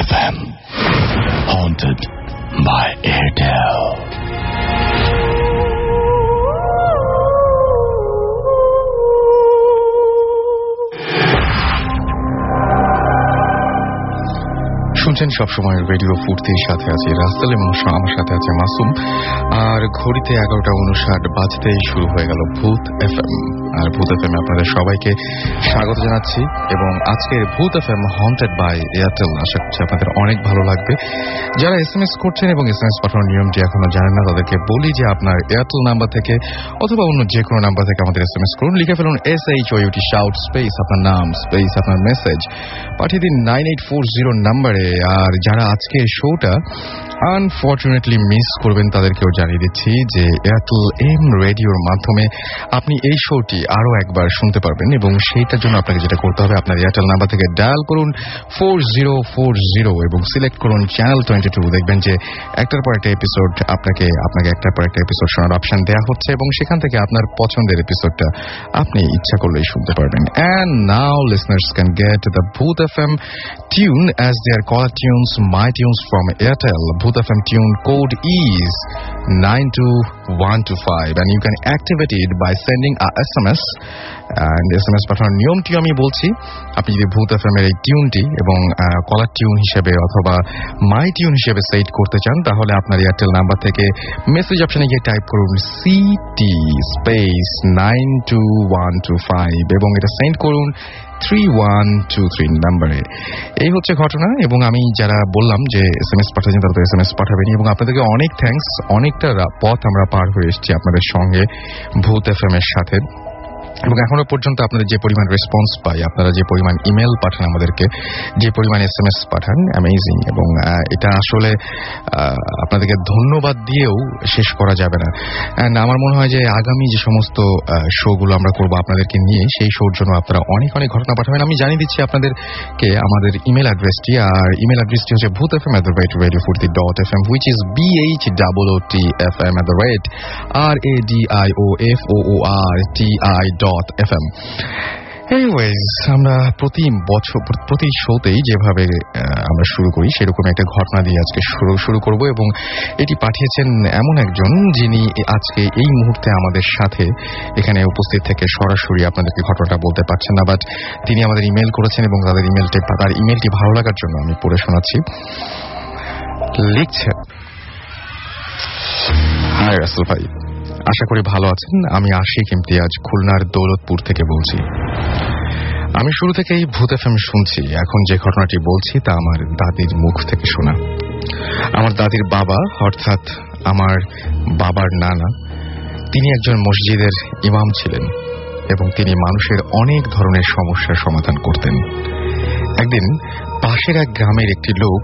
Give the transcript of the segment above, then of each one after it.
FM, haunted by Airtel. শুনছেন সবসময় radio ফুর্তির সাথে আছে রাস্তাল এবং আমার সাথে আছে মাসুম। আর ঘড়িতে 11:59 বাজতেই শুরু হয়ে গেল ভূত এফএম। আর ভূত এফএম আপনাদের সবাইকে স্বাগত জানাচ্ছি। এবং আজকের ভূত এফএম হন্টেড বাই এয়ারটেল। আশা করছি আপনাদের অনেক ভালো লাগবে। যারা SMS করছেন এবং SMS পাঠানোর নিয়মটি এখনো জানেন না, তাদেরকে বলি যে আপনার এয়ারটেল নাম্বার থেকে অথবা অন্য যে কোনো নাম্বার থেকে আমাদের SMS করুন। লিখে ফেলুন SHOUT শাউট স্পেস আপনার নাম স্পেস আপনার মেসেজ, পাঠিয়ে দিন 9840 নাম্বারে। আর যারা আজকে শোটা আনফর্চুনেটলি মিস করবেন তাদেরকেও জানিয়ে দিচ্ছি যে এয়ারটেল এম রেডিওর মাধ্যমে আপনি এই শোটি আরো একবার শুনতে পারবেন। এবং সেইটার জন্য আপনাকে যেটা করতে হবে, আপনার এয়ারটেল নাম্বার থেকে ডায়াল করুন 4040 এবং সিলেক্ট করুন চ্যানেল 22। দেখবেন যে একটার পর একটা এপিসোড আপনাকে একটার পর একটা এপিসোড শোনার অপশন দেওয়া হচ্ছে এবং সেখান থেকে আপনার পছন্দের এপিসোডটা আপনি ইচ্ছা করলেই শুনতে পারবেন। And now listeners can get the Bhoot FM tune as their caller tunes, my tunes from Airtel. Bhoot FM tune code is 92125 and you can activate it by sending a SMS. And SMS পাঠানোর নিয়মটি আমি বলছি। আপনি যদি ভূত FM এর এই টিউনটি এবং কলার টিউন হিসেবে অথবা মাই টিউন হিসেবে সেট করতে চান, তাহলে আপনার এয়ারটেল নাম্বার থেকে মেসেজ অপশনে গিয়ে টাইপ করুন CT স্পেস 92125 এবং এটা সেন্ড করুন 3123 নাম্বারে। এই হচ্ছে ঘটনা। এবং আমি যারা বললাম যে SMS পাঠাচ্ছেন তারা তো SMS পাঠাবেন। এবং আপনাদেরকে অনেক থ্যাঙ্কস। অনেকটা পথ আমরা পার হয়ে এসেছি আপনাদের সঙ্গে ভূত FM এর সাথে। এবং এখনো পর্যন্ত আপনাদের যে পরিমাণ রেসপন্স পাই, আপনারা যে পরিমাণ ইমেল পাঠান আমাদেরকে, যে পরিমাণ SMS পাঠান, অ্যামেজিং। এবং এটা আসলে আপনাদেরকে ধন্যবাদ দিয়েও শেষ করা যাবে না। অ্যান্ড আমার মনে হয় যে আগামী যে সমস্ত শোগুলো আমরা করবো আপনাদেরকে নিয়ে, সেই শোর জন্য আপনারা অনেক অনেক ঘটনা পাঠাবেন। আমি জানিয়ে দিচ্ছি আপনাদেরকে আমাদের ইমেল অ্যাড্রেসটি। আর ইমেল অ্যাড্রেসটি হচ্ছে bhootfm@radiofurti.fm, which is BHOOTFM@radioforti.fm. Anyways, আমরা প্রতি শোতেই যেভাবে আমরা শুরু করি সেরকম একটা ঘটনা দিয়ে আজকে শুরু করব। এবং এটি পাঠিয়েছেন এমন একজন যিনি আজকে এই মুহূর্তে আমাদের সাথে এখানে উপস্থিত থেকে সরাসরি আপনাদেরকে ঘটনাটা বলতে পারছেন না, বাট তিনি আমাদের ইমেল করেছেন এবং তার ইমেলটি ভালো লাগার জন্য আমি পড়ে শোনাচ্ছি। লিখছেন, হাই রাসেল ভাই, আশা করি ভালো আছেন। আমি আশিক ইমতিয়াজ খুলনার দৌলতপুর থেকে বলছি। আমি শুরু থেকেই ভূত FM শুনছি। এখন যে ঘটনাটি বলছি তা আমার দাদির মুখ থেকে শোনা। আমার দাদির বাবা, অর্থাৎ আমার বাবার নানা, তিনি একজন মসজিদের ইমাম ছিলেন এবং তিনি মানুষের অনেক ধরনের সমস্যার সমাধান করতেন। একদিন পাশের এক গ্রামের একটি লোক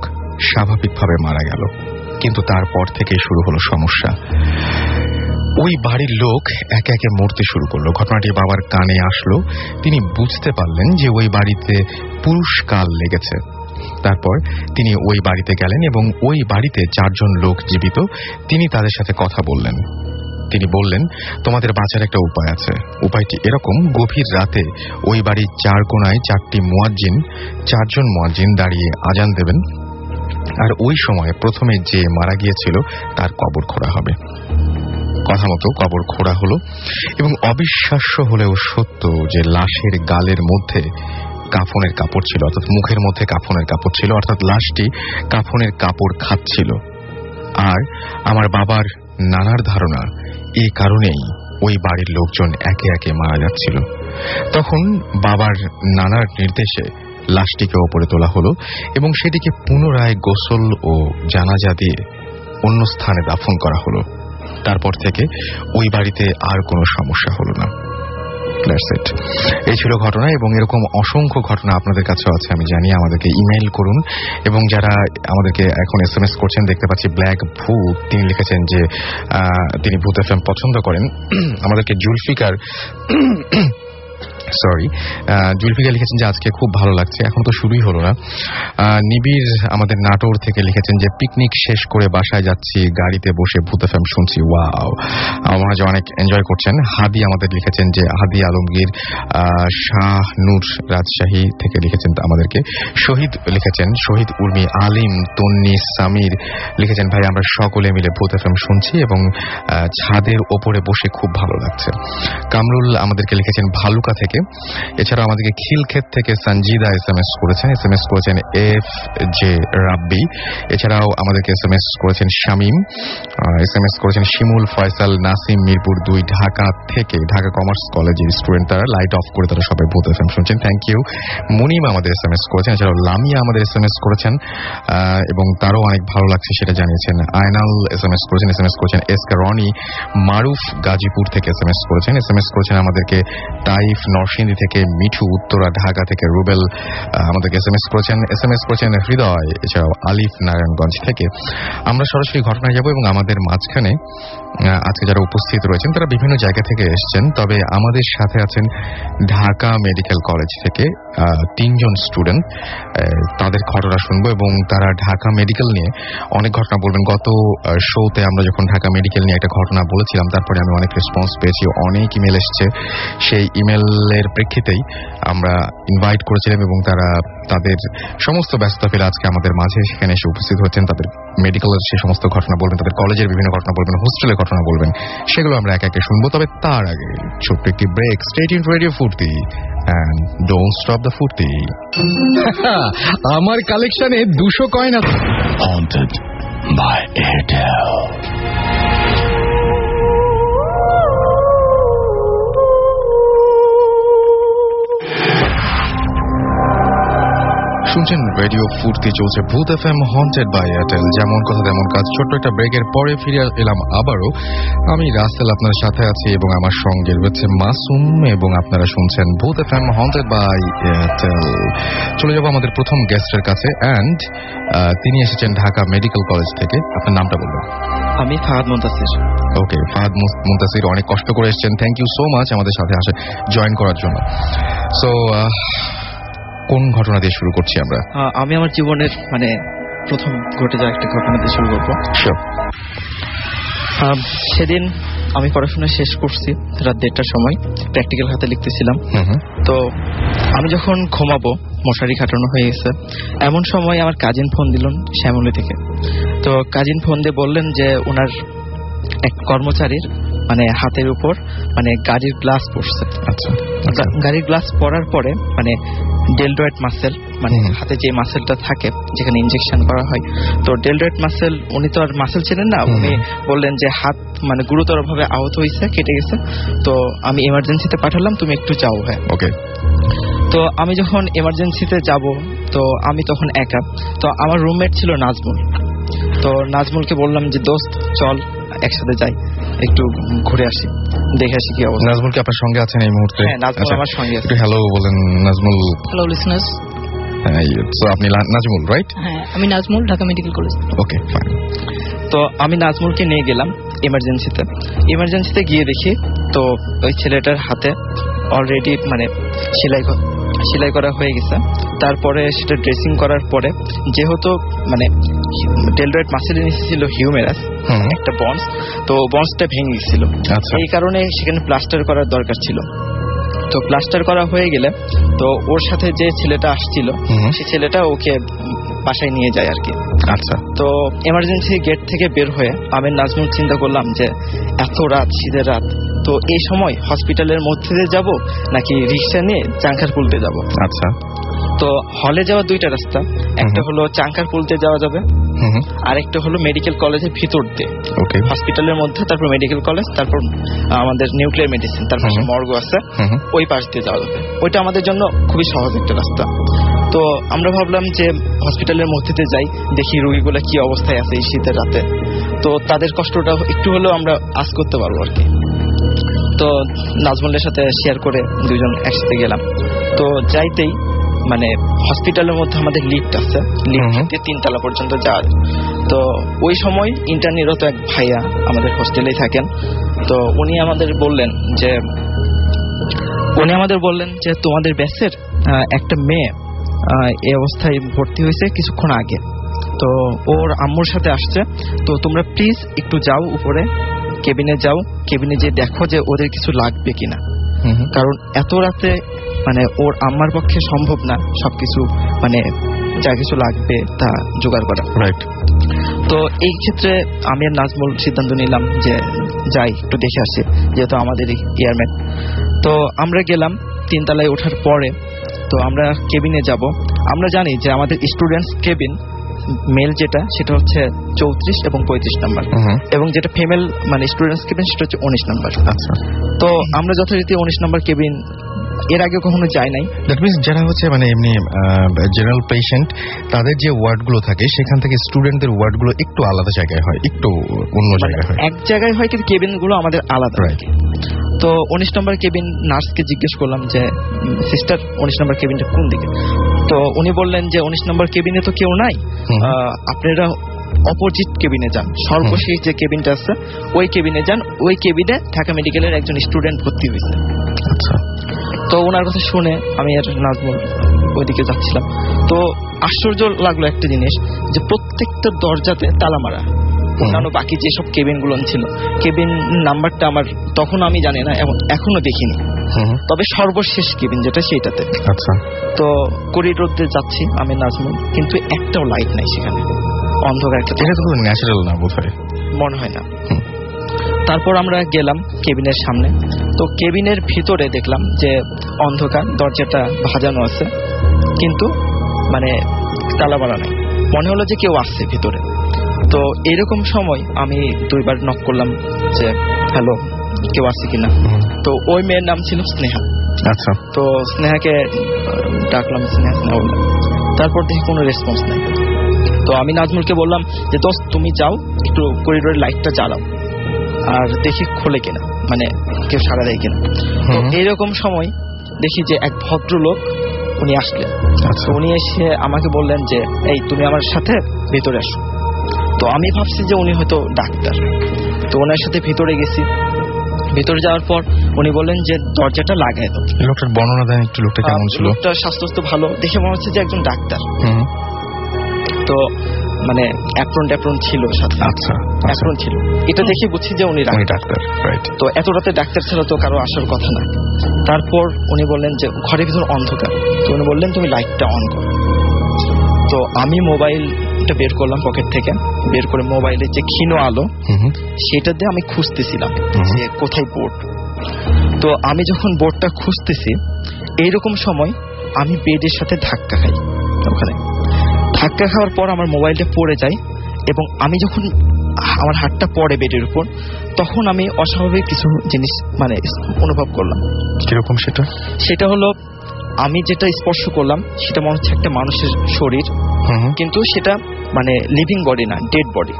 স্বাভাবিকভাবে মারা গেল, কিন্তু তারপর থেকেই শুরু হলো সমস্যা। ওই বাড়ির লোক একে একে মরতে শুরু করলো। ঘটনাটি বাবার কানে আসলো। তিনি বুঝতে পারলেন যে ওই বাড়িতে পুরুষকাল লেগেছে। তারপর তিনি ওই বাড়িতে গেলেন এবং ওই বাড়িতে 4 জন লোক জীবিত। তিনি তাদের সাথে কথা বললেন। তিনি বললেন, তোমাদের বাঁচার একটা উপায় আছে। উপায়টি এরকম, গভীর রাতে ওই বাড়ির 4 কোণায় 4টি মুয়াজ্জিন, 4 জন মুয়াজ্জিন দাঁড়িয়ে আজান দেবেন। আর ওই সময় প্রথমে যে মারা গিয়েছিল তার কবর খোঁড়া হবে। কথা মতো কবর খোঁড়া হলো এবং অবিশ্বাস্য হলেও সত্য যে লাশের গালের মধ্যে কাফনের কাপড় ছিল, অর্থাৎ মুখের মধ্যে কাফনের কাপড় ছিল, অর্থাৎ লাশটি কাফনের কাপড় খাচ্ছিল। আর আমার বাবার নানার ধারণা এই কারণেই ওই বাড়ির লোকজন একে একে মারা যাচ্ছিল। তখন বাবার নানার নির্দেশে লাশটিকে ওপরে তোলা হলো এবং সেটিকে পুনরায় গোসল ও জানাজা দিয়ে অন্য স্থানে দাফন করা হলো। তারপর থেকে ওই বাড়িতে আর কোনো সমস্যা হলো না। এই ছিল ঘটনা। এবং এরকম অসংখ্য ঘটনা আপনাদের কাছেও আছে আমি জানি। আমাদেরকে ইমেইল করুন। এবং যারা আমাদেরকে এখন SMS করছেন, দেখতে পাচ্ছি ব্ল্যাক ভূত, তিনি লিখেছেন যে তিনি ভূত FM পছন্দ করেন। আমাদেরকে জুলফিকার সরি, জুলফিকা লিখেছেন যে আজকে খুব ভালো লাগছে, এখন তো শুরুই হলো না। নিবিড় আমাদের নাটোর থেকে লিখেছেন যে পিকনিক শেষ করে বাসায় যাচ্ছি, গাড়িতে বসে ভূত এফএম শুনছি, ওয়াও, আমার মনে হয় যে অনেক এনজয় করছেন। হাদি আমাদের লিখেছেন যে হাদি আলমগীর শাহ নূর রাজশাহী থেকে লিখেছেন আমাদেরকে। শহীদ লিখেছেন, শহীদ উর্মি, আলিম, তন্নি, সামির লিখেছেন ভাই আমরা সকলে মিলে ভূত এফএম শুনছি এবং ছাদের ওপরে বসে খুব ভালো লাগছে। কামরুল আমাদেরকে লিখেছেন ভালুকা থেকে। এছাড়াও আমাদেরকে খিলক্ষেত থেকে সঞ্জিদা এসএমএস করেছেন এফ জে রাব্বি। এছাড়াও আমাদেরকে এসএমএস করেছেন শামীম, এসএমএস করেছেন শিমুল, ফয়সাল, নাসিম, মিরপুর 2 ঢাকা থেকে, ঢাকা কমার্স কলেজের স্টুডেন্ট তারা, লাইট অফ করে তারা সবাই ভূত এফএম শুনছেন, থ্যাংক ইউ। মুনিম আমাদের এসএমএস করেছেন, এছাড়াও লামিয়া আমাদের এসএমএস করেছেন এবং তারও অনেক ভালো লাগছে সেটা জানিয়েছেন। আয়নাল এসএমএস করেছেন এসকে রনি, মারুফ গাজীপুর থেকে এসএমএস করেছেন আমাদেরকে তাইফ নরসিংদী থেকে, মিঠু উত্তরা ঢাকা থেকে, রুবেল আমাদেরকে এসএমএস করেছেন হৃদয়, এছাড়াও আলিফ নারায়ণগঞ্জ থেকে। আমরা সরাসরি ঘটনায় যাব এবং আমাদের মাঝখানে আজকে যারা উপস্থিত রয়েছেন তারা বিভিন্ন জায়গা থেকে এসেছেন, তবে আমাদের সাথে আছেন ঢাকা মেডিকেল কলেজ থেকে 3 জন স্টুডেন্ট। তাদের ঘটনা শুনবো এবং তারা ঢাকা মেডিকেল নিয়ে অনেক ঘটনা বলবেন। গত শোতে আমরা যখন ঢাকা মেডিকেল নিয়ে একটা ঘটনা বলেছিলাম, তারপরে আমি অনেক রেসপন্স পেয়েছি, অনেক ইমেল এসছে। সেই ইমেলের প্রেক্ষিতেই আমরা ইনভাইট করেছিলাম এবং তারা তাদের সমস্ত ব্যস্ততা ফেলে আজকে আমাদের মাঝে সেখানে এসে উপস্থিত হচ্ছেন। তাদের মেডিকেলের সেই সমস্ত ঘটনা বলবেন, তাদের কলেজের বিভিন্ন ঘটনা বলবেন, হোস্টেলের ঘটনা বলবেন, সেগুলো আমরা একে একে শুনবো। তবে তার আগে ছোট্ট একটি ব্রেক। স্টে টিউনড রেডিও ফুর্তি and don't stop the ফুর্তি। আমার কালেকশনে 200 কয়েন আছে। Haunted by Airtel। শুনছেন রেডিও ফুর্তি, চলছে ভূত এফএম হন্টেড বাই এয়ারটেল। যেমন কথা তেমন কাজ। ছোট্ট একটা ব্রেকের পরে ফিরে এলাম আবারও। আমি রাসেল আপনার সাথে আছি এবং আমার সঙ্গে রয়েছে মাসুম এবং আপনারা শুনছেন ভূত এফএম হন্টেড বাই এয়ারটেল। চলে যাব আমাদের প্রথম গেস্টের কাছে অ্যান্ড তিনি এসেছেন ঢাকা মেডিকেল কলেজ থেকে। আপনার নামটা বলবেন? আমি ফাহাদ মুনতাসির। ওকে, ফাহাদ মুনতাসির, অনেক কষ্ট করে এসেছেন, থ্যাংক ইউ সো মাচ আমাদের সাথে জয়েন করার জন্য। সো কোন ঘটনা দিয়ে শুরু করছি আমরা? আমি আমার জীবনের প্রথম ঘটে যাওয়া একটা ঘটনা দিয়ে শুরু করবো। সেদিন আমি পড়াশোনা শেষ করছি রাত 1:30টার সময়, প্র্যাকটিক্যাল হাতে লিখতেছিলাম। তো আমি যখন ঘুমাবো, মশারি খাটানো হয়ে গেছে, এমন সময় আমার কাজিন ফোন দিলেন শ্যামলী থেকে। তো কাজিন ফোন দিয়ে বললেন যে ওনার এক কর্মচারীর হাতের উপর গাড়ির গ্লাস পড়ছে। আচ্ছা, গাড়ির গ্লাস পড়ার পরে ডেলডয়েড মাসেল, হাতে যে মাসেলটা থাকে যেখানে ইনজেকশন করা হয়, তো ডেলডয়েড মাসেল, উনি তো আর মাসেল চেনেন না, উনি বললেন যে হাত গুরুতর ভাবে আহত হয়েছে, কেটে গেছে, তো আমি এমার্জেন্সিতে পাঠালাম, তুমি একটু যাও। হ্যাঁ, ওকে। তো আমি যখন এমার্জেন্সিতে যাব, তো আমি তখন একা। তো আমার রুমমেট ছিল নাজমুল। তো নাজমুলকে বললাম যে দোস্ত চল একসাথে যাই, একটু ঘুরে আসি, দেখে আসি কি অবস্থা। নাজমুল কি আপনার সঙ্গে আছেন এই মুহূর্তে? হ্যাঁ, নাজমুল আমার সঙ্গে আছে। হ্যালো বলেন নাজমুল। Hello listeners. সো আপনি নাজমুল, রাইট? হ্যাঁ, আমি নাজমুল, ঢাকা মেডিকেল কলেজ। ওকে, ফাইন। তো আমি নাজমুলকে নিয়ে গেলাম এমার্জেন্সিতে গিয়ে দেখি তো ওই ছেলেটার হাতে অলরেডি সেলাই করা হয়ে গেছে। তারপরে সেটা ড্রেসিং করার পরে যেহেতু ডেলডয়েড মাসেলের নিচে ছিল হিউমেরাস, একটা বন্ডস, তো বন্ডসটা ভেঙে গেছিল। এই কারণে সেখানে প্লাস্টার করার দরকার ছিল। তো প্লাস্টার করা হয়ে গেলে তো ওর সাথে যে ছেলেটা আসছিল, সেই ছেলেটা ওকে বাসায় নিয়ে যায় আর কি। আচ্ছা। তো এমার্জেন্সি গেট থেকে বের হয়ে আমি নাজমুল চিন্তা করলাম যে এত রাত, শীতের রাত, তো এই সময় হসপিটালের মধ্যে দিয়ে যাব নাকি রিক্সা নিয়ে চাঙ্কারপুলতে যাব। আচ্ছা। তো হলে যাওয়ার 2টা রাস্তা, একটা হলো চাঙ্কারপুলতে যাওয়া যাবে, আর একটা হলো মেডিকেল কলেজের ভিতর দিয়ে, হসপিটালের মধ্যে, তারপর মেডিকেল কলেজ, তারপর আমাদের নিউক্লিয়ার মেডিসিন, তারপর মর্গ আছে, ওই পাশ দিয়ে যাওয়া যাবে। ওইটা আমাদের জন্য খুবই সহজ একটা রাস্তা। তো আমরা ভাবলাম যে হসপিটালের মধ্যে দিয়ে যাই, দেখি রোগীগুলো কি অবস্থায় আছে এই শীতের রাতে, তো তাদের কষ্টটা একটু হলেও আমরা আজ করতে পারবো আর কি। তো নাজমুলের সাথে শেয়ার করে 2 জন একসাথে গেলাম। তো যাইতেই হসপিটালের মধ্যে আমাদের লিফট আছে, লিফট দিয়ে 3 তলা পর্যন্ত যাওয়া। তো ওই সময় ইন্টার্নিরত এক ভাইয়া আমাদের হোস্টেলেই থাকেন। তো উনি আমাদের বললেন যে উনি আমাদের বললেন যে তোমাদের ব্যাচের একটা মেয়ে এই অবস্থায় ভর্তি হয়েছে কিছুক্ষণ আগে, তো ওর আম্মুর সাথে আসছে, তো তোমরা প্লিজ একটু যাও উপরে কেবিনে যাও, কেবিনে যে দেখো যে ওদের কিছু লাগবে কিনা, কারণ এত রাতে মানে ওর আম্মার পক্ষে সম্ভব না সবকিছু মানে যা কিছু লাগবে তা জোগাড় করা। রাইট। তো এই ক্ষেত্রে আমি আর নাজমুল সিদ্ধান্ত নিলাম যে যাই একটু দেখে আসি, যেহেতু আমাদের এয়ারম্যান। তো আমরা গেলাম 3 তলায় ওঠার পরে, তো আমরা কেবিনে যাব। আমরা জানি যে আমাদের স্টুডেন্টস কেবিন মেল যেটা সেটা হচ্ছে 34 এবং 35 নাম্বার, এবং যেটা ফিমেল মানে স্টুডেন্টস কেবিন সেটা হচ্ছে 19 নাম্বার। আচ্ছা। তো আমরা যথারীতি 19 নাম্বার কেবিন এর আগে কখনো যাই নাই। দ্যাট মিন্স যারা হচ্ছে মানে এমনি জেনারেল পেশেন্ট তাদের যে ওয়ার্ডগুলো থাকে সেখান থেকে স্টুডেন্টদের ওয়ার্ডগুলো একটু আলাদা জায়গায় হয়, একটু অন্য জায়গায় হয়, এক জায়গায় হয়, কিন্তু কেবিনগুলো আমাদের আলাদা। তো 19 নম্বর কেবিন নার্সকে জিজ্ঞেস করলাম যে সিস্টার 19 নম্বর কেবিনটা কোন দিকে, তো উনি বললেন যে 19 নম্বর কেবিনে তো কেউ নাই, আপনারা অপোজিট কেবিনে যান, সর্বশেষ যে কেবিনটা আছে ওই কেবিনে যান, ওই কেবিনে ঢাকা মেডিকেলের একজন স্টুডেন্ট ভর্তি হয়েছে। আচ্ছা। তো ওনার কথা শুনে আমি আর নাজমুল ওইদিকে যাচ্ছিলাম। তো আশ্চর্য লাগলো একটা জিনিস, যে প্রত্যেকটা দরজাতে তালা মারা, অন্যান্য বাকি যেসব কেবিন গুলো ছিল কেবিন নাম্বারটা আমার তখন আমি জানি না, এখনো দেখিনি, তবে সর্বশেষ কেবিন যেটা সেইটাতে। আচ্ছা। তো করিডোর দিয়ে যাচ্ছি আমি নাজমুল, কিন্তু একটাও লাইট নাই সেখানে, অন্ধকার একটা। এটা তো ন্যাচারাল না বোধহয়, মনে হয় না। তারপর আমরা গেলাম কেবিনের সামনে, তো কেবিনের ভিতরে দেখলাম যে অন্ধকার, দরজাটা ভাজানো আছে কিন্তু মানে তালা মারা নাই, মনে হলো যে কেউ আসছে ভিতরে। তো এরকম সময় আমি 2 বার নক করলাম যে হ্যালো কেউ আসছে কিনা, তো ওই মেয়ের নাম ছিল স্নেহা। আচ্ছা। তো স্নেহাকে ডাকলাম, স্নেহা স্নেহা বললাম, তারপর দেখি কোনো রেসপন্স নাই। তো আমি নাজমুলকে বললাম যে দোস্ত তুমি যাও একটু করিডোরের লাইটটা জ্বালাও আর দেখি খোলে কিনা, মানে কেউ সাড়া দেয় কিনা। তো এইরকম সময় দেখি যে এক ভদ্রলোক উনি আসলেন। উনি এসে আমাকে বললেন যে এই তুমি আমার সাথে ভেতরে আসো। তো আমি ভাবছি যে উনি হয়তো ডাক্তার, তো ওনার সাথে ভিতরে গেছি। ভিতরে যাওয়ার পর উনি বললেন যে দরজাটা লাগাই দাও। লোকটার বর্ণনা দেন একটু, লোকটা কেমন ছিল? লোকটা স্বাস্থ্য ভালো, দেখে মনে হচ্ছে যে একজন ডাক্তার। তো মানে অ্যাপ্রন ছিল সাথে। আচ্ছা। অ্যাপ্রন ছিল, এটা দেখে বুঝছি যে উনি ডাক্তার। রাইট। তো এত রাতে ডাক্তার ছাড়া তো কারো আসার কথা না। তারপর উনি বললেন যে ঘরের ভিতর অন্ধকার, তো উনি বললেন তুমি লাইটটা অন করো। তো আমি মোবাইলটা বের করলাম পকেট থেকে, বের করে মোবাইলের যে ক্ষীণ আলো সেটা দিয়ে আমি খুঁজতেছিলাম যে কোথায় বোর্ড। তো আমি যখন বোর্ডটা খুঁজতেছি এইরকম সময় আমি বেডের সাথে ধাক্কা খাই। ওখানে ধাক্কা খাওয়ার পর আমার মোবাইলটা পড়ে যায়, এবং আমি যখন আমার হাতটা পড়ে বেডের উপর তখন আমি অস্বাভাবিক কিছু জিনিস মানে অনুভব করলাম। কিরকম সেটা? সেটা হলো আমি যেটা স্পর্শ করলাম সেটা মনে হচ্ছে একটা মানুষের শরীর, কিন্তু সেটা মানে লিভিং বডি না, ডেড বডি।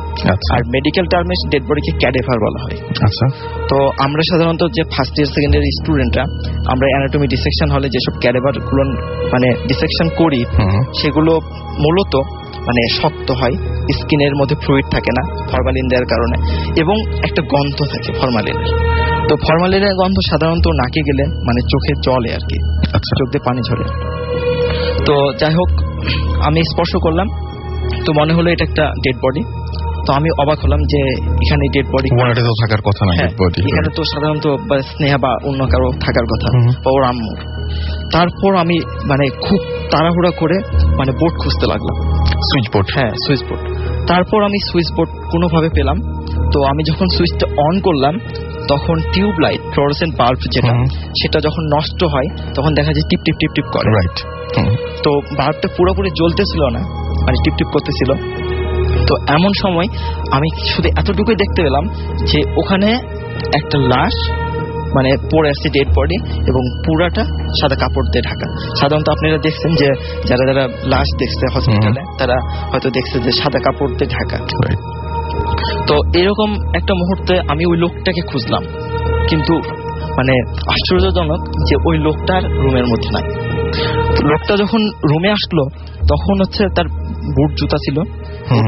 আর মেডিকেল টার্মে ডেড বডিকে ক্যাডেভার বলা হয়। আচ্ছা। তো আমরা সাধারণত যে ফার্স্ট ইয়ার সেকেন্ড ইয়ার স্টুডেন্টরা আমরা অ্যানাটমি ডিসেকশন হলে যেসব ক্যাডেভার গুলো মানে ডিসেকশন করি সেগুলো মূলত মানে শক্ত হয়, স্কিনের মধ্যে ফ্লুইড থাকে না ফরমালিন দেওয়ার কারণে, এবং একটা গন্ধ থাকে ফরমালিনের। তো ফরমালিনের গন্ধ সাধারণত নাকে গেলে মানে চোখে জলে আর কি, চোখ দিয়ে পানি ঝরে। তো যাই হোক আমি স্পর্শ করলাম, তো মনে হলো এটা একটা ডেড বডি। তো আমি অবাক হলাম যে এখানে ডেড বডি তো থাকার কথা না, ডেড বডি এখানে তো সাধারণত স্নেহা বা অন্য কারো থাকার কথা, বা ওর আম্মুর। তারপর আমি মানে খুব তাড়াহুড়া করে মানে বোর্ড খুঁজতে লাগলাম, সুইচ বোর্ড। হ্যাঁ সুইচ বোর্ড। তারপর আমি সুইচ বোর্ড কোনোভাবে পেলাম। তো আমি যখন সুইচটা অন করলাম তখন টিউব লাইট ফ্লোরোসেন্ট বাল্ব যেটা সেটা যখন নষ্ট হয় তখন দেখা যায় টিপ টিপ টিপ টিপ করে। রাইট। তো বাল্বটা পুরোপুরি জ্বলতেছিল না, মানে টিপ টিপ করতেছিল। তো এমন সময় আমি শুধু এতটুকুই দেখতে পেলাম যে ওখানে একটা লাশ মানে পড়ে আসছে, ডেড বডি, এবং পুরাটা সাদা কাপড় দিয়ে ঢাকা। সাধারণত আপনারা দেখছেন যে যারা যারা লাশ দেখছে হসপিটালে তারা হয়তো দেখছে যে সাদা কাপড় দিয়ে ঢাকা। তো এরকম একটা মুহূর্তে আমি ওই লোকটাকে খুঁজলাম, কিন্তু মানে আশ্চর্যজনক যে ওই লোকটার রুমের মধ্যে নাই। লোকটা যখন রুমে আসলো তখন হচ্ছে তার বুট জুতা ছিল,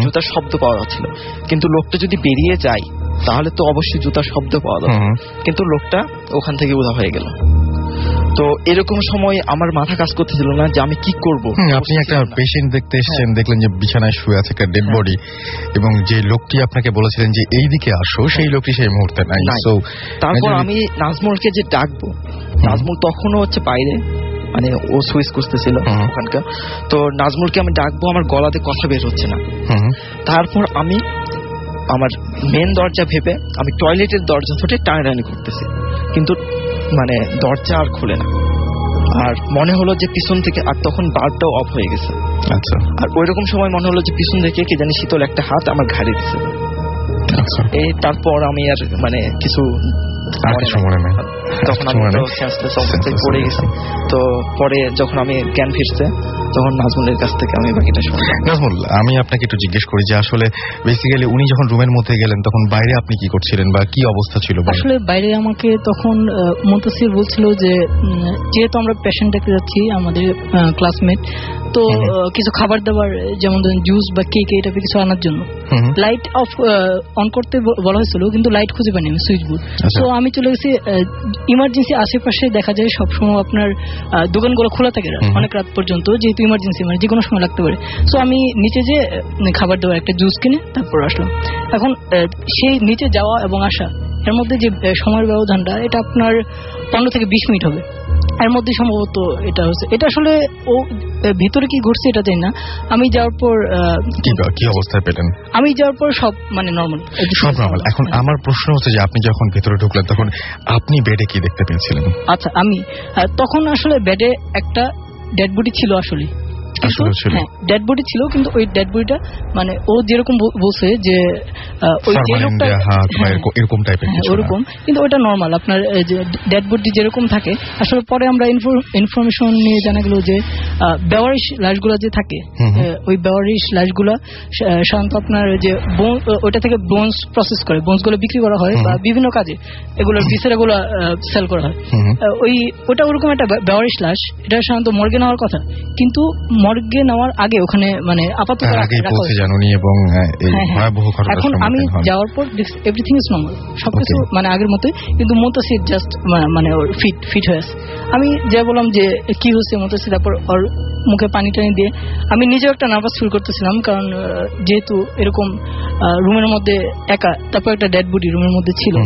জুতার শব্দ পাওয়া যাচ্ছিল, কিন্তু লোকটা যদি বেরিয়ে যায় তাহলে তো অবশ্যই জুতার শব্দ পাওয়া যাবে, কিন্তু লোকটা ওখান থেকে উধাও হয়ে গেল। তো এরকম সময় আমার মাথা কাজ করতেছিল না যে আমি কি করব। আপনি একটা পেশেন্ট দেখতে এসেছেন, দেখলেন যে বিছানায় শুয়ে আছে একটা ডেড বডি, এবং যে লোকটি আপনাকে বলেছিলেন যে এই দিকে আসো, সেই লোকটি সেই মুহূর্তে নাই। তারপর আমি নাজমুলকে যে ডাকবো, নাজমুল তখনও হচ্ছে বাইরে, মানে ও সুইচ করতেছিল ওখানকার। তো নাজমুলকে আমি ডাকবো, আমার গলাতে কথা বের হচ্ছে না। তারপর আমি আমার মেন দরজা ভেবে আমি টয়লেটের দরজা ধরে টানাটানি করতেছি, কিন্তু মানে দরজা আর খুলে না। আর মনে হলো যে পিছন থেকে, আর তখন বাল্বটাও অফ হয়ে গেছে। আচ্ছা। আর ওইরকম সময় মনে হলো যে পিছন থেকে কি জানি শীতল একটা হাত আমার ঘাড়ে দিছে। এই তারপর আমি আর মানে কিছু তখন আমি পড়ে গেছি। তো পরে যখন আমি জ্ঞান ফিরছে, তখন নাজমুলের কাছ থেকে আমি বাকিটা শুনলাম। নাজমুল, আমি আপনাকে একটু জিজ্ঞেস করি যে আসলে বেসিক্যালি উনি যখন রুমের মধ্যে গেলেন তখন বাইরে আপনি কি করছিলেন বা কি অবস্থা ছিল? আসলে বাইরে আমাকে তখন মুনতাসির বলছিল যে যেহেতু আমরা পেশেন্ট দেখতে যাচ্ছি, আমাদের ক্লাসমেট, তো কিছু খাবার দাবার যেমন জুস বা কেক এই টাইপের কিছু আনার জন্য লাইট অফ অন করতে বলা হয়েছিল, কিন্তু লাইট খুঁজে পাইনি আমি সুইচ বোর্ড। তো আমি চলে গেছি ইমার্জেন্সি। আশেপাশে দেখা যায় সবসময় আপনার দোকানগুলো খোলা থাকে অনেক রাত পর্যন্ত, যেহেতু ইমার্জেন্সি মানে যে কোনো সময় লাগতে পারে। সো আমি নিচে যে খাবার দাবার একটা জুস কিনে তারপর আসলাম। এখন সেই নিচে যাওয়া এবং আসা এর মধ্যে যে সময়ের ব্যবধানটা, এটা আপনার 15 থেকে 20 মিনিট হবে। এর মধ্যে সম্ভবত এটা হচ্ছে, এটা আসলে ও ভিতরে কি ঘটছে এটা জানি না। আমি যাওয়ার পর কি অবস্থায় পেলেন? আমি যাওয়ার পর সব মানে নরমাল, সব নরমাল। এখন আমার প্রশ্ন হচ্ছে যে আপনি যখন ভেতরে ঢুকলেন তখন আপনি বেডে কি দেখতে পেয়েছিলেন? আচ্ছা, আমি তখন আসলে বেডে একটা ডেড বডি ছিল আসলে। হ্যাঁ, ডেড বডি ছিল, কিন্তু ওই ডেড বডিটা মানে ও যেরকম বলছে যে ওই যে লোকটা এরকম টাইপের কিছু ওরকম, কিন্তু ওটা নরমাল আপনার ডেড বডি যেরকম থাকে। আসলে পরে আমরা ইনফরমেশন নিয়ে জানা গেল যে বেওয়ারিশ লাশগুলো যে থাকে, ওই বেওয়ারিশ লাশগুলো সাধারণত আপনার যে ওটা থেকে বোনস প্রসেস করে, বোনস গুলো বিক্রি করা হয় বা বিভিন্ন কাজে এগুলোর ভিসেরাগুলো সেল করা হয়। ওটা ওরকম একটা বেওয়ারিশ লাশ, এটা সাধারণত মর্গে নেওয়ার কথা, কিন্তু মর্গে নেওয়ার আগে ওখানে মানে আপাতত এখন আমি যাওয়ার পর এভরিথিং ইজ নরমাল, সবকিছু মানে আগের মতোই, কিন্তু মুনতাসির জাস্ট মানে ওর ফিট হয়ে আছে। আমি যা বললাম যে কি হচ্ছে মুনতাসির, তারপর ওর মুখে পানি টানি দিয়ে আমি নিজেও একটা নার্ভাস ফিল করতেছিলাম, কারণ যেহেতু এরকম রুমের মধ্যে একা, তারপর একটা ডেড বডি রুমের মধ্যে ছিল,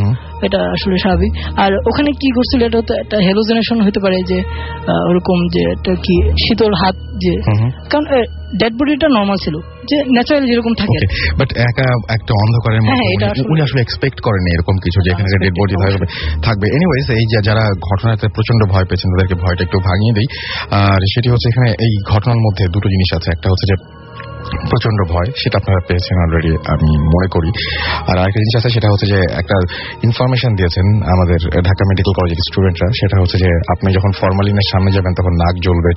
এটা আসলে স্বাভাবিক। আর ওখানে কি করছিল, এটা তো একটা হ্যালোজিনেশন হতে পারে যে ওরকম যে একটা কি শীতল হাত, যে কারণ ডেড বডিটা নরমাল ছিল যে ন্যাচারালি যেরকম থাকে, বাট একা একটা অন্ধকারের মধ্যে উনি আসলে এক্সপেক্ট করেননি এরকম কিছু যে এখানে ডেড বডি থাকবে। এনিওয়েজ, এই যে যারা ঘটনাতে প্রচন্ড ভয় পেয়েছেন তাদেরকে ভয়টা একটু ভাঙিয়ে দিই। আর সেটি হচ্ছে এখানে এই ঘটনার মধ্যে দুটো জিনিস আছে, একটা হচ্ছে যে প্রচন্ড ভয়, সেটা আপনারা পেয়েছেন অলরেডি আমি মনে করি। আর আরেকটা জিনিস আছে, সেটা হচ্ছে যে একটা ইনফরমেশন দিয়েছেন আমাদের ঢাকা মেডিকেল কলেজের স্টুডেন্টরা, সেটা হচ্ছে যে আপনি যখন ফরমালিনের সামনে যাবেন তখন নাক জ্বলবে,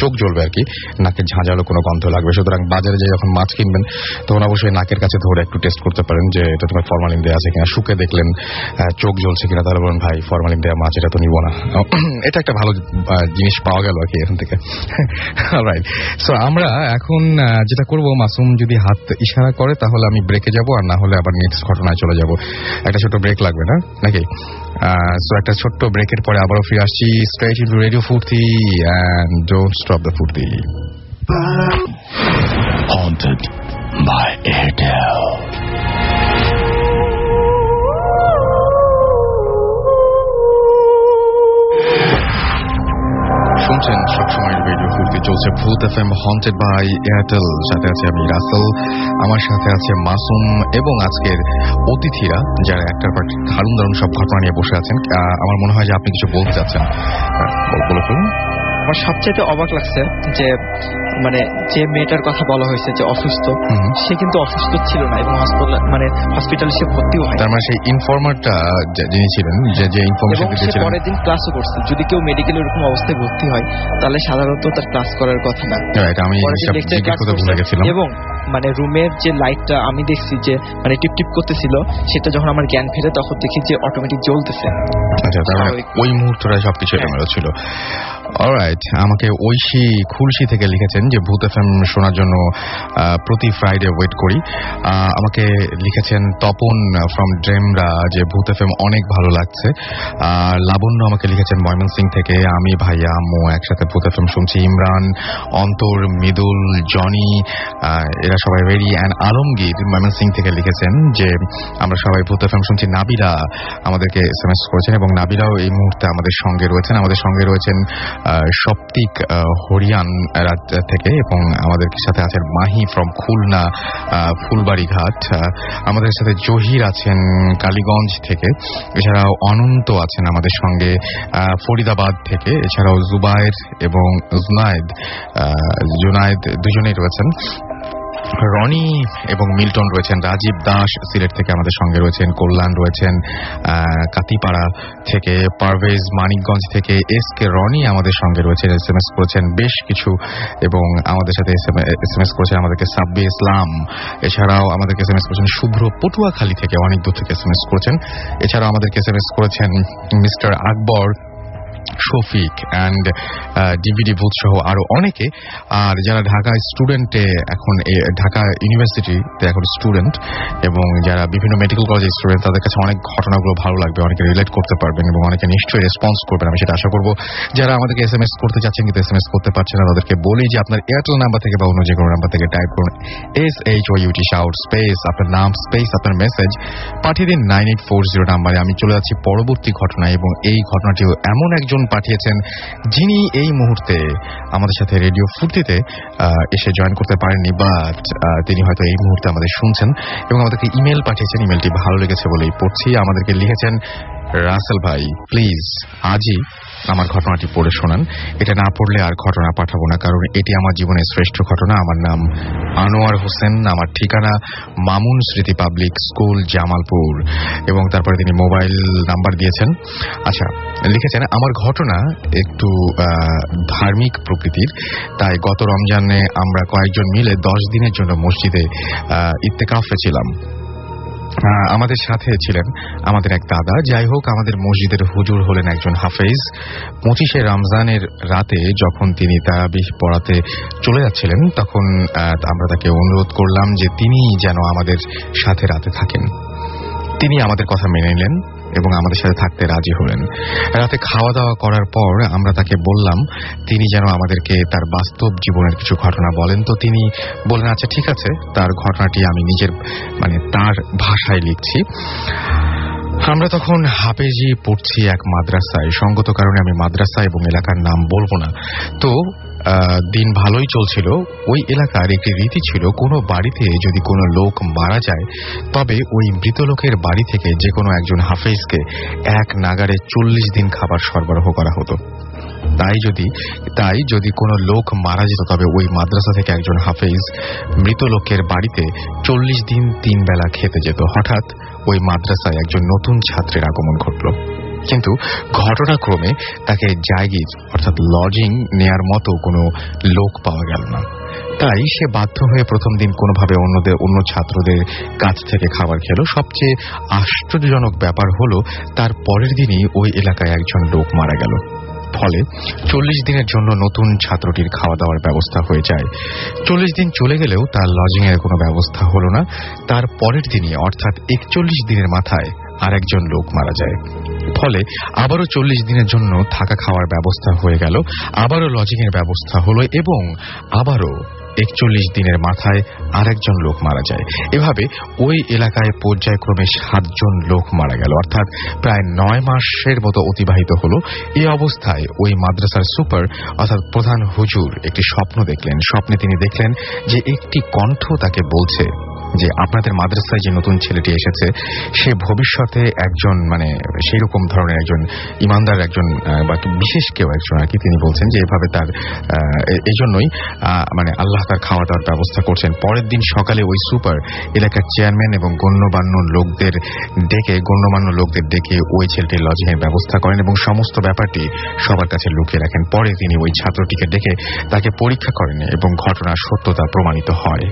চোখ জ্বলবে আর কি, নাকে ঝাঁঝালো কোনো গন্ধ লাগবে। সুতরাং বাজারে যে যখন মাছ কিনবেন তখন অবশ্যই নাকের কাছে ধরে একটু টেস্ট করতে পারেন যে এটা তোমার ফরমালিন দেওয়া আছে কিনা। শুকে দেখলেন চোখ জ্বলছে কিনা, তাহলে বলেন ভাই ফরমালিন দেওয়া মাছ, এটা তো নিব না। এটা একটা ভালো জিনিস পাওয়া গেল আর কি এখান থেকে। রাইট, সো আমরা এখন যেটা করবো, মাসুম যদি হাত ইশারা করে তাহলে আমি ব্রেকে যাব, আর না হলে আবার নেক্সট ঘটনায় চলে যাব। একটা ছোট্ট ব্রেক লাগবে না নাকি? সো একটা ছোট্ট ব্রেকের পরে আবারও ফিরে আসছি স্ট্রেট ইনটু রেডিও ফুর্তি, এন্ড ডোন্ট স্টপ দ্য ফুর্তি। Haunted by Airtel. শুনছেন সবসময় রেডিও ফুর্তি, চলছে ভূত এফএম হন্টেড বাই এয়ারটেল। সাথে আছে আমি রাসেল, আমার সাথে আছে মাসুম, এবং আজকের অতিথিরা যারা একটার পর দারুণ দারুণ সব ঘটনা নিয়ে বসে আছেন। আমার মনে হয় যে আপনি কিছু বলতে চাচ্ছেন, বলে ফেলুন। আমার সবচেয়ে অবাক লাগছে যে মানে যে মেয়েটার কথা বলা হয়েছে যে অসুস্থ, সে কিন্তু অসুস্থ ছিল না এবং হসপিটালে সে ভর্তিও হয়। তার মানে সেই ইনফরমারটা যিনি ছিলেন, যে ইনফরমেশন দিয়েছিলেন, পরের দিন ক্লাসও করছে। যদি কেউ মেডিকেলে এরকম অবস্থায় ভর্তি হয় তাহলে সাধারণত তার ক্লাস করার কথা না। আমি ভুলে গেছিলাম। এবং মানে রুমের যে লাইটটা আমি দেখছি যে মানে টিপ টিপ করতেছিল, সেটা যখন আমার জ্ঞান ফেরে তখন দেখি যে অটোমেটিক জ্বলতেছে। আচ্ছা, তার মানে ওই মুহূর্তটা সবকিছু এলোমেলো ছিল। অলরাইট, আমাকে ঐশী খুলশি থেকে লিখেছেন যে ভূত এফএম শোনার জন্য প্রতি ফ্রাইডে ওয়েট করি। আমাকে লিখেছেন তপন ফ্রম ড্রেমরা যে ভূত এফএম অনেক ভালো লাগছে। লাবণ্য আমাকে লিখেছেন ময়মনসিং থেকে, আমি ভাইয়া আম্মু একসাথে ভূত এফএম শুনছি। ইমরান, অন্তর, মৃদুল, জনি, এরা সবাই রেডি। অ্যান্ড আলমগীর ময়মনসিং থেকে লিখেছেন যে আমরা সবাই ভূত এফএম শুনছি। নাবিলা আমাদেরকে SMS করেছেন এবং নাবিলাও এই মুহূর্তে আমাদের সঙ্গে রয়েছেন। আমাদের সঙ্গে রয়েছেন সপ্তিক হরিয়ান থেকে এবং আমাদের সাথে আছেন মাহি ফ্রম খুলনা ফুলবাড়িঘাট। আমাদের সাথে জহির আছেন কালীগঞ্জ থেকে, এছাড়াও অনন্ত আছেন আমাদের সঙ্গে ফরিদাবাদ থেকে, এছাড়াও জুবায়ের এবং জুনায়েদ দুজনেই রয়েছেন। রনি এবং মিল্টন রয়েছেন। রাজীব দাস সিলেট থেকে আমাদের সঙ্গে রয়েছেন। কল্যাণ রয়েছেন কাতিপাড়া থেকে। পারভেজ মানিকগঞ্জ থেকে। এসকে রনি আমাদের সঙ্গে রয়েছেন, SMS করেছেন বেশ কিছু এবং আমাদের সাথে SMS করেছেন আমাদেরকে সাব্বির ইসলাম। এছাড়াও আমাদেরকে SMS করেছেন শুভ্র পটুয়াখালী থেকে, অনেক দূর থেকে SMS করেছেন। এছাড়াও আমাদেরকে SMS করেছেন mister Akbar, Shafiq and DVD ভূত সহ আরো অনেকে। আর যারা ঢাকা স্টুডেন্টে এখন ঢাকা ইউনিভার্সিটিতে এখন স্টুডেন্ট এবং যারা বিভিন্ন মেডিকেল কলেজের স্টুডেন্ট, তাদের কাছে অনেক ঘটনাগুলো ভালো লাগবে, অনেকে রিলেট করতে পারবেন এবং অনেকে নিশ্চয়ই রেসপন্স করবেন, আমি সেটা আশা করবো। যারা আমাদেরকে SMS করতে চাচ্ছেন কিন্তু SMS করতে পারছেন না, তাদেরকে বলি যে আপনার এয়ারটেল নাম্বার থেকে বা অন্য যে কোনো নাম্বার থেকে টাইপ করুন SHOUT শাউট স্পেস আপনার নাম স্পেস আপনার মেসেজ পাঠিয়ে দিন 9840 নাম্বারে। আমি চলে যাচ্ছি পরবর্তী ঘটনায় এবং এই ঘটনাটিও এমন একজন পাঠিয়েছেন যিনি এই মুহূর্তে আমাদের সাথে রেডিও ফুর্তিতে এসে জয়েন করতে পারেননি, বাট তিনি হয়তো এই মুহূর্তে আমাদের শুনছেন এবং আমাদেরকে ইমেল পাঠিয়েছেন। ইমেলটি ভালো লেগেছে বলেই পড়ছি। আমাদেরকে লিখেছেন, রাসেল ভাই প্লিজ আজই আমার ঘটনাটি পড়ে শোনান। এটা না পড়লে আর ঘটনা পাঠাবো না, কারণ এটি আমার জীবনের শ্রেষ্ঠ ঘটনা। আমার নাম আনোয়ার হোসেন, আমার ঠিকানা মামুন স্মৃতি পাবলিক স্কুল জামালপুর এবং তারপরে তিনি মোবাইল নাম্বার দিয়েছেন। আচ্ছা, লিখেছেন আমার ঘটনা একটু ধার্মিক প্রকৃতির। তাই গত রমজানে আমরা কয়েকজন মিলে 10 দিনের জন্য মসজিদে ইত্তেকাফে ছিলাম। আমাদের সাথে ছিলেন আমাদের এক দাদা। যাই হোক, আমাদের মসজিদের হুজুর হলেন একজন হাফেজ। 25শে রমজানের রাতে যখন তিনি তারাবিহ পড়াতে চলে যাচ্ছিলেন, তখন আমরা তাকে অনুরোধ করলাম যে তিনি যেন আমাদের সাথে রাতে থাকেন। তিনি আমাদের কথা মেনে নিলেন এবং আমাদের সাথে থাকতে রাজি হলেন। রাতে খাওয়া দাওয়া করার পর আমরা তাকে বললাম তিনি যেন আমাদেরকে তার বাস্তব জীবনের কিছু ঘটনা বলেন। তো তিনি বললেন আচ্ছা ঠিক আছে, তার ঘটনাটি আমি নিজের তার ভাষায় লিখছি। আমরা তখন হাফেজি পড়ছি এক মাদ্রাসায়। সঙ্গত কারণে আমি মাদ্রাসা এবং এলাকার নাম বলবো না। তো দিন ভালোই চলছিল। ওই এলাকার একটি রীতি ছিল, কোনো বাড়িতে যদি কোনো লোক মারা যায় তবে ওই মৃত লোকের বাড়ি থেকে যে কোনো একজন হাফেজকে এক নাগারে 40 দিন খাবার সরবরাহ করা হতো। তাই যদি কোনো লোক মারা যেত তবে ওই মাদ্রাসা থেকে একজন হাফেজ মৃত লোকের বাড়িতে 40 দিন 3 বেলা খেতে যেত। হঠাৎ ওই মাদ্রাসায় একজন নতুন ছাত্রের আগমন ঘটল, কিন্তু ঘটনাক্রমে তাকে জায়গির অর্থাৎ লজিং নেয়ার মতো কোনো লোক পাওয়া গেল না। তাই সে বাধ্য হয়ে প্রথম দিন কোনোভাবে অন্য ছাত্রদের কাছ থেকে খাবার খেল। সবচেয়ে আশ্চর্যজনক ব্যাপার হলো তার পরের দিনই ওই এলাকায় একজন লোক মারা গেল। ফলে 40 দিনের জন্য নতুন ছাত্রটির খাওয়া দাওয়ার ব্যবস্থা হয়ে যায়। 40 দিন চলে গেলেও তার লজিং এর কোনো ব্যবস্থা হলো না। তার পরের দিনই অর্থাৎ 41 দিনের মাথায় আরেকজন লোক মারা যায়। ফলে আবারও 40 দিনের জন্য থাকা খাওয়ার ব্যবস্থা হয়ে গেল, আবারও লজিং এর ব্যবস্থা হলো এবং আবারও 41 দিনের মাথায় আরেকজন লোক মারা যায়। এভাবে ওই এলাকায় পর্যায়ক্রমে 7 জন লোক মারা গেল, অর্থাৎ প্রায় 9 মাসের মতো অতিবাহিত হলো। এই অবস্থায় ওই মাদ্রাসার সুপার অর্থাৎ প্রধান হুজুর একটি স্বপ্ন দেখলেন। স্বপ্নে তিনি দেখলেন যে একটি কণ্ঠ তাকে বলছে যে আপনাদের মাদ্রাসায় যে নতুন ছেলেটি এসেছে সে ভবিষ্যতে একজন সেই রকম ধরনের একজন ইমানদার একজন বা বিশেষ কেউ একজন আর কি। তিনি বলছেন যে এভাবে তার এই জন্যই আল্লাহ তার খাওয়া দাওয়ার ব্যবস্থা করছেন। পরের দিন সকালে ওই সুপার এলাকার চেয়ারম্যান এবং গণ্যমান্য লোকদের ডেকে ওই ছেলেটির লজিং এর ব্যবস্থা করেন এবং সমস্ত ব্যাপারটি সবার কাছে লুকিয়ে রাখেন। পরে তিনি ওই ছাত্রটিকে ডেকে তাকে পরীক্ষা করেন এবং ঘটনার সত্যতা প্রমাণিত হয়।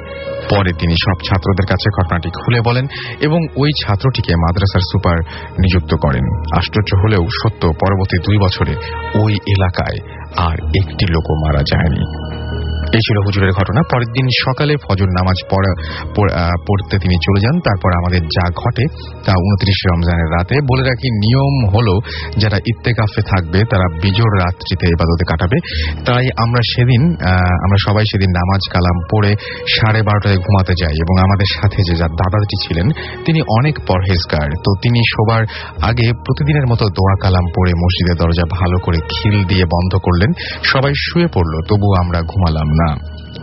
পরে তিনি সব ছাত্রদের কাছে ঘটনাটি খুলে বলেন এবং ওই ছাত্রটিকে মাদ্রাসার সুপার নিযুক্ত করেন। আশ্চর্য হলেও সত্য, পরবর্তী 2 বছরে ওই এলাকায় আর একটি লোকও মারা যায়নি। এই ছিল হুজুরের ঘটনা। পরের দিন সকালে ফজর নামাজ পড়তে তিনি চলে যান। তারপর আমাদের যা ঘটে তা 29 রমজানের রাতে। বলে রাখি, নিয়ম হলো যারা ইত্তেকাফে থাকবে তারা বিজোড় রাত্রিতে ইবাদতে কাটাবে। তাই আমরা সবাই সেদিন নামাজ কালাম পড়ে 12:30টায় ঘুমাতে যাই এবং আমাদের সাথে যে যার দাদাটি ছিলেন তিনি অনেক পরহেজগার। তো তিনি শোবার আগে প্রতিদিনের মতো দোয়া কালাম পড়ে মসজিদের দরজা ভালো করে খিল দিয়ে বন্ধ করলেন। সবাই শুয়ে পড়ল, তবুও আমরা ঘুমালাম না,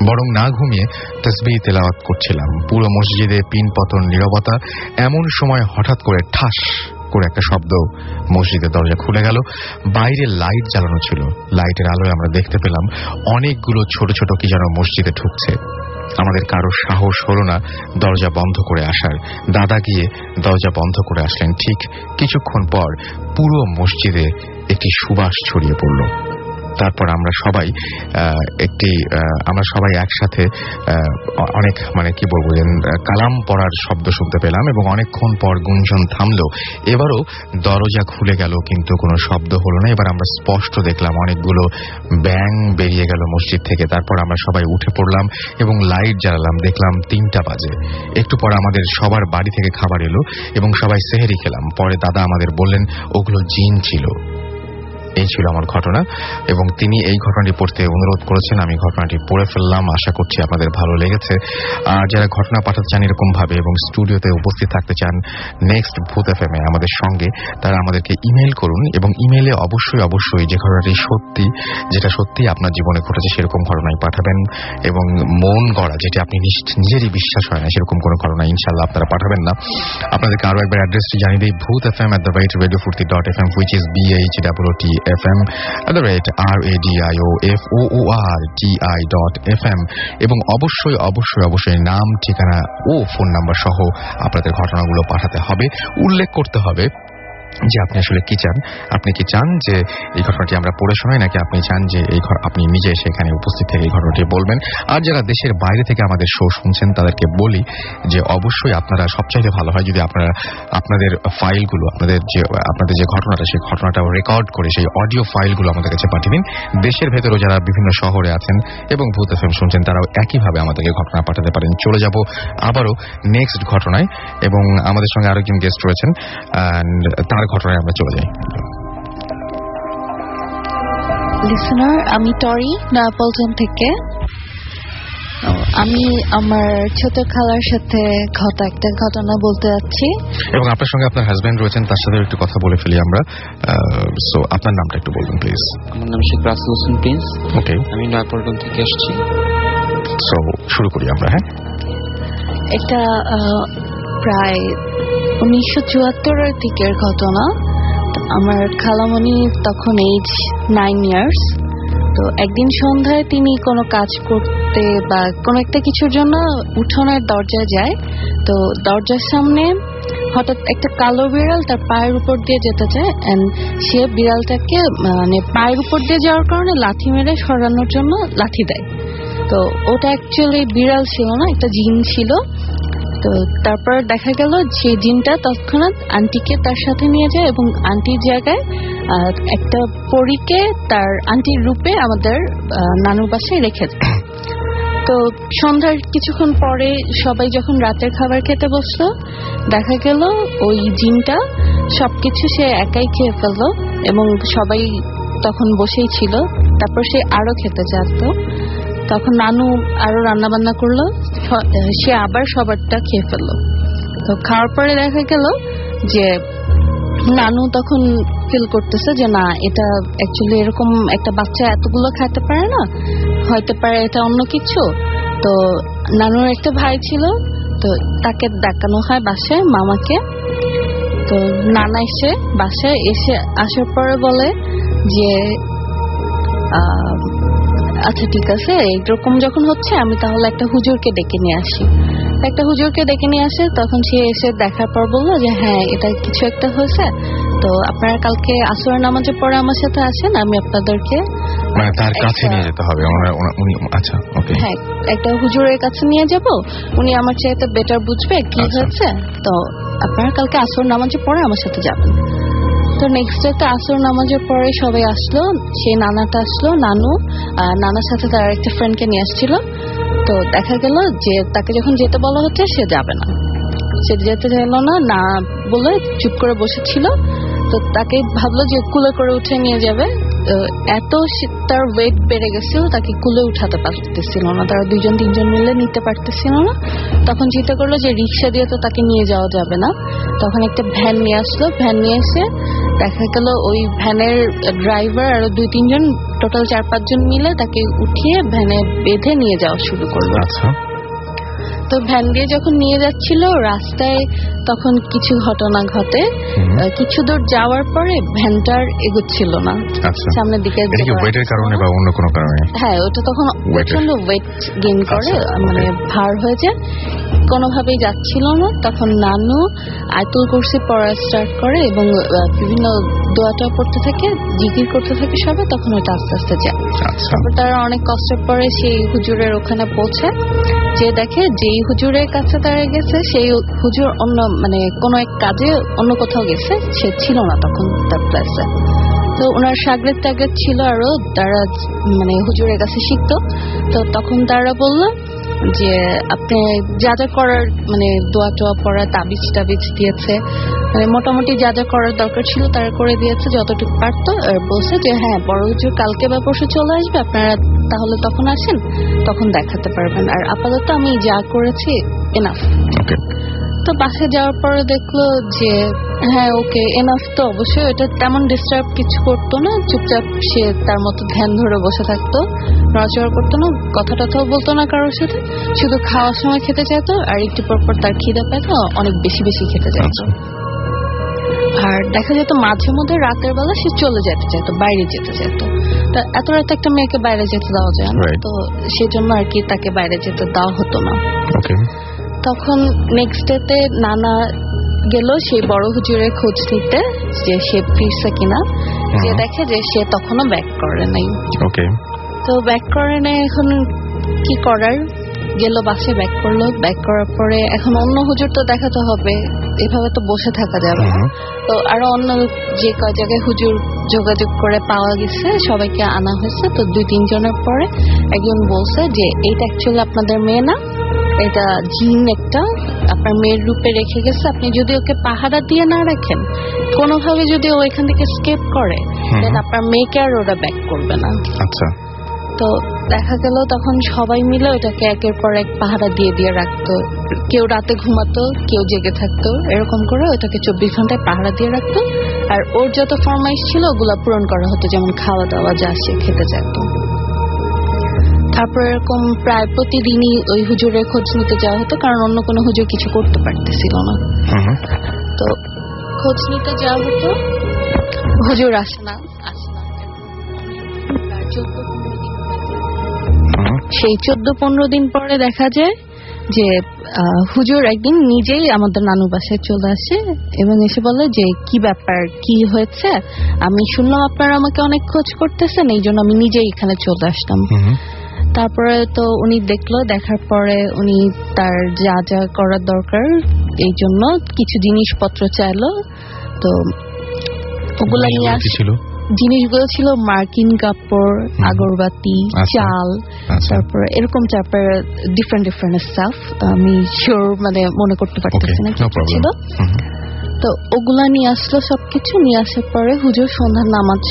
বরং না ঘুমিয়ে তাসবিহ তেলাওয়াত করছিলাম। পুরো মসজিদে পিনপতন নীরবতা। এমন সময় হঠাৎ করে ঠাস করে একটা শব্দ, মসজিদের দরজা খুলে গেল। বাইরে লাইট জ্বালানো ছিল। লাইটের আলোয় আমরা দেখতে পেলাম অনেকগুলো ছোট ছোট কি যেন মসজিদে ঢুকছে। আমাদের কারো সাহস হলো না দরজা বন্ধ করে আসার। দাদা গিয়ে দরজা বন্ধ করে আসলেন। ঠিক কিছুক্ষণ পর পুরো মসজিদে একটি সুবাস ছড়িয়ে পড়ল। তারপর আমরা সবাই একসাথে অনেক কালাম পড়ার শব্দ শুনতে পেলাম এবং অনেকক্ষণ পর গুঞ্জন থামল। এবারও দরজা খুলে গেল, কিন্তু কোনো শব্দ হলো না। এবার আমরা স্পষ্ট দেখলাম অনেকগুলো ব্যাঙ বেরিয়ে গেল মসজিদ থেকে। তারপর আমরা সবাই উঠে পড়লাম এবং লাইট জ্বালালাম। দেখলাম 3টা বাজে। একটু পর আমাদের সবার বাড়ি থেকে খাবার এলো এবং সবাই সেহরি খেলাম। পরে দাদা আমাদের বললেন ওগুলো জিন ছিল। এই ছিল আমার ঘটনা এবং তিনি এই ঘটনাটি পড়তে অনুরোধ করেছেন। আমি ঘটনাটি পড়ে ফেললাম। আশা করছি আপনাদের ভালো লেগেছে। আর যারা ঘটনা পাঠাতে চান এরকম ভাবে এবং স্টুডিওতে উপস্থিত থাকতে চান নেক্সট ভূত এফএমে আমাদের সঙ্গে, তারা আমাদেরকে ইমেইল করুন এবং ইমেইলে অবশ্যই যে ঘটনাটি যেটা সত্যি আপনার জীবনে ঘটেছে সেরকম ঘটনাই পাঠাবেন এবং মন গড়া যেটা আপনি নিজেরই বিশ্বাস হয় না সেরকম কোনো ঘটনা ইনশাআল্লাহ আপনারা পাঠাবেন না। আপনাদেরকে আরো একবার অ্যাড্রেসটি জানিয়ে দিই, bhutfm@radiofurti.fm, which is BHOOTFM@radioforti.fm এবং অবশ্যই নাম, ঠিকানা ও ফোন নাম্বার সহ আপনাদের ঘটনাগুলো পাঠাতে হবে। উল্লেখ করতে হবে যে আপনি আসলে কি চান। আপনি কি চান যে এই ঘটনাটি আমরা পড়ে শোনাই, নাকি আপনি চান যে আপনি নিজে সেখানে উপস্থিত থেকে এই ঘটনাটি বলবেন। আর যারা দেশের বাইরে থেকে আমাদের শো শুনছেন তাদেরকে বলি যে অবশ্যই আপনারা সবচাইতে ভালো হয় যদি আপনারা আপনাদের ফাইলগুলো, আপনাদের যে ঘটনাটা সেই ঘটনাটা রেকর্ড করে সেই অডিও ফাইলগুলো আমাদের কাছে পাঠিয়ে দিন। দেশের ভেতরেও যারা বিভিন্ন শহরে আছেন এবং ভূত এফএম শুনছেন তারাও একইভাবে আমাদেরকে ঘটনা পাঠাতে পারেন। চলে যাব আবারও নেক্সট ঘটনায় এবং আমাদের সঙ্গে আরো একজন গেস্ট রয়েছেন, তার ঘটনায় আমরা চলে যাই। লিসনার, আমি টরি নয়াপল্টন থেকে। আমি আমার ছোট খালার সাথে একটা ঘটনা বলতে যাচ্ছি এবং আপনার সঙ্গে আপনার হাজবেন্ড রয়েছেন, তার সাথে একটু কথা বলে ফেলি আমরা। সো আপনার নামটা একটু বলবেন প্লিজ। আমার নাম শেখ রাসেল হোসেন প্রিন্স। ওকে, আমি নয়াপল্টন থেকে আসছি। সো শুরু করি আমরা। হ্যাঁ, এটা প্রায় 1974-এর দিকের ঘটনা। আমার খালামণি তখন এজ 9 ইয়ার্স। তো একদিন সন্ধ্যায় তিনি কোনো কাজ করতে বা কোনো একটা কিছুর জন্য উঠোনের দরজায় যায়। তো দরজার সামনে হঠাৎ একটা কালো বিড়াল তার পায়ের উপর দিয়ে যেতে চায় এন্ড সে বিড়ালটাকে পায়ের উপর দিয়ে যাওয়ার কারণে লাথি মেরে সরানোর জন্য লাথি দেয়। তো ওটা অ্যাকচুয়ালি বিড়াল ছিল না, একটা জিন ছিল। তো তারপর দেখা গেল যে জিনটা তৎক্ষণাৎ আন্টিকে তার সাথে নিয়ে যায় এবং আন্টির জায়গায় একটা পরীকে তার আন্টির রূপে আমাদের নানুর বাসায় রেখে যায়। তো সন্ধ্যার কিছুক্ষণ পরে সবাই যখন রাতের খাবার খেতে বসলো, দেখা গেল ওই জিনটা সবকিছু সে একাই খেয়ে ফেললো এবং সবাই তখন বসেই ছিল। তারপর সে আরো খেতে চাইত। তখন নানু আরো রান্না বান্না করলো, সে আবার সবারটা খেয়ে ফেললো। তো খাওয়ার পরে দেখা গেল যে নানু তখন ফিল করতেছে যে না, এটা অ্যাকচুয়ালি এরকম একটা বাচ্চা এতগুলো খাইতে পারে না, হয়তো পারে এটা অন্য কিছু। তো নানুর একটা ভাই ছিল, তো তাকে দেখানো হয় বাসায় মামাকে। তো নানা এসে বাসায় আসার পরে বলে যে আচ্ছা ঠিক আছে, এরকম যখন হচ্ছে আমি তাহলে একটা হুজুরকে ডেকে নিয়ে আসি। একটা হুজুরকে ডেকে নিয়ে আসে। তখন সে এসে দেখার পর বললো যে হ্যাঁ, এটা কিছু একটা হয়েছে, তো আপনারা কালকে আসরের নামাজের পরে আমার সাথে আসেন, আমি আপনাদেরকে মানে তার কাছে নিয়ে যেতে হবে। আচ্ছা, ওকে। হ্যাঁ, একটা হুজুরের কাছে নিয়ে যাব, উনি আমার চাইতে বেটার বুঝবে কি হয়েছে। তো আপনারা কালকে আসর নামাজের পরে আমার সাথে যাবেন। তো নেক্সট ডে আসর নামাজের পরে সবাই আসলো, সেই নানাটা আসলো, নানার সাথে তার একটা ফ্রেন্ডকে নিয়ে আসছিল। তো দেখা গেল যে তাকে যখন যেতে বলা হচ্ছে সে যাবে না, সে যেতে চাইলো না বলে চুপ করে বসেছিল। তো তাকে ভাবলো যে কুলে করে উঠে নিয়ে যাবে, এত তার ওয়েট বেড়ে গেছিল তাকে কুলে উঠাতে পারতেছিল না, তারা 2-3 মিলে নিতে পারতেছিল না। তখন চিন্তা করলো যে রিক্সা দিয়ে তো তাকে নিয়ে যাওয়া যাবে না, তখন একটা ভ্যান নিয়ে আসলো। ভ্যান নিয়ে এসে দেখা গেল ওই ভ্যানের ড্রাইভার আরো 2-3 জন, টোটাল 4-5 জন মিলে তাকে উঠিয়ে ভ্যানে বেঁধে নিয়ে যাওয়া শুরু করলো। তো ভ্যান দিয়ে যখন নিয়ে যাচ্ছিল রাস্তায় তখন কিছু ঘটনা ঘটে। কিছু দূর যাওয়ার পরে ভ্যানটার এগোচ্ছিল না সামনের দিকে, ওয়েটের কারণে বা অন্য কোনো কারণে। হ্যাঁ, ওটা তখন প্রচন্ড ওয়েট গেইন করে, মানে ভার হয়ে যায়, কোনোভাবেই যাচ্ছিল না। তখন নানু আয়াতুল কুরসি পড়া স্টার্ট করে এবং বিভিন্ন দোয়াটা পড়তে থাকে, জিকির করতে থাকে সবাই, তখন ওটা আস্তে আস্তে যায়। তারপর তারা অনেক কষ্টের পরে সেই হুজুরের ওখানে পৌঁছে, যে দেখে যেই হুজুরের কাছে তারা গেছে সেই হুজুর অন্য মানে কোনো এক কাজে অন্য কোথাও গেছে, সে ছিল না তখন তার প্লেসে। তো ওনার সাগরেদ টাগরেদ ছিল আরো, তারা মানে হুজুরের কাছে শিখতো। তো তখন তারা বলল যে আপনি যা যা করার মানে দোয়া টোয়া পড়া, তাবিজ টাবিজ দিয়েছে, মানে মোটামুটি যা যা করার দরকার ছিল তারা করে দিয়েছে যতটুকু পারতো। আর বলছে যে হ্যাঁ, বড় হুজুর কালকে বা পরশু চলে আসবে, আপনারা তাহলে তখন আসেন, তখন দেখাতে পারবেন। আর আপাতত আমি যা করেছি এনাফ। তো বাসে যাওয়ার পরে দেখলো যে হ্যাঁ ওকে এনাফ। তো অবশ্যই এটা তেমন ডিস্টার্ব কিছু করতো না, চুপচাপ সে তার মতো ধ্যান ধরে বসে থাকতো, নড়াচড়া করতো না, কথা টথাও বলতো না কারোর সাথে, শুধু খাওয়ার সময় খেতে চাইতো, আর একটু পরপর তার খিদে পেতো, অনেক বেশি বেশি খেতে চাইতো। আর দেখা যেত মাঝে মধ্যে রাতের বেলা সে চলে যেতে চাইতো, বাইরে যেতে চাইতো। তা এত রাতে একটা মেয়েকে বাইরে যেতে দেওয়া যায় না, তো সেজন্য আর কি তাকে বাইরে যেতে দেওয়া হতো না। তখন নেক্সট ডেতে নানা গেল সেই বড় হুজুরের খোঁজ নিতে যে সে ফিরছে কিনা, যে দেখে যে সে তখনও ব্যাক করে নাই। তো ব্যাক করে নাই, এখন কি করার, গেল বাসে ব্যাক করলো। ব্যাক করার পরে এখন অন্য হুজুর তো দেখাতে হবে, এভাবে তো বসে থাকা যাবে না। তো আরো অন্য যে কয় জায়গায় হুজুর যোগাযোগ করে পাওয়া গেছে সবাইকে আনা হয়েছে। তো 2-3 জনের পরে একজন বলছে যে এইটা অ্যাকচুয়ালি আপনাদের মেয়ে না, এটা জিন একটা আপনার মেয়ের রূপে রেখে গেছে, আপনি যদি ওকে পাহারা দিয়ে না রাখেন, কোনোভাবে যদি ও এখান থেকে স্কেপ করে, দেন আপনার মেয়েকে আর ওরা ব্যাক করবে না। আচ্ছা। তো দেখা গেল তখন সবাই মিলে ওটাকে একের পর এক পাহারা দিয়ে দিয়ে রাখতো, কেউ রাতে ঘুমাতো, কেউ জেগে থাকতো, এরকম করে ওটাকে 24 ঘন্টায় পাহারা দিয়ে রাখতো। আর ওর যত ফরমাইশ ছিল ওগুলা পূরণ করা হতো, যেমন খাওয়া দাওয়া যা সে খেতে চাইতো। তারপর এরকম প্রায় প্রতিদিনই ওই হুজুরের খোঁজ নিতে যাওয়া হতো, কারণ অন্য কোনো হুজুর কিছু করতে পারতেছিল না। তো খোঁজ নিতে যাওয়া হতো, হুজুর আসে না। সেই 14-15 দিন পরে দেখা যায় যে হুজুর একদিন নিজেই আমাদের নানু বাসায় চলে আসে এবং এসে বলে যে কি ব্যাপার, কি হয়েছে, আমি শুনলাম আপনারা আমাকে অনেক খোঁজ করতেছেন, এই জন্য আমি নিজেই এখানে চলে আসলাম। তারপরে তো উনি দেখলো, দেখার পরে উনি তার যা যা করার দরকার এই জন্য কিছু জিনিসপত্র চাইলো। তো ওগুলা নিয়ে আসছিল। জিনিসগুলো ছিল মার্কিন কাপড়, আগরবাতি, চাল, তারপর এরকম চারপার ডিফারেন্ট ডিফারেন্ট স্টাফ, আমি শিওর মানে মনে করতে পারতেছি না কি ছিল। তো ওগুলা নিয়ে আসলো, সবকিছু নিয়ে আসার পরে হুজুর সন্ধ্যার নামাজ,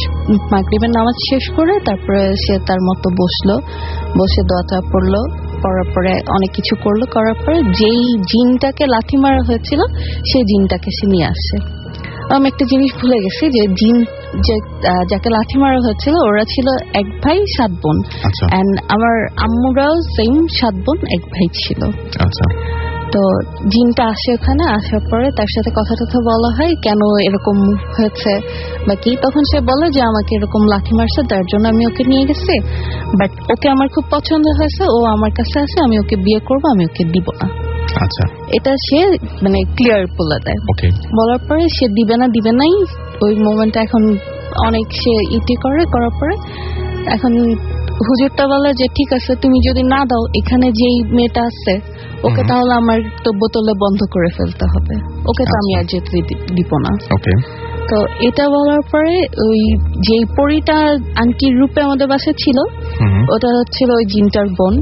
মাগরিবের নামাজ শেষ করে তারপরে সে তার মতো বসলো, বসে দোয়া পড়লো, পড়ার পরে অনেক কিছু করলো, করার পরে যেই জিনটাকে লাথি মারা হয়েছিল সেই জিনটাকে সে নিয়ে আসে। আমি একটা জিনিস ভুলে গেছি যে জিন যাকে লাথি মারা হয়েছিল ওরা ছিল 1 ভাই 7 বোন, এন্ড আমার আম্মুরাও সেম 7 বোন 1 ভাই ছিল। তো জিনটা আসে ওখানে, আসার পরে তার সাথে কথা টথা বলা হয় কেন এরকম হয়েছে বা কি। তখন সে বলে যে আমাকে এরকম লাথি মারছে, তার জন্য আমি ওকে নিয়ে গেছি, বাট ওকে আমার খুব পছন্দ হয়েছে, ও আমার কাছে আছে, আমি ওকে বিয়ে করবো, আমি ওকে দিব না। আচ্ছা, এটা সে মানে ক্লিয়ার বলে দেয়। বলার পরে সে দিবে নাই, ওই মোমেন্টটা এখন অনেক সে করার পরে এখন হুজুরটা বলে যে ঠিক আছে তুমি যদি না দাও এখানে যেই মেয়েটা আছে ওকে তাহলে আমার তো বোতলে বন্ধ করে ফেলতে হবে, ওকে তো আমি আর যেতে দিব না। তো এটা বলার পরে ওই যে পরীটা আন্টির রূপে আমাদের বাসায় ছিল ওটা হচ্ছিল ওই জিনটার বোন।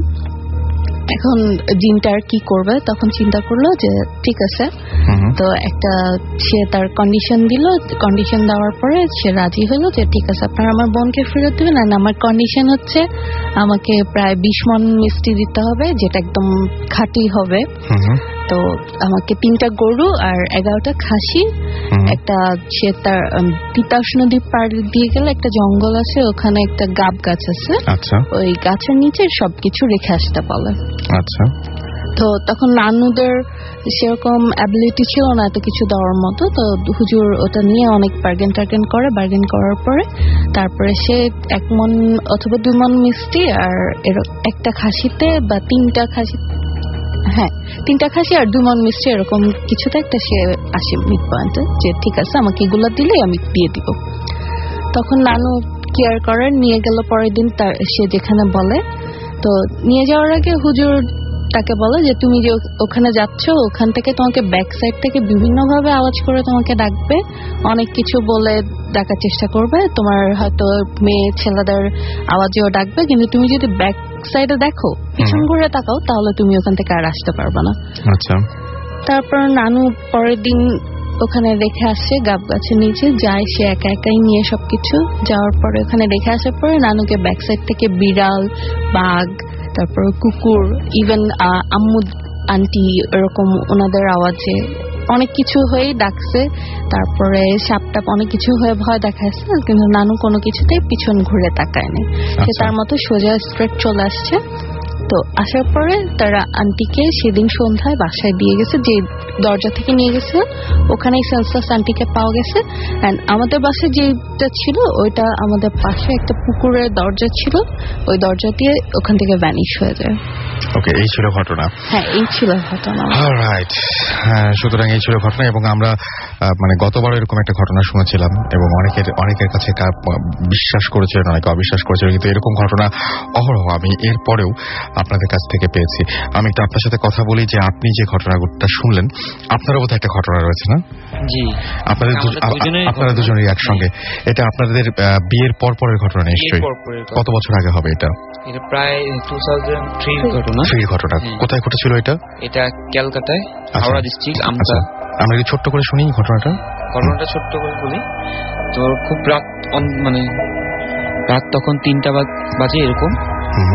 এখন জিনটার কি করবে তখন চিন্তা করলো যে ঠিক আছে, তো একটা সে তার কন্ডিশন দিল, কন্ডিশন দেওয়ার পরে সে রাজি হলো যে ঠিক আছে আপনারা আমার বোনকে ফেরত দেবেন, আর আমার কন্ডিশন হচ্ছে আমাকে প্রায় 20 মণ মিষ্টি দিতে হবে যেটা একদম খাঁটি হবে। তো আমাকে 3টা গরু আর 11টা খাসি, একটা সে তার তিতাস নদী পার দিয়ে গেলে একটা জঙ্গল আছে, ওখানে একটা গাব গাছ আছে, ওই গাছের নিচে সবকিছু রেখে আসতে বলে। আচ্ছা, তো তখন নানুদের সেরকম অ্যাবিলিটি ছিল না এত কিছু দেওয়ার মতো, তো হুজুর ওটা নিয়ে অনেক বার্গেন বার্গেন করার পরে তারপরে সে 1 মণ অথবা 2 মণ মিষ্টি আর একটা খাসিতে বা 3টা খাসি, হ্যাঁ 3টা খাসি আর 2 মণ মিষ্টি এরকম কিছুতে একটা সে আসে মিড পয়েন্টে যে ঠিক আছে আমাকে এগুলো দিলে আমি দিয়ে দিব। তখন নানু কেয়ার করার নিয়ে গেল পরের দিন সে যেখানে বলে। তো নিয়ে যাওয়ার আগে হুজুর তাকে বলে যে তুমি যে ওখানে যাচ্ছ ওখান থেকে তোমাকে ব্যাক সাইড থেকে বিভিন্ন ভাবে আওয়াজ করে তোমাকে ডাকবে, অনেক কিছু বলে ডাকার চেষ্টা করবে, তোমার হয়তো মেয়ে ছেলেদের আওয়াজেও ডাকবে, কিন্তু তুমি যদি ব্যাক সাইডে দেখো পিছন ঘুরে তাকাও তাহলে তুমি ওখান থেকে আর আসতে পারবে না। আচ্ছা, তারপর নানু পরের দিন ওখানে রেখে আসে গাব গাছের নিচে, যায় সে একা একাই নিয়ে সবকিছু। যাওয়ার পরে ওখানে রেখে আসার পরে নানুকে ব্যাক সাইড থেকে বিড়াল, বাঘ, তারপর কুকুর, ইভেন আম্মু আন্টি এরকম ওনাদের আওয়াজে অনেক কিছু হয়ে ডাকছে। তারপরে সাপটাপ অনেক কিছু হয়ে ভয় দেখাচ্ছে, কিন্তু নানু কোনো কিছুতেই পিছন ঘুরে তাকায়নি, সে তার মতো সোজা স্ট্রেট চলে আসছে। তো আসার পরে তারা আন্টিকে সেদিন সন্ধ্যায় বাসায় দিয়ে গেছে, যে দরজা থেকে নিয়ে গেছে ওখানেই সেন্সলেস আন্টিকে পাওয়া গেছে। এন্ড আমাদের বাসায় যেটা ছিল ওইটা আমাদের পাশে একটা পুকুরের দরজা ছিল, ওই দরজা দিয়ে ওখান থেকে ভ্যানিশ হয়ে যায়। ওকে, এই ছিল ঘটনা। হ্যাঁ, এই ছিল ঘটনা। অলরাইট, সুতরাং এই ছিল ঘটনা। এবং আমরা মানে গতবার এরকম একটা ঘটনা শুনেছিলাম এবং অনেকের কাছে বিশ্বাস করেছিলেন, অনেকে অবিশ্বাস করেছিলেন, কিন্তু এরকম ঘটনা অহরহ আমি এরপরেও আপনাদের কাছ থেকে পেয়েছি। আমি একটু আপনার সাথে কথা বলি যে আপনি যে ঘটনাটা শুনলেন আপনারও বোধহয় একটা ঘটনা রয়েছে, না? জি, আপনারা দুজনেরই একসঙ্গে। এটা আপনাদের বিয়ের পরের ঘটনা নিশ্চয়ই। কত বছর আগে হবে এটা? এটা প্রায় 2003 ঘটনা। কোথায় ঘটেছিল এটা? এটা ক্যালকাটায়, হাওড়া ডিস্ট্রিক্ট। আমরা একটু ছোট্ট করে শুনি ঘটনাটা ছোট্ট করে বলি। তো খুব রাত, মানে রাত তখন 3টা বাজে এরকম।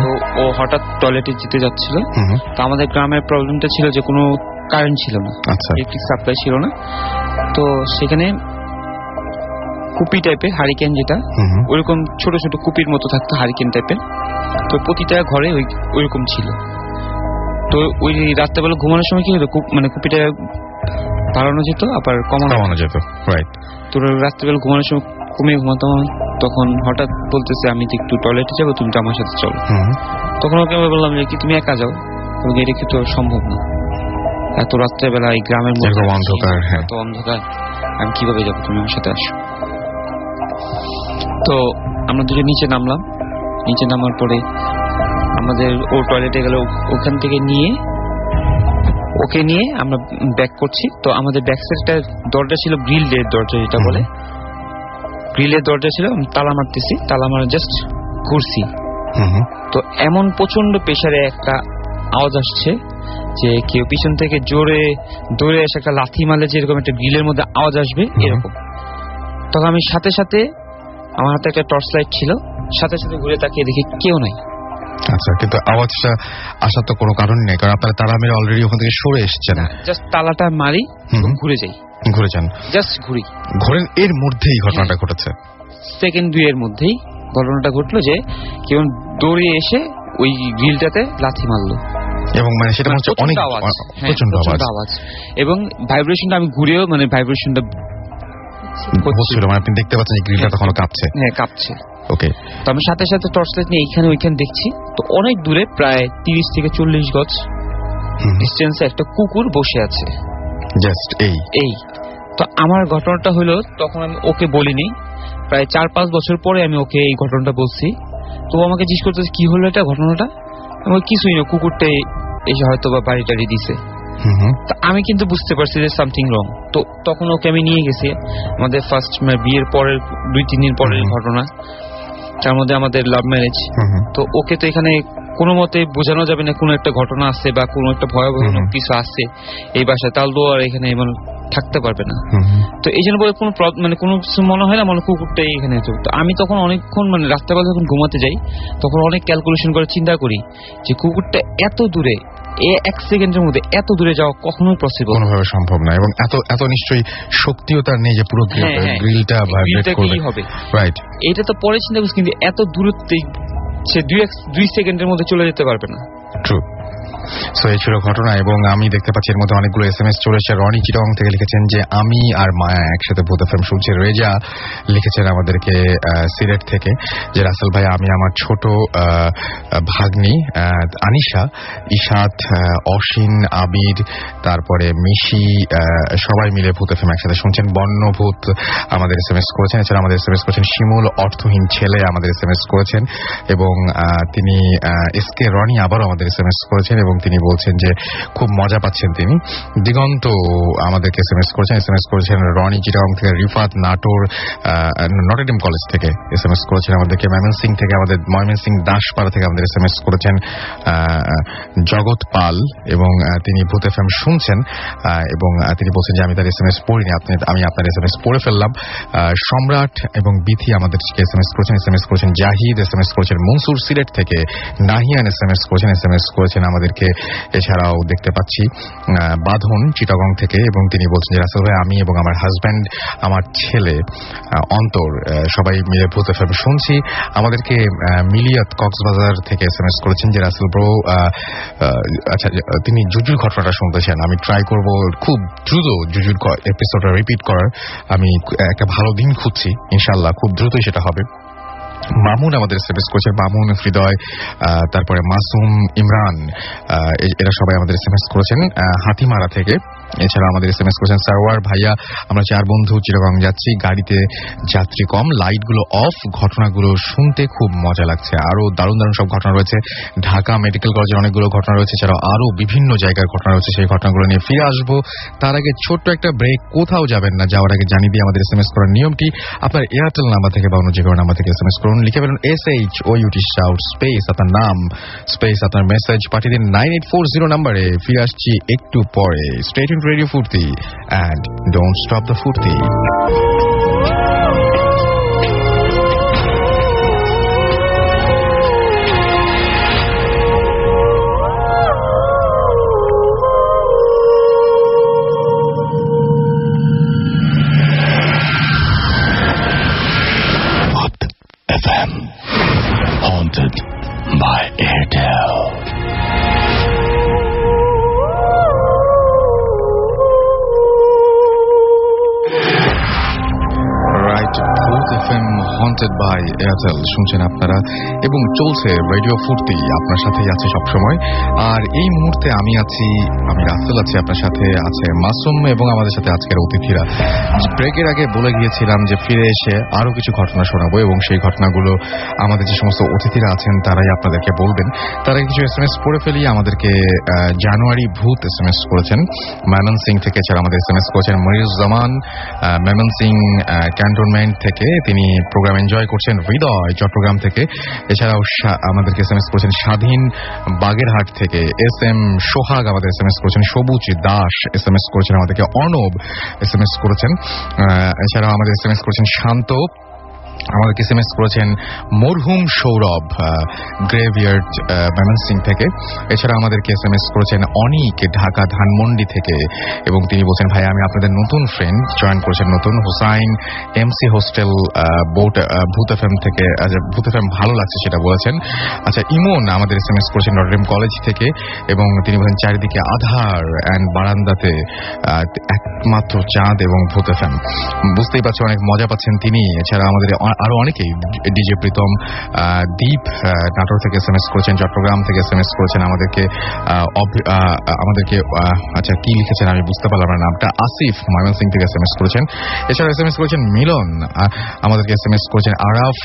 তো ও হঠাৎ টয়লেটে যেতে যাচ্ছিল। তো আমাদের গ্রামের প্রবলেমটা ছিল যে কোনো কারেন্ট ছিল না, ইলেকট্রিক সাপ্লাই ছিল না। তো সেখানে কুপি টাইপের হারিকেন, যেটা ওইরকম ছোট ছোট কুপির মতো থাকতো, হারিকেন টাইপের। তো প্রতিটা ঘরে ওইরকম ছিল। তো ওই রাত্রেবেলা ঘুমানোর সময় কি হতো, মানে কুপিটা বাড়ানো যেত আবার কমানো যেত। তো রাত্রেবেলা ঘুমানোর সময় কমিয়ে ঘুমাতাম। তখন হঠাৎ বলতেছে আমি তো একটু টয়লেটে যাবো, তুমি তো আমার সাথে চলো। তখন ওকে আমি বললাম যে কি তুমি একা যাও, এটা কি তো সম্ভব না, এত রাত্রেবেলা এই গ্রামের মধ্যে এত অন্ধকার, আমি কিভাবে যাবো, তুমি আমার সাথে আসো। তো আমরা দুজন নিচে নামলাম। নিচে নামার পরে আমাদের ও টয়লেটে গেল, ওখান থেকে ওকে নিয়ে আমরা ব্যাক করছি। তো আমাদের ব্যাক সাইডটা দরজা ছিল গ্রিলের দরজা, যেটা বলে গ্রিলের দরজা ছিল। তালা মারতেছি, তালা মারা জাস্ট ঘুরছি। তো এমন প্রচন্ড প্রেসারে একটা আওয়াজ আসছে যে কেউ পিছন থেকে জোরে দৌড়ে এসে একটা লাথি মারলে যেরকম একটা গ্রিলের মধ্যে আওয়াজ আসবে এরকম। তখন আমি সাথে সাথে, আমার হাতে একটা টর্চ লাইট ছিল, সাথে সাথে ঘুরে তাকিয়ে দেখি কেউ নাই। আচ্ছা, কিন্তু আওয়াজটা আসার তো কোনো কারণ নেই, কারণ আপনারা তালা মেরে অলরেডি ওখান থেকে সরে এসেছেন। জাস্ট তালাটা মারি, ঘুরে যান, জাস্ট ঘুরেন। এর মধ্যেই ঘটনাটা ঘটেছে, সেকেন্ড 2 এর মধ্যেই ঘটনাটা ঘটলো যে কেউ দৌড়ে এসে ওই গ্রিলটাতে লাথি মারলো। এবং মানে সেটা হচ্ছে অনেক প্রচন্ড আওয়াজ এবং ভাইব্রেশনটা, আমি ঘুরেও মানে ভাইব্রেশনটা হচ্ছিল, মানে আপনি দেখতে পাচ্ছেন গ্রিলটা তখন কাঁপছে। হ্যাঁ, কাঁপছে। ওকে, তো আমি সাথে সাথে টর্চ লাইট নিয়ে এইখানে ওইখানে দেখছি। তো অনেক দূরে, প্রায় 30 থেকে 40 গজ ডিস্টেন্সে একটা কুকুর বসে আছে, জাস্ট এই। তো আমার ঘটনাটা হলো, তখন আমি ওকে বলিনি, প্রায় 4-5 বছর পরে আমি ওকে এই ঘটনাটা বলছি তো আমাকে জিজ্ঞেস করতেছে কি হলো এটা ঘটনাটা, আমার কিছুই না, কুকুরটাই এসে হয়তো বা বাড়ি টাড়ি দিছে। আমি কিন্তু বুঝতে পারছি যে সামথিং রং। তো তখন ওকে আমি নিয়ে গেছি, আমাদের ফার্স্ট বিয়ের পরের 2-3 দিন পরের ঘটনা, তার মধ্যে আমাদের লাভ ম্যারেজ। তো ওকে তো এখানে কোনো মতে বোঝানো যাবে না কোনো একটা ঘটনা আছে বা কোনো একটা ভয়াবহ কিছু আছে এই বাসায়, তাহলে তো আর এখানে থাকতে পারবে না। তো এই জন্য বলে কোনো কোনো কিছু মনে হয় না, কুকুরটাই এখানে। তো আমি তখন অনেকক্ষণ রাত্রেবেলা যখন ঘুমাতে যাই তখন অনেক ক্যালকুলেশন করে চিন্তা করি যে কুকুরটা এত দূরে, 1 সেকেন্ডের মধ্যে এত দূরে যাওয়া কখনোই পসিবল, কোনোভাবে সম্ভব না। এবং এত নিশ্চয়ই শক্তিও তার নেই যে পুরো গ্রিলটা ভাইব্রেট করবে, রাইট? এটা তো পরে চিন্তা করছি, কিন্তু এত দূরত্বে সে 2 সেকেন্ডের মধ্যে চলে যেতে পারবে না। ট্রু। সো এই ছিল ঘটনা। এবং আমি দেখতে পাচ্ছি এর মধ্যে অনেকগুলো SMS চলে এসেছে। রনি চিটং থেকে লিখেছেন যে আমি আর মায়া একসাথে ভূত এফএম শুনছি। রেজা লিখেছেন আমাদেরকে সিলেট থেকে যে রাসেল ভাই, আমি আমার ছোট ভাগ্নি আনিশা, ইশাত, অসীন, আবির, তারপরে মিশি, সবাই মিলে ভূত এফএম একসাথে শুনছেন। বন্যভূত আমাদের SMS করেছেন। এছাড়া আমাদের SMS করেছেন শিমুল, অর্থহীন ছেলে আমাদের SMS করেছেন। এবং তিনি এসকে রনি আবারও আমাদের SMS করেছেন এবং তিনি বলছেন যে খুব মজা পাচ্ছেন তিনি। দিগন্ত আমাদেরকে SMS করেছেন রনি চিটাগং থেকে। রিফাত নাটোর নটরডেম কলেজ থেকে SMS করেছেন আমাদেরকে। ময়মনসিং থেকে আমাদের ময়মনসিং দাসপাড়া থেকে আমাদের SMS করেছেন জগৎ পাল এবং তিনি ভূত এফএম শুনছেন এবং তিনি বলছেন যে আমি তার SMS পড়িনি, আমি আপনার SMS পড়ে ফেললাম। সম্রাট এবং বিথি আমাদেরকে SMS করেছেন জাহিদ, SMS করেছেন মনসুর সিলেট থেকে। নাহিয়ান SMS করেছেন আমাদেরকে। এছাড়াও দেখতে পাচ্ছি বাঁধন চিটাগং থেকে এবং তিনি বলছেন যে রাসেল ভাই, আমি এবং আমার হাজব্যান্ড, আমার ছেলে অন্তর সবাই মিলে ভূত এফএম শুনছি। আমাদেরকে মিলিয়াত কক্সবাজার থেকে SMS করেছেন যে রাসেল ব্রো, আচ্ছা তিনি জুজুর ঘটনাটা শুনতেছেন। আমি ট্রাই করব খুব দ্রুত জুজুর এপিসোডটা রিপিট করার। আমি একটা ভালো দিন খুঁজছি, ইনশাআল্লাহ খুব দ্রুতই সেটা হবে। মামুন আমাদের SMS করেছেন, মামুন, হৃদয়, তারপরে মাসুম, ইমরান, এরা সবাই আমাদের SMS করেছেন হাতিমারা থেকে। এছাড়া আমাদের SMS করেছেন সারওয়ার ভাইয়া, আমরা 4 বন্ধু চিটাগং যাচ্ছি, গাড়িতে যাত্রী কম, লাইটগুলো অফ, ঘটনাগুলো শুনতে খুব মজা লাগছে। আরো দারুণ দারুণ সব ঘটনা রয়েছে। ঢাকা মেডিকেল কলেজের অনেকগুলো ঘটনা রয়েছে, এছাড়াও আরো বিভিন্ন জায়গার ঘটনা রয়েছে। সেই ঘটনাগুলো নিয়ে ফিরে আসবো। তার আগে ছোট্ট একটা ব্রেক, কোথাও যাবেন না। যাওয়ার আগে জানিয়ে দিয়ে আমাদের SMS করার নিয়মটি, আপনার এয়ারটেল নাম্বার থেকে বা অন্য যে কোনো নাম্বার থেকে SMS করুন, লিখে ফেলুন SHOUT শাউট স্পেস আপনার নাম স্পেস আপনার মেসেজ পাঠিয়ে দিন 9840 নাম্বারে। ফিরে আসছি একটু পরে। স্টে টিউনড রেডিও ফুর্তি এন্ড ডোন্ট স্টপ দ্য ফুর্তি। FM haunted by Airtel. haunted by Airtel শুনছেন আপনারা এবং চলছে রেডিও ফুর্তি, আপনার সাথেই আছে সবসময়। আর এই মুহূর্তে আমি রাসেল আছি, আপনার সাথে আছে মাসুম এবং আমাদের সাথে আজকের অতিথিরা। ব্রেকের আগে বলে গিয়েছিলাম যে ফিরে এসে আরো কিছু ঘটনা শোনাবো এবং সেই ঘটনাগুলো আমাদের যে সমস্ত অতিথিরা আছেন তারাই আপনাদেরকে বলবেন। তারা কিছু SMS পড়ে ফেলি। আমাদেরকে জানুয়ারি ভূত SMS করেছেন ময়মনসিং থেকে। এছাড়া আমাদের SMS করেছেন মনিরুজ্জামান ময়মনসিং ক্যান্টনমেন্ট থেকে, তিনি প্রোগ্রাম এনজয় করছেন। হৃদয় চট্টগ্রাম থেকে। এছাড়াও আমাদেরকে SMS করেছেন স্বাধীন বাগেরহাট থেকে। SM সোহাগ আমাদের SMS করেছেন। সবুজ দাস SMS করেছেন আমাদেরকে। অর্ণব SMS করেছেন। এছাড়াও আমাদের SMS করেছেন শান্ত, আমাদেরকে SMS করেছেন মরহুম সৌরভ গ্রেভিয়ার্ড ময়মনসিং থেকে। এছাড়া আমাদেরকে SMS করেছেন অনিক ঢাকা ধানমন্ডি থেকে এবং তিনি বলছেন ভাই আমি আপনাদের নতুন ফ্রেন্ড, জয়েন করেছেন নতুন। হুসাইন MC হোস্টেল বোট ভূত এফএম থেকে, ভূত এফএম ভালো লাগছে সেটা বলেছেন। আচ্ছা ইমন আমাদের SMS করেছেন নটরডেম কলেজ থেকে এবং তিনি বলেন চারিদিকে আধার অ্যান্ড বারান্দাতে একমাত্র চাঁদ এবং ভূত এফএম। বুঝতেই পারছেন অনেক মজা পাচ্ছেন তিনি। এছাড়া আমাদের আরো অনেকেই, ডিজে প্রীতম, দীপ নাটোর থেকে SMS করেছেন, চট্টগ্রাম থেকে SMS করেছেন আমাদেরকে আচ্ছা কি লিখেছেন আমি বুঝতে পারলাম না নামটা। আসিফ ময়মনসিং থেকে SMS করেছেন। এছাড়া SMS করেছেন মিলন, আমাদেরকে SMS করেছেন আরাফ,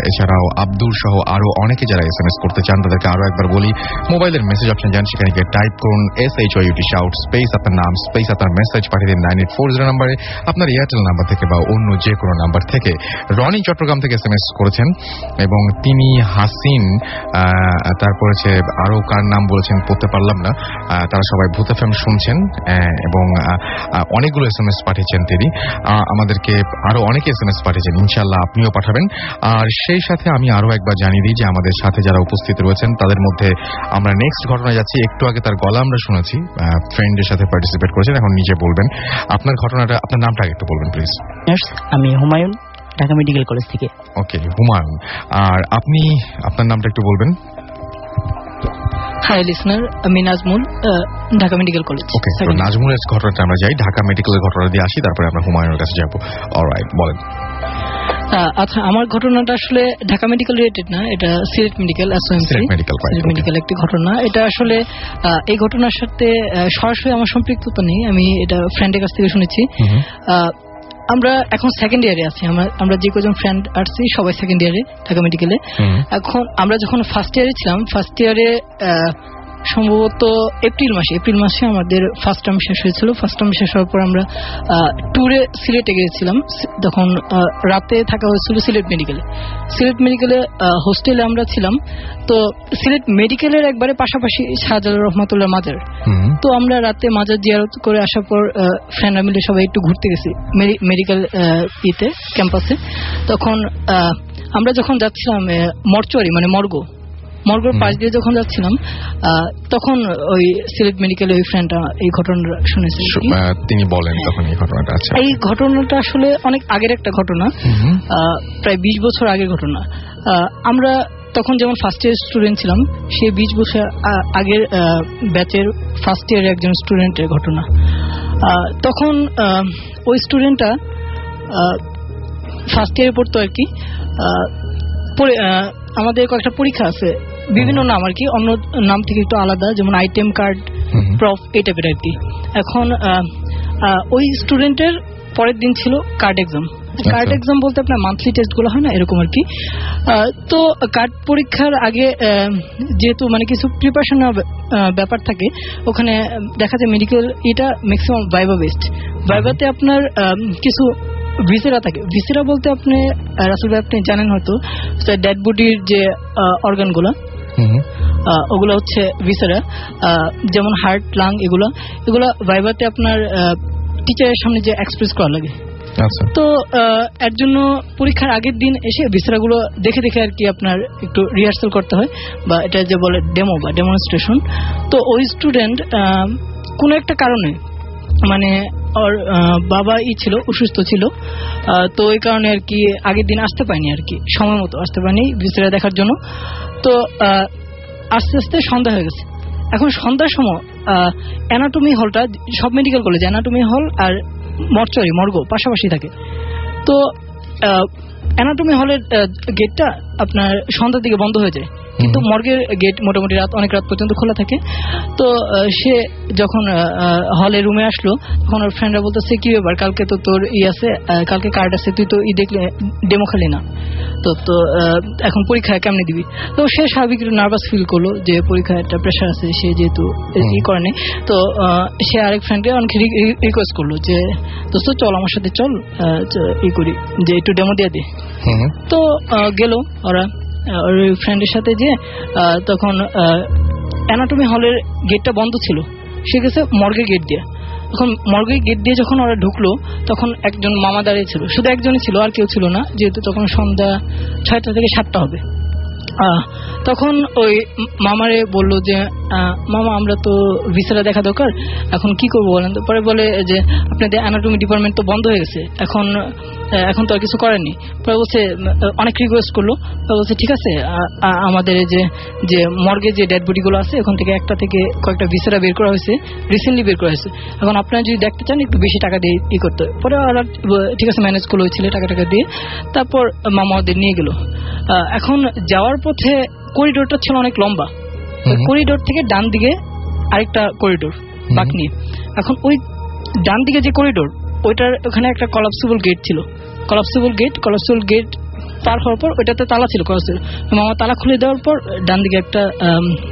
এছাড়াও আব্দুল সহ আরো অনেকে যারা SMS করতে চান তাদেরকে আরো একবার বলি, মোবাইলের মেসেজ অপশন যান, সেখানে গিয়ে টাইপ করুন SHOUT শাউট স্পেস আপনার নাম স্পেস আপনার মেসেজ পাঠিয়ে দিন 9840 নাম্বারে, আপনার এয়ারটেল নাম্বার থেকে বা অন্য যে কোনো নাম্বার থেকে। রনি চট্টগ্রাম থেকে SMS করেছেন এবং তিনি হাসিন, তারপরে আরো কার নাম বলেছেন পড়তে পারলাম না, তারা সবাই ভূত FM শুনছেন এবং অনেকগুলো SMS পাঠিয়েছেন তিনি আমাদেরকে, আরো অনেকে SMS পাঠিয়েছেন, ইনশাআল্লাহ আপনিও পাঠাবেন। আর সেই সাথে আমি আরো একবার জানিয়ে দিই যে আমাদের সাথে যারা উপস্থিত রয়েছেন তাদের মধ্যে আমরা নেক্সট ঘটনা যাচ্ছি। একটু আগে তার গলা আমরা শুনেছি, ফ্রেন্ডের সাথে পার্টিসিপেট করেছেন, এখন নিজে বলবেন আপনার ঘটনাটা, আপনার নামটা একটু বলবেন প্লিজ। আমি হুমায়ুন, ঢাকা মেডিকেল কলেজ থেকে। ওকে হুমায়ুন, আর আপনি আপনার নামটা একটু বলবেন। হাই লিসনার, আমি নাজমুল, ঢাকা মেডিকেল কলেজ। ওকে, তো নাজমুলের ঘটনাটা আমরা যাই, ঢাকা মেডিকেলের ঘটনা দিয়ে আসি, তারপরে আমরা হুমায়ুনের কাছে যাবো। অলরাইট, বলেন। আচ্ছা, আমার ঘটনাটা আসলে ঢাকা মেডিকেল রিলেটেড না, এটা সিলেট মেডিকেল, সিলেট মেডিকেল একটি ঘটনা। এটা আসলে এই ঘটনার সাথে সরাসরি আমার সম্পৃক্ততা নেই, আমি এটা ফ্রেন্ডের কাছ থেকে শুনেছি। আমরা এখন সেকেন্ড ইয়ারে আছি, আমরা যে কজন ফ্রেন্ড আসছি সবাই সেকেন্ড ইয়ারে ঢাকা মেডিকেলে। এখন আমরা যখন ফার্স্ট ইয়ারে ছিলাম, ফার্স্ট ইয়ারে সম্ভবত এপ্রিল মাসে আমাদের ফার্স্ট টার্ম শেষ হয়েছিল। ফার্স্ট টার্ম শেষ হওয়ার পর আমরা ট্যুরে সিলেটে গিয়েছিলাম। তখন রাতে থাকা হয়েছিল সিলেট মেডিকেলে হোস্টেলে আমরা ছিলাম। তো সিলেট মেডিকেলের একবারে পাশাপাশি শাহজালাল রহমাতুল্লাহ মাজার। তো আমরা রাতে মাজার জিয়ারত করে আসার পর ফ্রেন্ডরা মিলে সবাই একটু ঘুরতে গেছি মেডিকেল ক্যাম্পাসে। তখন আমরা যখন যাচ্ছিলাম মর্চুয়ারি মানে মর্গর পাশ দিয়ে যখন যাচ্ছিলাম, তখন ওই সিলেট মেডিকেলে ওই ফ্রেন্ডটা এই ঘটনাটা শুনেছে। তিনি বলেন তখন এই ঘটনাটা। আচ্ছা, এই ঘটনাটা আসলে অনেক আগের একটা ঘটনা, প্রায় 20 বছর আগের ঘটনা। আমরা তখন যেমন ফার্স্ট ইয়ার স্টুডেন্ট ছিলাম, সেই 20 বছর আগের ব্যাচের ফার্স্ট ইয়ারের একজন স্টুডেন্টের ঘটনা। তখন ওই স্টুডেন্টটা ফার্স্ট ইয়ারে পড়তো আর কি। আমাদের কয়েকটা পরীক্ষা আছে, বিভিন্ন নাম আর কি, অন্য নাম থেকে একটু আলাদা, যেমন আইটেম কার্ড, প্রফ, এই টাইপের আর কি। এখন ওই স্টুডেন্টের পরের দিন ছিল কার্ড এক্সাম। কার্ড এক্সাম বলতে আপনার মান্থলি টেস্ট গুলো হয় না, এরকম আর কি। তো কার্ড পরীক্ষার আগে যেহেতু মানে কিছু প্রিপারেশন ব্যাপার থাকে, ওখানে দেখা যায় মেডিকেল এটা ম্যাক্সিমাম ভাইভা বেসড। ভাইভাতে আপনার কিছু ভিসেরা থাকে। ভিসেরা বলতে আপনি রাসেল ভাই আপনি জানেন হয়তো, ডেড বডির যে অর্গানগুলো, ওগুলো হচ্ছে ভিসেরা, যেমন হার্ট, লাং, এগুলো ভাইভাতে আপনার টিচারের সামনে যে এক্সপ্রেস করা লাগে। তো এর জন্য পরীক্ষার আগের দিন এসে ভিসেরাগুলো দেখে আর কি আপনার একটু রিহার্সাল করতে হয়, বা এটা যে বলে ডেমো বা ডেমনস্ট্রেশন। তো ওই স্টুডেন্ট কোনো একটা কারণে, মানে ওর বাবা ছিল অসুস্থ ছিল, তো ওই কারণে আর কি আগের দিন আসতে পারিনি আর কি, সময় মতো আসতে পারিনি ভিসেরা দেখার জন্য। তো আস্তে আস্তে সন্ধ্যা হয়ে গেছে। এখন সন্ধ্যার সময় অ্যানাটমি হলটা, সব মেডিকেল কলেজ অ্যানাটমি হল আর মর্গ পাশাপাশি থাকে। তো অ্যানাটমি হলের গেটটা আপনার সন্ধ্যার দিকে বন্ধ হয়ে যায়, কিন্তু মর্গের গেট মোটামুটি অনেক রাত পর্যন্ত খোলা থাকে। তো সে যখন হলে রুমে আসলো, তখন ওর ফ্রেন্ডরা বলতেছে কি ব্যাপার, কালকে তো তোর আছে, কালকে কার্ড আছে, তুই তো দেখলে ডেমো খালি না, তো এখন পরীক্ষা কেমনে দিবি? তো সে স্বাভাবিক নার্ভাস ফিল করলো যে পরীক্ষায় একটা প্রেশার আছে, সে যেহেতু করে নেই। তো সে আরেক ফ্রেন্ডকে অনেক রিকোয়েস্ট করলো যে দোস্ত চল আমার সাথে, চল করি যে একটু ডেমো দিয়ে দে। তো গেল ওরা ওর ফ্রেন্ডের সাথে, যে তখন অ্যানাটমি হলের গেটটা বন্ধ ছিল, সে গেছে মর্গের গেট দিয়ে। তখন মর্গের গেট দিয়ে যখন ওরা ঢুকলো, তখন একজন মামা দাঁড়িয়ে ছিল, শুধু একজনই ছিল, আর কেউ ছিল না, যেহেতু তখন সন্ধ্যা 6টা থেকে 7টা হবে। তখন ওই মামারে বলল যে মামা আমরা তো ভিসাটা দেখা দরকার, এখন কি করবো বলেন। পরে বলে যে আপনাদের অ্যানাটমি ডিপার্টমেন্ট তো বন্ধ হয়ে গেছে, এখন তো আর কিছু করেনি। পরে বলছে অনেক রিকোয়েস্ট করলো, বলছে ঠিক আছে আমাদের যে মর্গে যে ডেড বডি গুলো আছে ওখান থেকে একটা থেকে কয়েকটা ভিসাটা বের করা হয়েছে, রিসেন্টলি বের করা হয়েছে, এখন আপনারা যদি দেখতে চান একটু বেশি টাকা দিয়ে ই করতে। পরে ওরা ঠিক আছে ম্যানেজ করলো ওই ছেলে টাকা দিয়ে, তারপর মামা ওদের নিয়ে গেল। এখন যাওয়ার পথে করিডোরটা ছিল অনেক লম্বা, করিডোর থেকে ডান দিকে আরেকটা করিডোর বাঁক নিয়ে। এখন ওই ডান দিকে যে করিডোর ওইটার ওখানে একটা কলাপসিবল গেট ছিল, কলাপসিবল গেট পার হওয়ার পর ওইটাতে তালা ছিল। মামা তালা খুলে দেওয়ার পর ডান দিকে একটা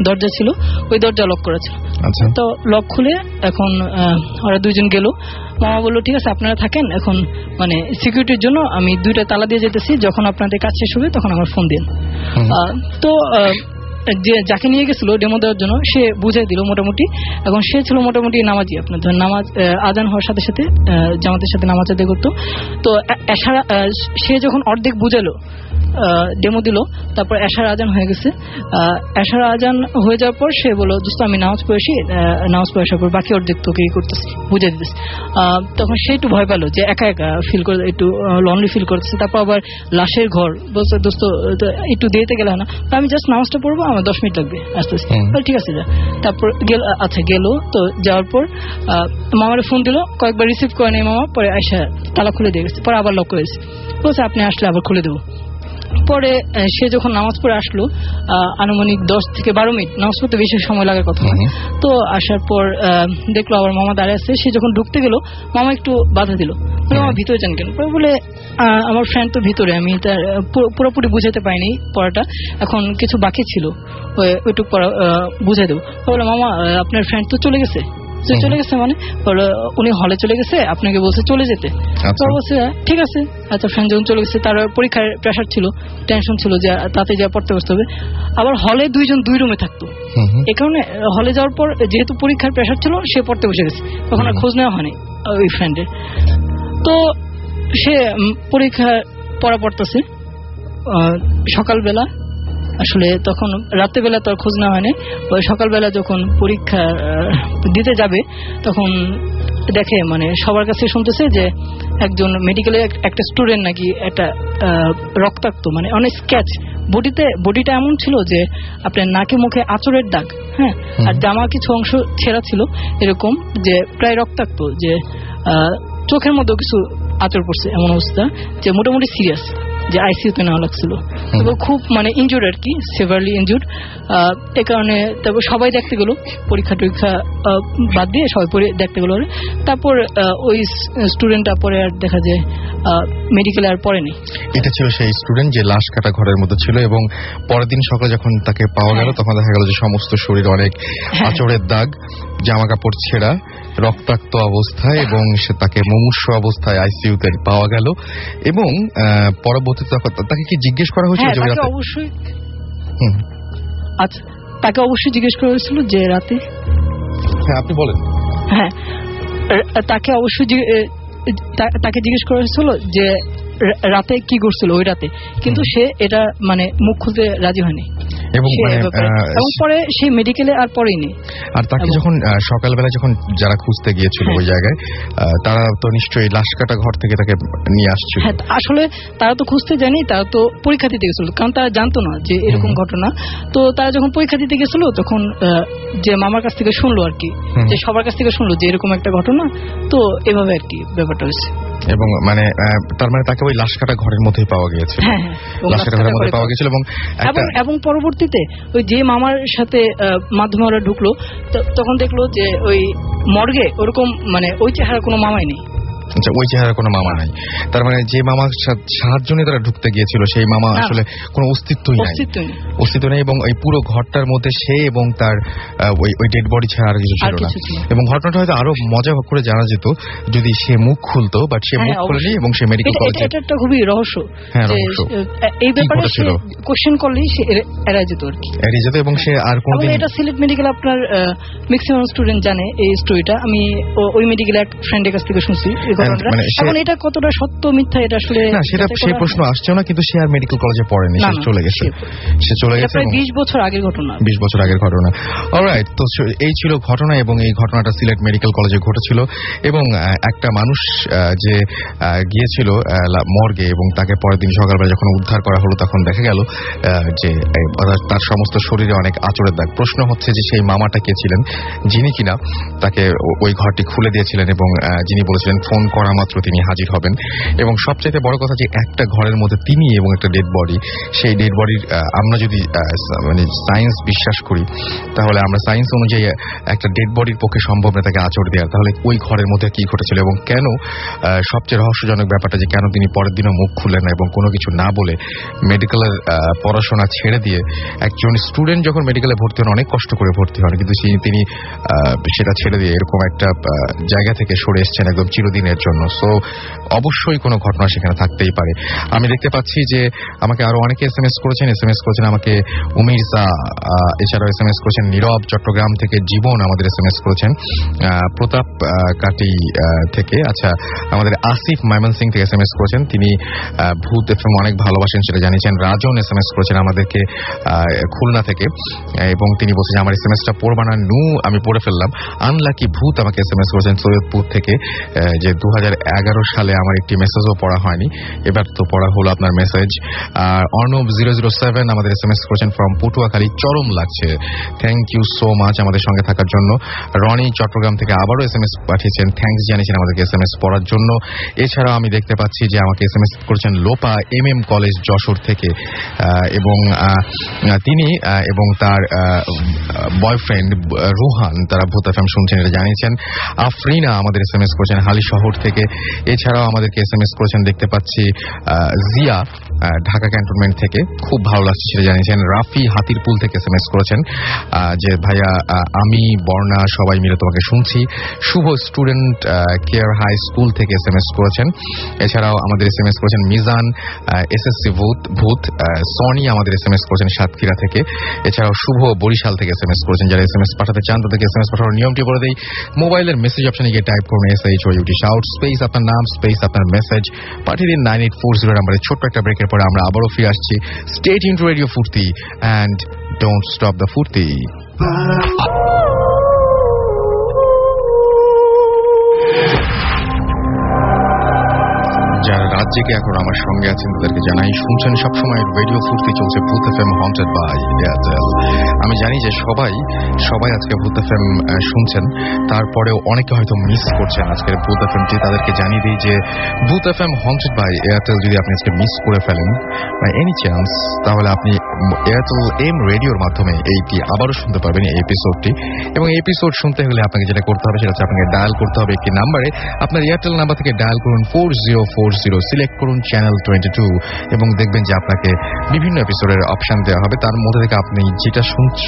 দরজা ছিল, ওই দরজা লক করা ছিল। তো লক খুলে এখন ওরা দুইজন গেল। মামা বললো ঠিক আছে আপনারা থাকেন, এখন মানে সিকিউরিটির জন্য আমি 2টা তালা দিয়ে যেতেছি, যখন আপনাদের কাজ শেষ হবে তখন আমার ফোন দিন। তো যে যাকে নিয়ে গেছিল ডেমো দেওয়ার জন্য সে বুঝাই দিল মোটামুটি। এখন সে ছিল মোটামুটি নামাজি, আপনার ধর নামাজ আজান হওয়ার সাথে সাথে জামাতের সাথে নামাজ আদায় করতো। তো সে যখন অর্ধেক বুঝালো ডেমো দিল, তারপর এশার আজান হয়ে গেছে। এশার আজান হয়ে যাওয়ার পর সে বললো দোস্ত আমি নামাজ পড়েছি, নামাজ পড়ে আসার পর বাকি অর্ধেক তোকে ই করতেছি, বুঝে দিতেছি। তখন সে একটু ভয় পেলো যে একা একা ফিল করে, একটু লনলি ফিল করতেছে। তারপর আবার লাশের ঘর বলছে দোস্ত একটু দিতে গেলে না, আমি জাস্ট নামাজটা পড়বো, আমার 10 মিনিট লাগবে আসতে আসতে। ঠিক আছে যা। তারপর গেল। তো যাওয়ার পর মামারে ফোন দিল, কয়েকবার রিসিভ করে নেই মামা। পরে আয়সা তালা খুলে দিয়ে গেছে, পরে আবার লক করেছে, বলছে আপনি আসলে আবার খুলে দেবো। পরে সে যখন নামাজ পড়ে আসলো আনুমানিক 10 থেকে 12 মিনিট, নামাজ পড়তে বেশি সময় লাগার কথা। তো আসার পর দেখলো আবার মামা দাঁড়িয়ে আছে। সে যখন ঢুকতে গেল মামা একটু বাধা দিল, মামা ভিতরে যান কেন? বলে আমার ফ্রেন্ড তো ভিতরে, আমি তার পুরোপুরি বুঝাতে পারিনি পড়াটা, এখন কিছু বাকি ছিল ওইটুকু পড়া বুঝাই দেবো। বলে মামা আপনার ফ্রেন্ড তো চলে গেছে মানে উনি হলে চলে গেছে, আপনাকে বলছে চলে যেতে। তো বলছে ঠিক আছে। আচ্ছা ফ্রেন্ড যখন চলে গেছে, তার পরীক্ষার প্রেশার ছিল, টেনশন ছিল যে তাতে যা পড়তে বসতে হবে। আবার হলে 2 জন 2 রুমে থাকতো, এ কারণে হলে যাওয়ার পর যেহেতু পরীক্ষার প্রেশার ছিল সে পড়তে বসে গেছে, তখন আর খোঁজ নেওয়া হয়নি ওই ফ্রেন্ডের। তো সে পরীক্ষা পড়া পড়তেছে সকালবেলা, আসলে তখন রাত্রেবেলা তো আর খোঁজ নেওয়া হয়নি। সকালবেলা যখন পরীক্ষা দিতে যাবে তখন দেখে মানে সবার কাছে শুনতেছে যে একজন মেডিকেলের একটা স্টুডেন্ট নাকি একটা রক্তাক্ত, মানে অনেক স্ক্যাচ, বডিটা এমন ছিল যে আপনার নাকে মুখে আঁচড়ের দাগ, হ্যাঁ, আর জামা কিছু অংশ ছেঁড়া ছিল এরকম, যে প্রায় রক্তাক্ত, যে চোখের মধ্যেও কিছু আঁচড় পড়ছে, এমন অবস্থা যে মোটামুটি সিরিয়াস, যে আইসিইউতে নেওয়া লাগছিল। তবে খুব মানে ইনজুর্ড আর কি, সেভারলি ইনজুর্ড। এ কারণে তারপর সবাই দেখতে গেল, পরীক্ষা বাদ দিয়ে সবাই দেখতে গেল। তারপর ওই স্টুডেন্টটা পরে আর দেখা যায় মেডিকেলে আর পড়েনি। এটা ছিল সেই স্টুডেন্ট যে লাশ কাটা ঘরের মধ্যে ছিল, এবং পরের দিন সকালে যখন তাকে পাওয়া গেল তখন দেখা গেল যে সমস্ত শরীর অনেক আঁচড়ের দাগ, জামা কাপড় ছেঁড়া, রক্তাক্ত অবস্থায়, এবং সে তাকে মুমূর্ষ অবস্থায় আইসিইউতে পাওয়া গেল। এবং পরবর্তীতে তাকে কি জিজ্ঞেস করা হয়েছিল? অবশ্যই আচ্ছা, তাকে অবশ্যই জিজ্ঞেস করা হয়েছিল যে রাতে। হ্যাঁ আপনি বলেন। হ্যাঁ, তাকে অবশ্যই তাকে জিজ্ঞেস করা হয়েছিল যে রাতে কি করছিল ওই রাতে, কিন্তু সে এটা মানে মুখ খুলতে রাজি হয়নি, এবং পরে সে মেডিকেলে আর পড়েনি। আর তাকে যখন সকালবেলা যখন যারা খুঁজতে গিয়েছিল ওই জায়গায়, তারা তো নিশ্চয়ই লাশ কাটা ঘর থেকে তাকে নিয়ে আসছিল। হ্যাঁ, আসলে তারা তো খুঁজতে যায়নি, তারা তো পরীক্ষা দিতে গেছিল, কারণ তারা জানতো না যে এরকম ঘটনা। তো তারা যখন পরীক্ষা দিতে গেছিল তখন যে মামার কাছ থেকে শুনলো আর কি, যে সবার কাছ থেকে শুনলো যে এরকম একটা ঘটনা, তো এভাবে আর কি ব্যাপারটা হয়েছে। এবং মানে তার মানে তাকে ওই লাশ কাটা ঘরের মধ্যেই পাওয়া গিয়েছিল, লাশ কাটা ঘরের মধ্যে পাওয়া গিয়েছিল। এবং পরবর্তীতে ওই যে মামার সাথে মাধ্যমে ওরা ঢুকলো, তখন দেখলো যে ওই মর্গে ওরকম মানে ওই চেহারা কোনো মামাই নেই। আচ্ছা, ওই চেহারা কোনো মামা নাই, তার মানে যে মামার সাহায্য নিয়ে তারা ঢুকতে গিয়েছিল সেই মামা আসলে কোনো অস্তিত্বই নেই, এবং এই পুরো ঘরটার মধ্যে সে এবং তার ওই ডেড বডি ছাড়া আর কিছু ছিল না। এবং ঘটনাটা হয়তো আরো মজা করে জানা যেত যদি সে মুখ খুলতো, বাট সে মুখ খুলেনি, এবং সে মেডিকেল কলেজে। এটা একটা খুবই রহস্য, এই ব্যাপারে কোশ্চেন করলেই সে এড়িয়ে যেত আর কি, এড়িয়ে যেত। এবং সে আর কোনদিন, এটা সিলেট মেডিকেল আপনার ম্যাক্সিমাম স্টুডেন্ট জানে এই স্টোরিটা। আমি ওই মেডিকেল এক ফ্রেন্ডের কাছ থেকে শুনছি এখন এটা কতটা সত্য মিথ্যা এটা আসলে না, সেটা সেই প্রশ্ন আসছেও না, কিন্তু সে আর মেডিকেল কলেজে পড়েনি, সে চলে গেছে। প্রায় 20 বছর আগের ঘটনা। 20 বছর আগের ঘটনা। অলরাইট, তো এই ছিল ঘটনা, এবং এই ঘটনাটা সিলেট মেডিকেল কলেজে ঘটেছিল, এবং একটা মানুষ যে গিয়েছিল মর্গে, এবং তাকে পরের দিন সকালবেলা যখন উদ্ধার করা হলো তখন দেখা গেল যে তার সমস্ত শরীরে অনেক আঁচড়ের দাগ। প্রশ্ন হচ্ছে যে সেই মামাটা কে ছিলেন, যিনি কিনা তাকে ওই ঘরটি খুলে দিয়েছিলেন, এবং যিনি বলেছিলেন ফোন করা মাত্র তিনি হাজির হবেন। এবং সবচেয়ে বড় কথা যে একটা ঘরের মধ্যে তিনি এবং একটা ডেড বডি, সেই ডেড বডির আমরা যদি মানে সায়েন্স বিশ্বাস করি, তাহলে আমরা সায়েন্স অনুযায়ী একটা ডেড বডির পক্ষে সম্ভব না তাকে আঁচড় দেওয়া। তাহলে ওই ঘরের মধ্যে কি ঘটেছিল, এবং কেন, সবচেয়ে রহস্যজনক ব্যাপারটা যে কেন তিনি পরের দিনও মুখ খুললেন না এবং কোনো কিছু না বলে মেডিকেলের পড়াশোনা ছেড়ে দিয়ে, একজন স্টুডেন্ট যখন মেডিকেলে ভর্তি হন অনেক কষ্ট করে ভর্তি হন, কিন্তু তিনি সেটা ছেড়ে দিয়ে এরকম একটা জায়গা থেকে সরে এসছেন একদম চিরদিনের জন্য। সো অবশ্যই কোনো ঘটনা সেখানে থাকতেই পারে। আমি দেখতে পাচ্ছি যে আমাকে আরো অনেকে এসএমএস করেছেন আমাকে উমিরজা, এছাড়াও এসএমএস করেছেন নীরব চট্টগ্রাম থেকে, জীবন আমাদের এসএমএস করেছেন প্রতাপ কাটি থেকে, আচ্ছা আমাদের আসিফ ময়মনসিং থেকে এসএমএস করেছেন, তিনি ভূত এফএম অনেক ভালোবাসেন সেটা জানিয়েছেন। রাজন এসএমএস করেছেন আমাদেরকে খুলনা থেকে, এবং তিনি বলছেন আমার এসএমএসটা পড়বা না নু, আমি পড়ে ফেললাম। আনলাকি ভূত আমাকে এসএমএস করেছেন সৈয়দপুর থেকে, যে 2011 সালে আমার একটি মেসেজও পড়া হয়নি, এবার তো পড়া হলো আপনার মেসেজ। অর্ণব 007 আমাদের এসএমএস করেছেন ফ্রম পটুয়াখালী, চরম লাগছে, থ্যাংক ইউ সো মাচ আমাদের সঙ্গে থাকার জন্য। রনি চট্টগ্রাম থেকে আবারও এসএমএস পাঠিয়েছেন, থ্যাংকস জানিয়েছেন আমাদেরকে এসএমএস পড়ার জন্য। এছাড়াও আমি দেখতে পাচ্ছি যে আমাকে এসএমএস করেছেন লোপা MM কলেজ যশোর থেকে, এবং তিনি এবং তার বয়ফ্রেন্ড রুহান তারা ভূত এফএম শুনছেন এটা জানিয়েছেন। আফরিনা আমাদের এসএমএস করেছেন হালি শহর থেকে। এছাড়াও আমাদেরকে এসএমএস করেছেন দেখতে পাচ্ছি জিয়া ঢাকা ক্যান্টনমেন্ট থেকে, খুব ভালো লাগছে সেটা জানিয়েছেন। রাফি হাতিরপুল থেকে এসএমএস করেছেন যে ভাইয়া আমি বর্ণা সবাই মিলে তোমাকে শুনছি। শুভ স্টুডেন্ট কেয়ার হাই স্কুল থেকে এসএমএস করেছেন। এছাড়াও আমাদের এসএমএস করেছেন মিজান SSC ভূত। সনি আমাদের এসএমএস করেছেন সাতক্ষীরা থেকে। এছাড়াও শুভ বরিশাল থেকে এসএমএস করেছেন। যারা এসএমএস পাঠাতে চান তাদেরকে এসএমএস পাঠানোর নিয়মটি বলে দেই, মোবাইলের মেসেজ অপশনে গিয়ে টাইপ করুন SHOUT শাউট স্পেস আপনার নাম স্পেস আপনার মেসেজ, পাঠিয়ে দিন 9840 নাম্বারে। ছোট্ট একটা ব্রেকের পরে আমরা আবারও ফিরে আসছি। স্টে টিউনড টু রেডিও ফুর্তি অ্যান্ড ডোন্ট স্টপ দ্য ফুর্তি। যারা রাত জেগে এখন আমার সঙ্গে আছেন তাদেরকে জানাই শুনছেন সবসময় রেডিও ফুর্তি, চলছে ভূত এফএম হন্টেড বাই এয়ারটেল। আমি জানি যে সবাই আজকে ভূত এফএম শুনছেন, তারপরেও অনেকে হয়তো মিস করছেন আজকের ভূত এফএমটি। তাদেরকে জানিয়ে দিই যে ভূত এফএম হন্টেড বাই এয়ারটেল যদি আপনি আজকে মিস করে ফেলেন বাই এনি চান্স, তাহলে আপনি এয়ারটেল এম রেডিওর মাধ্যমে এইটি আবারও শুনতে পারবেন এই এপিসোডটি। এবং এই এপিসোড শুনতে হলে আপনাকে যেটা করতে হবে সেটা হচ্ছে আপনাকে ডায়াল করতে হবে একটি নাম্বারে। আপনার এয়ারটেল নাম্বার থেকে ডায়াল করুন 4040, সিলেক্ট করুন চ্যানেল 22, এবং দেখবেন যে আপনাকে বিভিন্ন এপিসোডের অপশন দেওয়া হবে। তার মধ্যে থেকে আপনি যেটা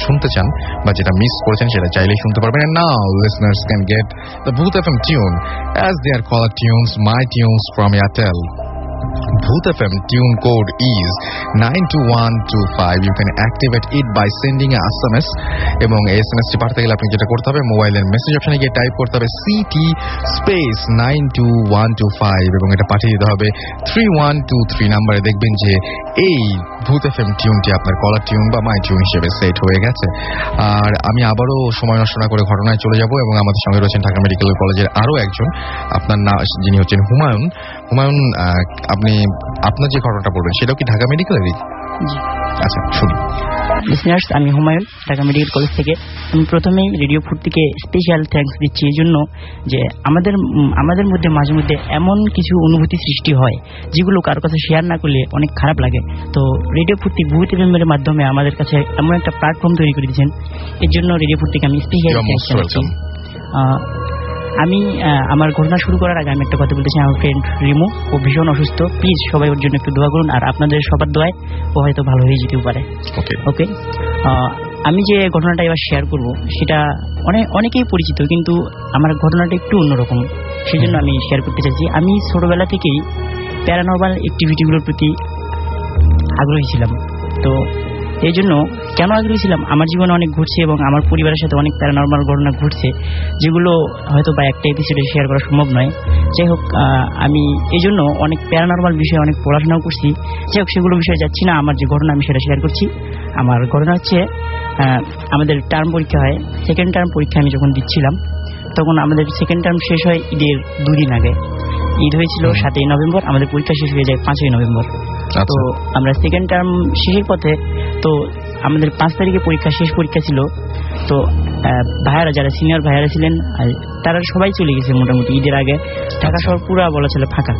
শুনতে চান বা যেটা মিস করেছেন সেটা চাইলেই শুনতে পারবেন। And now listeners can get the Booth FM tune as their caller tunes, my tunes from Airtel. Booth FM tune code is 92125. You can activate it by sending a SMS, এবং SMS টি পাঠাতে গেলে আপনি যেটা করতে হবে মোবাইলের message অপশনে গিয়ে টাইপ করতে হবে CT স্পেস 92125, এবং এটা পাঠিয়ে দিতে হবে 3123 নম্বরে। দেখবেন যে এই ভূত এফএম টিউনটি আপনার কলার টিউন বা মাই টিউন হিসেবে সেট হয়ে গেছে। আর আমি আবারও সময় নষ্ট না করে ঘটনায় চলে যাব, এবং আমাদের সঙ্গে রয়েছেন ঢাকা মেডিকেল কলেজের আরো একজন, আপনার নাম যিনি হচ্ছেন হুমায়ুন। আপনি আপনার যে ঘটনাটা বলবেন সেটাও কি ঢাকা মেডিকেলেরই? আচ্ছা শুনি। লিসনার্স, আমি হুমায়ুন ঢাকা মেডিকেল কলেজ থেকে। আমি প্রথমেই রেডিও ফুর্তিকে স্পেশাল থ্যাঙ্কস দিচ্ছি এই জন্য যে আমাদের মধ্যে মাঝে মধ্যে এমন কিছু অনুভূতি সৃষ্টি হয় যেগুলো কারোর কাছে শেয়ার না করলে অনেক খারাপ লাগে। তো রেডিও ফুর্তি ভূত এফএমের মাধ্যমে আমাদের কাছে এমন একটা প্ল্যাটফর্ম তৈরি করে দিয়েছেন, এর জন্য রেডিও ফুর্তিকে আমি স্পেশাল থ্যাঙ্কস জানাচ্ছি। আমি আমার ঘটনা শুরু করার আগে আমি একটা কথা বলতে চাই। আমার ফ্রেন্ড রিমু, ও ভীষণ অসুস্থ, প্লিজ সবাই ওর জন্য একটু দোয়া করুন, আর আপনাদের সবার দোয়ায় ও হয়তো ভালো হয়ে যেতেও পারে। ওকে, আমি যে ঘটনাটা এবার শেয়ার করব সেটা অনেকেই পরিচিত, কিন্তু আমার ঘটনাটা একটু অন্যরকম, সেজন্য আমি শেয়ার করতে চাইছি। আমি ছোটবেলা থেকেই প্যারানর্মাল অ্যাক্টিভিটিগুলোর প্রতি আগ্রহী ছিলাম, তো এই জন্য কেন আগ্রহী ছিলাম, আমার জীবনে অনেক ঘটছে এবং আমার পরিবারের সাথে অনেক প্যারানরমাল ঘটনা ঘটছে, যেগুলো হয়তো বা একটা এপিসোডে শেয়ার করা সম্ভব নয়। যাই হোক, আমি এই জন্য অনেক প্যারানরমাল বিষয়ে অনেক পড়াশোনাও করছি। যাই হোক, সেগুলো বিষয়ে যাচ্ছি না। আমার যে ঘটনা আমি সেটা শেয়ার করছি। আমার ঘটনা হচ্ছে, আমাদের টার্ম পরীক্ষা হয়, সেকেন্ড টার্ম পরীক্ষা আমি যখন দিচ্ছিলাম তখন আমাদের সেকেন্ড টার্ম শেষ হয় ঈদের 2 দিন আগে। ঈদ হয়েছিল 7ই নভেম্বর, আমাদের পরীক্ষা শেষ হয়ে যায় 5ই নভেম্বর। তো আমরা সেকেন্ড টার্ম শেষের পথে, তো আমাদের 5 তারিখে পরীক্ষা, শেষ পরীক্ষা ছিল। তো ভাইয়ারা, যারা সিনিয়র ভাইয়ারা ছিলেন, তারা সবাই চলে গেছে মোটামুটি ঈদের আগে। ঢাকা শহর পুরো বলা ছিল ফাঁকা।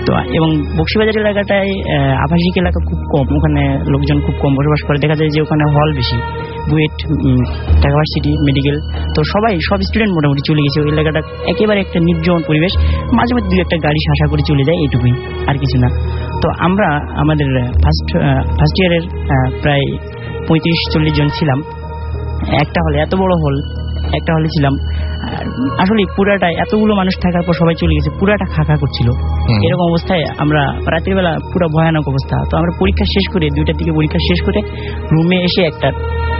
তো এবং বক্সিবাজার এলাকাটায় আবাসিক এলাকা খুব কম, ওখানে লোকজন খুব কম বসবাস করে। দেখা যায় যে ওখানে হল বেশি, বুয়েট, ঢাকা ভার্সিটি, মেডিকেল, তো সব স্টুডেন্ট মোটামুটি চলে গেছে। ওই এলাকাটা একেবারে একটা নির্জন পরিবেশ, মাঝে মধ্যে 2-1 গাড়ি শাসা করে চলে যায়, এইটুকুই, আর কিছু না। তো আমরা আমাদের ফার্স্ট ইয়ারের প্রায় 35-40 জন ছিলাম একটা হলে, এত বড় হল, একটা হলে ছিলাম। আসলে পুরাটা, এতগুলো মানুষ থাকার পর সবাই চলে গেছে, পুরাটা খাকা করছিল। এরকম অবস্থায় আমরা রাতের বেলা পুরো ভয়ানক অবস্থা। তো আমরা পরীক্ষা শেষ করে 2টার দিকে পরীক্ষা শেষ করে রুমে এসে একটা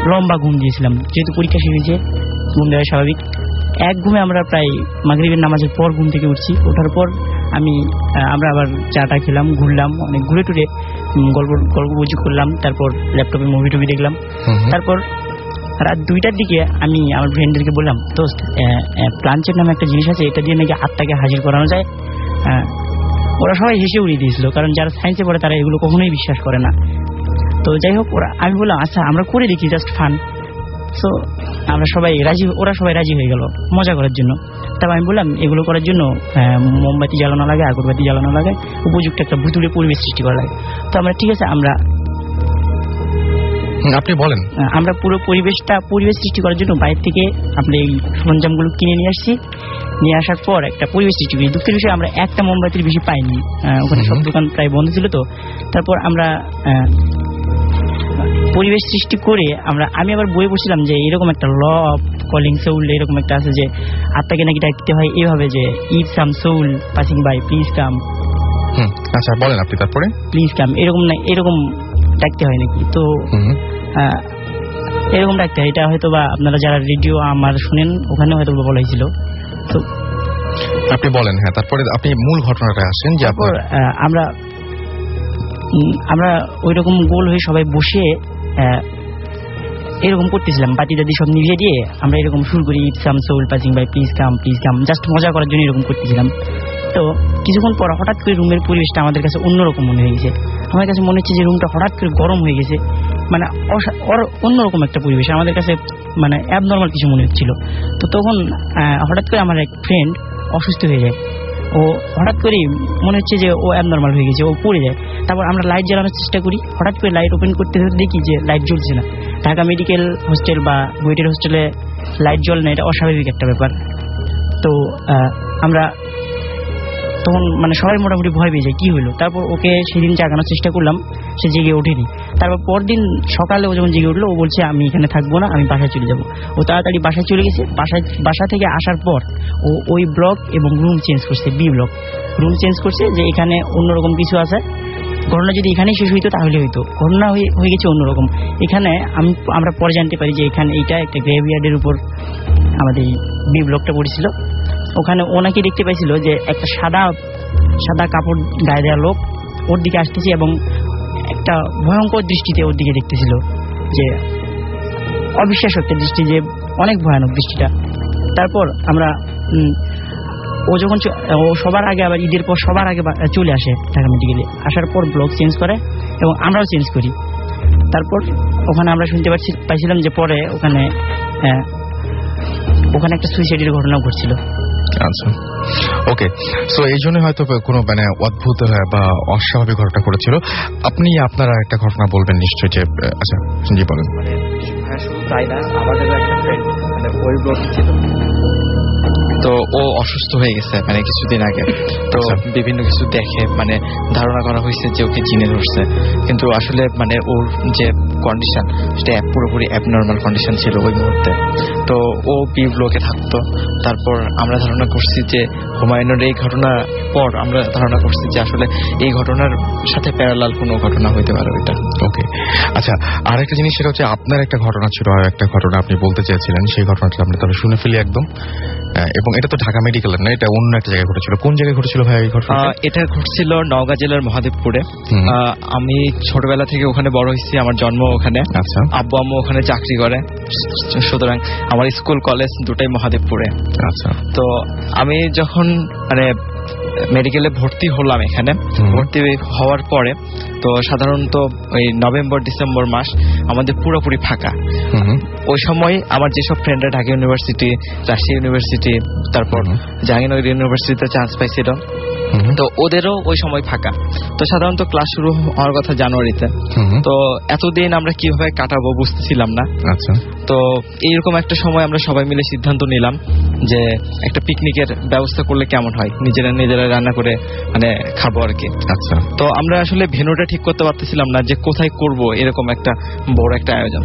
লম্বা ঘুম দিয়েছিলাম, যেহেতু পরীক্ষা শেষ হয়েছে, ঘুম দেওয়া স্বাভাবিক। এক ঘুমে আমরা প্রায় মাগরিবের নামাজের পর ঘুম থেকে উঠছি। ওঠার পর আমরা আবার চাটা খেলাম, ঘুরলাম, অনেক ঘুরে টুরে গল্প বুঝি করলাম, তারপর ল্যাপটপে মুভি টুভি দেখলাম। তারপর রাত 2টার দিকে আমি আমার ফ্রেন্ডদেরকে বললাম, দোস্ত, প্লানচেট নামে একটা জিনিস আছে, এটা দিয়ে নাকি আত্মাকে হাজির করানো যায়। ওরা সবাই হেসে উড়িয়ে দিয়েছিল, কারণ যারা সায়েন্সে পড়ে তারা এগুলো কখনোই বিশ্বাস করে না। তো যাই হোক, আমি বললাম আচ্ছা আমরা করে দেখি, জাস্ট ফান। সো ওরা সবাই রাজি হয়ে গেল মজা করার জন্য। তারপর আমি বললাম, এগুলো করার জন্য মোমবাতি জ্বালানো লাগে, আগরবাতি জ্বালানো লাগে, উপযুক্ত একটা ভুতুড়ে পরিবেশ সৃষ্টি করা লাগে। তো আমরা, ঠিক আছে, আপনি বলেন। আমরা পুরো পরিবেশ সৃষ্টি করার জন্য বাইরে থেকে আমরা এই সরঞ্জামগুলো কিনে নিয়ে আসছি। নিয়ে আসার পর একটা পরিবেশ সৃষ্টি করি। দুঃখের বিষয়, আমরা একটা মোমবাতির বেশি পাইনি, ওখানে সব দোকান প্রায় বন্ধ ছিল। তো তারপর আমরা পরিবেশ সৃষ্টি করে আমি আবার বই পড়ছিলাম যে এরকম একটা ল অফ কলিং সোল, এরকম একটা আছে যে আত্মাকে নাকি ডাকতে হয় এইভাবে, যে if some soul passing by please come. আচ্ছা, বলেন আপনি। তারপরে প্লিজ কাম, এরকম ডাকতে হয় নাকি? তো এরকম ডাকতে হয়। এটা হয়তো বা আপনারা যারা রেডিও আমার শুনেন, ওখানে হয়তো বলা হয়েছিল। তো আপনি বলেন। হ্যাঁ, তারপরে আপনি মূল ঘটনাটা আসেন। যে আমরা ওইরকম গোল হয়ে সবাই বসে এরকম করতেছিলাম, বাতি দাদি সব নিভিয়ে দিয়ে আমরা এরকম শুরু করি, if some soul passing by please come, just মজা করার জন্য এরকম করতেছিলাম। তো কিছুক্ষণ পর হঠাৎ করে রুমের পরিবেশটা আমাদের কাছে অন্যরকম মনে হয়ে গেছে। আমার কাছে মনে হচ্ছে যে রুমটা হঠাৎ করে গরম হয়ে গেছে, মানে অন্যরকম একটা পরিবেশ আমাদের কাছে, মানে অ্যাবনর্মাল কিছু মনে হচ্ছিল। তো তখন হঠাৎ করে আমার এক ফ্রেন্ড অসুস্থ হয়ে যায়। ও হঠাৎ করে মনে হচ্ছে যে ও অ্যাবনর্মাল হয়ে গেছে, ও পড়ে যায়। তারপর আমরা লাইট জ্বালানোর চেষ্টা করি, হঠাৎ করে লাইট ওপেন করতে দেখি যে লাইট জ্বলছে না। ঢাকা মেডিকেল হস্টেল বা বুয়েটের হোস্টেলে লাইট জ্বলে না, এটা অস্বাভাবিক একটা ব্যাপার। তো আমরা তখন সবাই মোটামুটি ভয় পেয়ে যায়, কি হলো। তারপর ওকে সেদিন জাগানোর চেষ্টা করলাম, সে জেগে ওঠেনি। তারপর পরদিন সকালে ও যখন জেগে উঠলো, ও বলছে আমি এখানে থাকবো না, আমি বাসায় চলে যাবো। ও তাড়াতাড়ি বাসায় চলে গেছে। বাসা থেকে আসার পর ও ওই ব্লক এবং রুম চেঞ্জ করছে, বি ব্লক রুম চেঞ্জ করছে, যে এখানে অন্যরকম কিছু আছে। ঘটনা যদি এখানেই শেষ হইতো তাহলে হইতো, ঘটনা হয়ে গেছে অন্যরকম। এখানে আমরা পরে জানতে পারি যে এখানে এইটা একটা গ্রেভইয়ার্ডের উপর আমাদের বি ব্লকটা পড়েছিল। ওখানে ওনাকে দেখতে পাইছিল যে একটা সাদা কাপড় গায়ে দেওয়া লোক ওর দিকে আসতেছে এবং একটা ভয়ঙ্কর দৃষ্টিতে ওর দিকে দেখতেছিল, যে অবিশ্বাস্য একটা দৃষ্টি, যে অনেক ভয়ানক দৃষ্টিটা। তারপর আমরা ও সবার আগে, আবার ঈদের পর সবার আগে চলে আসে ঢাকা মেডিকেলে। আসার পর ব্লক চেঞ্জ করে এবং আমরাও চেঞ্জ করি। তারপর ওখানে আমরা শুনতে পাইছিলাম যে পরে ওখানে একটা সুইসাইডের ঘটনা ঘটছিল। আচ্ছা, ওকে। সো এই জন্য হয়তো কোনো অদ্ভুত বা অস্বাভাবিক ঘটনা ঘটেছিল। আপনি আপনারা একটা ঘটনা বলবেন নিশ্চয়ই, যে আচ্ছা জি বলেন। তাই না, আমাদের একটা ফ্রেন্ড ওই ব্লকে ছিল। তো ও অসুস্থ হয়ে গেছে মানে কিছুদিন আগে। তো বিভিন্ন কিছু দেখে মানে ধারণা করা হয়েছে যে ওকে জিনে ধরছে, কিন্তু আসলে মানে ওর যে কন্ডিশন সেটা পুরোপুরি অ্যাবনর্মাল কন্ডিশন ছিল ওই মুহূর্তে। তো ও বি ব্লকে থাকতো। তারপর আমরা ধারণা করছি যে হুমায়ুনের এই ঘটনার পর আমরা ধারণা করছি যে আসলে এই ঘটনার সাথে প্যারালাল কোনো ঘটনা হইতে পারে ওইটা। ওকে, আচ্ছা, আর একটা জিনিস সেটা হচ্ছে আপনার একটা ঘটনা ছিল, আর একটা ঘটনা আপনি বলতে চেয়েছিলেন, সেই ঘটনাটা আমরা তাহলে শুনে ফেলি একদম। এবং এটা তো ঢাকা মেডিকেলের না, এটা অন্য একটা জায়গায় ঘটেছিল। কোন জায়গায় ঘটেছিল ভাই এই ঘটনা? এটা ঘটছিল নওগাঁ জেলার মহাদেবপুরে। আমি ছোটবেলা থেকে ওখানে বড় হয়েছি, আমার জন্ম ওখানে। আচ্ছা, আব্বু আম্মু ওখানে চাকরি করে, সুতরাং আমার স্কুল কলেজ দুটাই মহাদেবপুরে। আচ্ছা, তো আমি যখন মানে মেডিকেলে ভর্তি হলাম, এখানে ভর্তি হওয়ার পরে তো সাধারণত ওই নভেম্বর ডিসেম্বর মাস আমাদের পুরোপুরি ফাঁকা। ওই সময় আমার যেসব ফ্রেন্ডরা ঢাকা ইউনিভার্সিটি, রাজশাহী ইউনিভার্সিটি, তারপর জাহাঙ্গীরনগর ইউনিভার্সিটিতে চান্স পাইছিল, তো ওদেরও ওই সময় ফাঁকা। তো সাধারণত ক্লাস শুরু হওয়ার কথা জানুয়ারিতে। তো এতদিন আমরা কিভাবে কাটাবো বুঝতেছিলাম না। আচ্ছা, তো এইরকম একটা সময় আমরা সবাই মিলে সিদ্ধান্ত নিলাম যে একটা পিকনিকের ব্যবস্থা করলে কেমন হয়, নিজেরা রান্না করে মানে খাবো আর কি। আচ্ছা, তো আমরা আসলে ভেন্যুটা ঠিক করতে পারতেছিলাম না যে কোথায় করব এরকম একটা বড় একটা আয়োজন।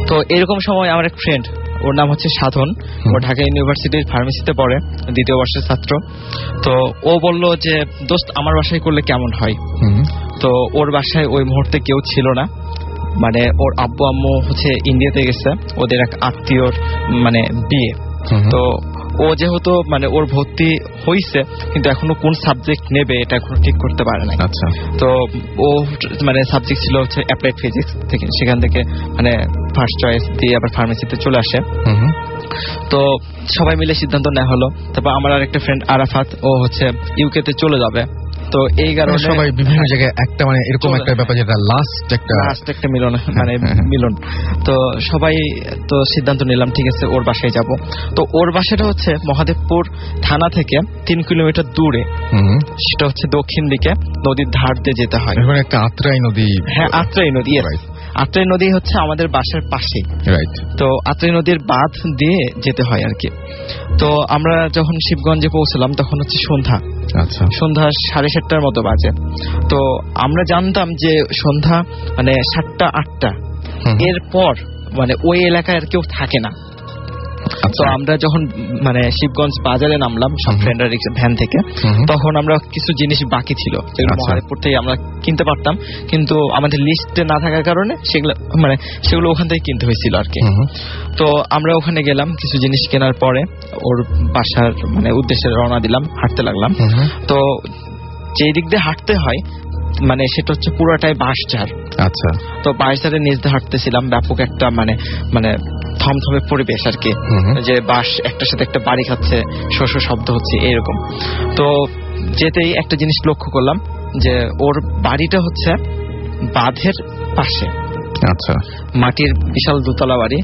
তো এরকম সময় আমার এক ফ্রেন্ড, ওর নাম হচ্ছে সাধন, ও ঢাকা ইউনিভার্সিটির ফার্মেসিতে পড়ে, দ্বিতীয় বর্ষের ছাত্র। তো ও বলল যে দোস্ত আমার বাসায় করলে কেমন হয়। তো ওর বাসায় ওই মুহূর্তে কেউ ছিল না, মানে ওর আব্বু আম্মু হচ্ছে ইন্ডিয়াতে গেছে, ওদের এক আত্মীয়র মানে বিয়ে। তো ও যেহেতু মানে ওর ভর্তি হইছে, কিন্তু এখনো কোন সাবজেক্ট নেবে এটা এখনো ঠিক করতে পারে না। আচ্ছা, তো ও মানে সাবজেক্ট ছিল হচ্ছে অ্যাপ্লাইড ফিজিক্স থেকে, সেখান থেকে মানে ফার্স্ট চয়েস দিয়ে আবার ফার্মেসিতে চলে আসে। তো সবাই মিলে সিদ্ধান্ত নেওয়া হলো। তারপর আমার আরেকটা ফ্রেন্ড আরাফাত, ও হচ্ছে ইউকেতে চলে যাবে। তো এই কারণে সবাই বিভিন্ন জায়গায় একটা মানে এরকম একটা ব্যাপার, যেটা লাস্ট একটা মিলন মানে মিলন। তো সবাই তো সিদ্ধান্ত নিলাম ঠিক আছে ওর বাসায় যাব। তো ওর বাসাটা হচ্ছে মহাদেবপুর থানা থেকে 3 কিলোমিটার দূরে, সেটা হচ্ছে দক্ষিণ দিকে, নদীর ধার দিয়ে যেতে হয়। একটা আত্রাই নদী। হ্যাঁ, আত্রাই নদী। আত্রাই নদী হচ্ছে আমাদের বাসার পাশে। রাইট। তো আত্রাই নদীর বাঁধ দিয়ে যেতে হয় আর কি। তো আমরা যখন শিবগঞ্জে পৌঁছলাম তখন হচ্ছে সন্ধ্যা। আচ্ছা, সন্ধ্যা 7:30টার মতো বাজে। তো আমরা জানতাম যে সন্ধ্যা মানে 7টা 8টা এরপর মানে ওই এলাকায় আর কেউ থাকে না। তো আমরা যখন মানে শিবগঞ্জ বাজারে নামলাম সব ফ্রেন্ডরা ভ্যান থেকে, তখন আমরা কিছু জিনিস বাকি ছিল যেগুলো মহাদেবপুর থেকে আমরা কিনতে পারতাম, কিন্তু আমাদের লিস্টে না থাকার কারণে সেগুলো ওখান থেকে কিনতে হয়েছিল আর কি। তো আমরা ওখানে গেলাম, কিছু জিনিস কেনার পরে ওর বাসার মানে উদ্দেশ্যে রওনা দিলাম, হাঁটতে লাগলাম। তো যেই দিক দিয়ে হাঁটতে হয় মানে সেটা হচ্ছে পুরোটাই বাঁশঝাড়। আচ্ছা, তো বাঁশঝাড়ের নিচ দিয়ে হাঁটতেছিলাম, ব্যাপক একটা মানে থমথমে পরিবেশ আর কি, যে বাঁশ একটার সাথে একটা বাড়ি খাচ্ছে, শস্য শব্দ হচ্ছে এরকম। তো যেতেই একটা জিনিস লক্ষ্য করলাম যে ওর বাড়িটা হচ্ছে বাঁধের পাশে। আচ্ছা, মাটির বিশাল দোতলা বাড়ি,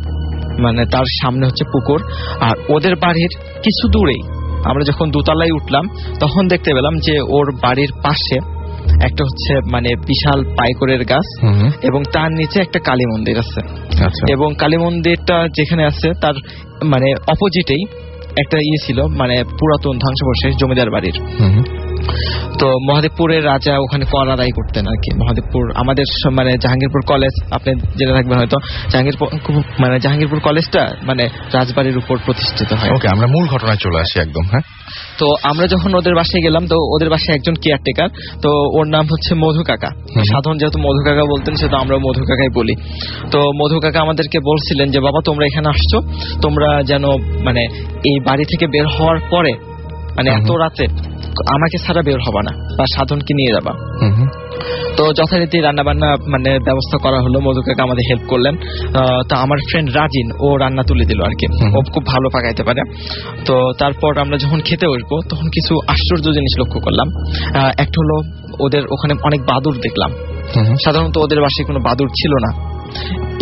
মানে তার সামনে হচ্ছে পুকুর। আর ওদের বাড়ির কিছু দূরেই আমরা যখন দোতলায় উঠলাম তখন দেখতে পেলাম যে ওর বাড়ির পাশে একটা হচ্ছে মানে বিশাল পাইকরের গাছ, এবং তার নিচে একটা কালী মন্দির আছে। এবং কালী মন্দিরটা যেখানে আছে তার মানে অপোজিটেই একটা ছিল মানে পুরাতন ধ্বংসাবশেষ জমিদার বাড়ির। তো মহাদেবপুরের রাজা ওখানে কর আদায় করতেন আর কি। মহাদেবপুর আমাদের মানে জাহাঙ্গীরপুর কলেজ, আপনি জেনে থাকবেন হয়তো, জাহাঙ্গীরপুর কলেজটা মানে রাজবাড়ির উপর প্রতিষ্ঠিত হয়। ওকে, আমরা মূল ঘটনায় চলে আসি একদম। হ্যাঁ, তো আমরা যখন ওদের বাসায় গেলাম, তো ওদের বাসায় একজন কেয়ারটেকার, তো ওর নাম হচ্ছে মধু কাকা। সাধারণ যেহেতু মধু কাকা বলতেন, সেহেতু আমরা মধু কাকাই বলি। তো মধু কাকা আমাদেরকে বলছিলেন যে বাবা তোমরা এখানে আসছো, তোমরা যেন মানে এই বাড়ি থেকে বের হওয়ার পরে মানে এত রাতে আমাকে ছাড়া বের হবা না, বা সাধনকে নিয়ে যাবা। তো যথারীতি রান্না বান্না মানে ব্যবস্থা করা হলো, মধু কাকা আমাদের হেল্প করলেন। তা আমার ফ্রেন্ড রাজিন ও রান্না তুলে দিল আর কি, ও খুব ভালো পাকাইতে পারে। তো তারপর আমরা যখন খেতে বসবো তখন কিছু আশ্চর্য জিনিস লক্ষ্য করলাম। একটা হলো ওদের ওখানে অনেক বাদুড় দেখলাম। সাধারণত ওদের বাসায় কোনো বাদুড় ছিল না।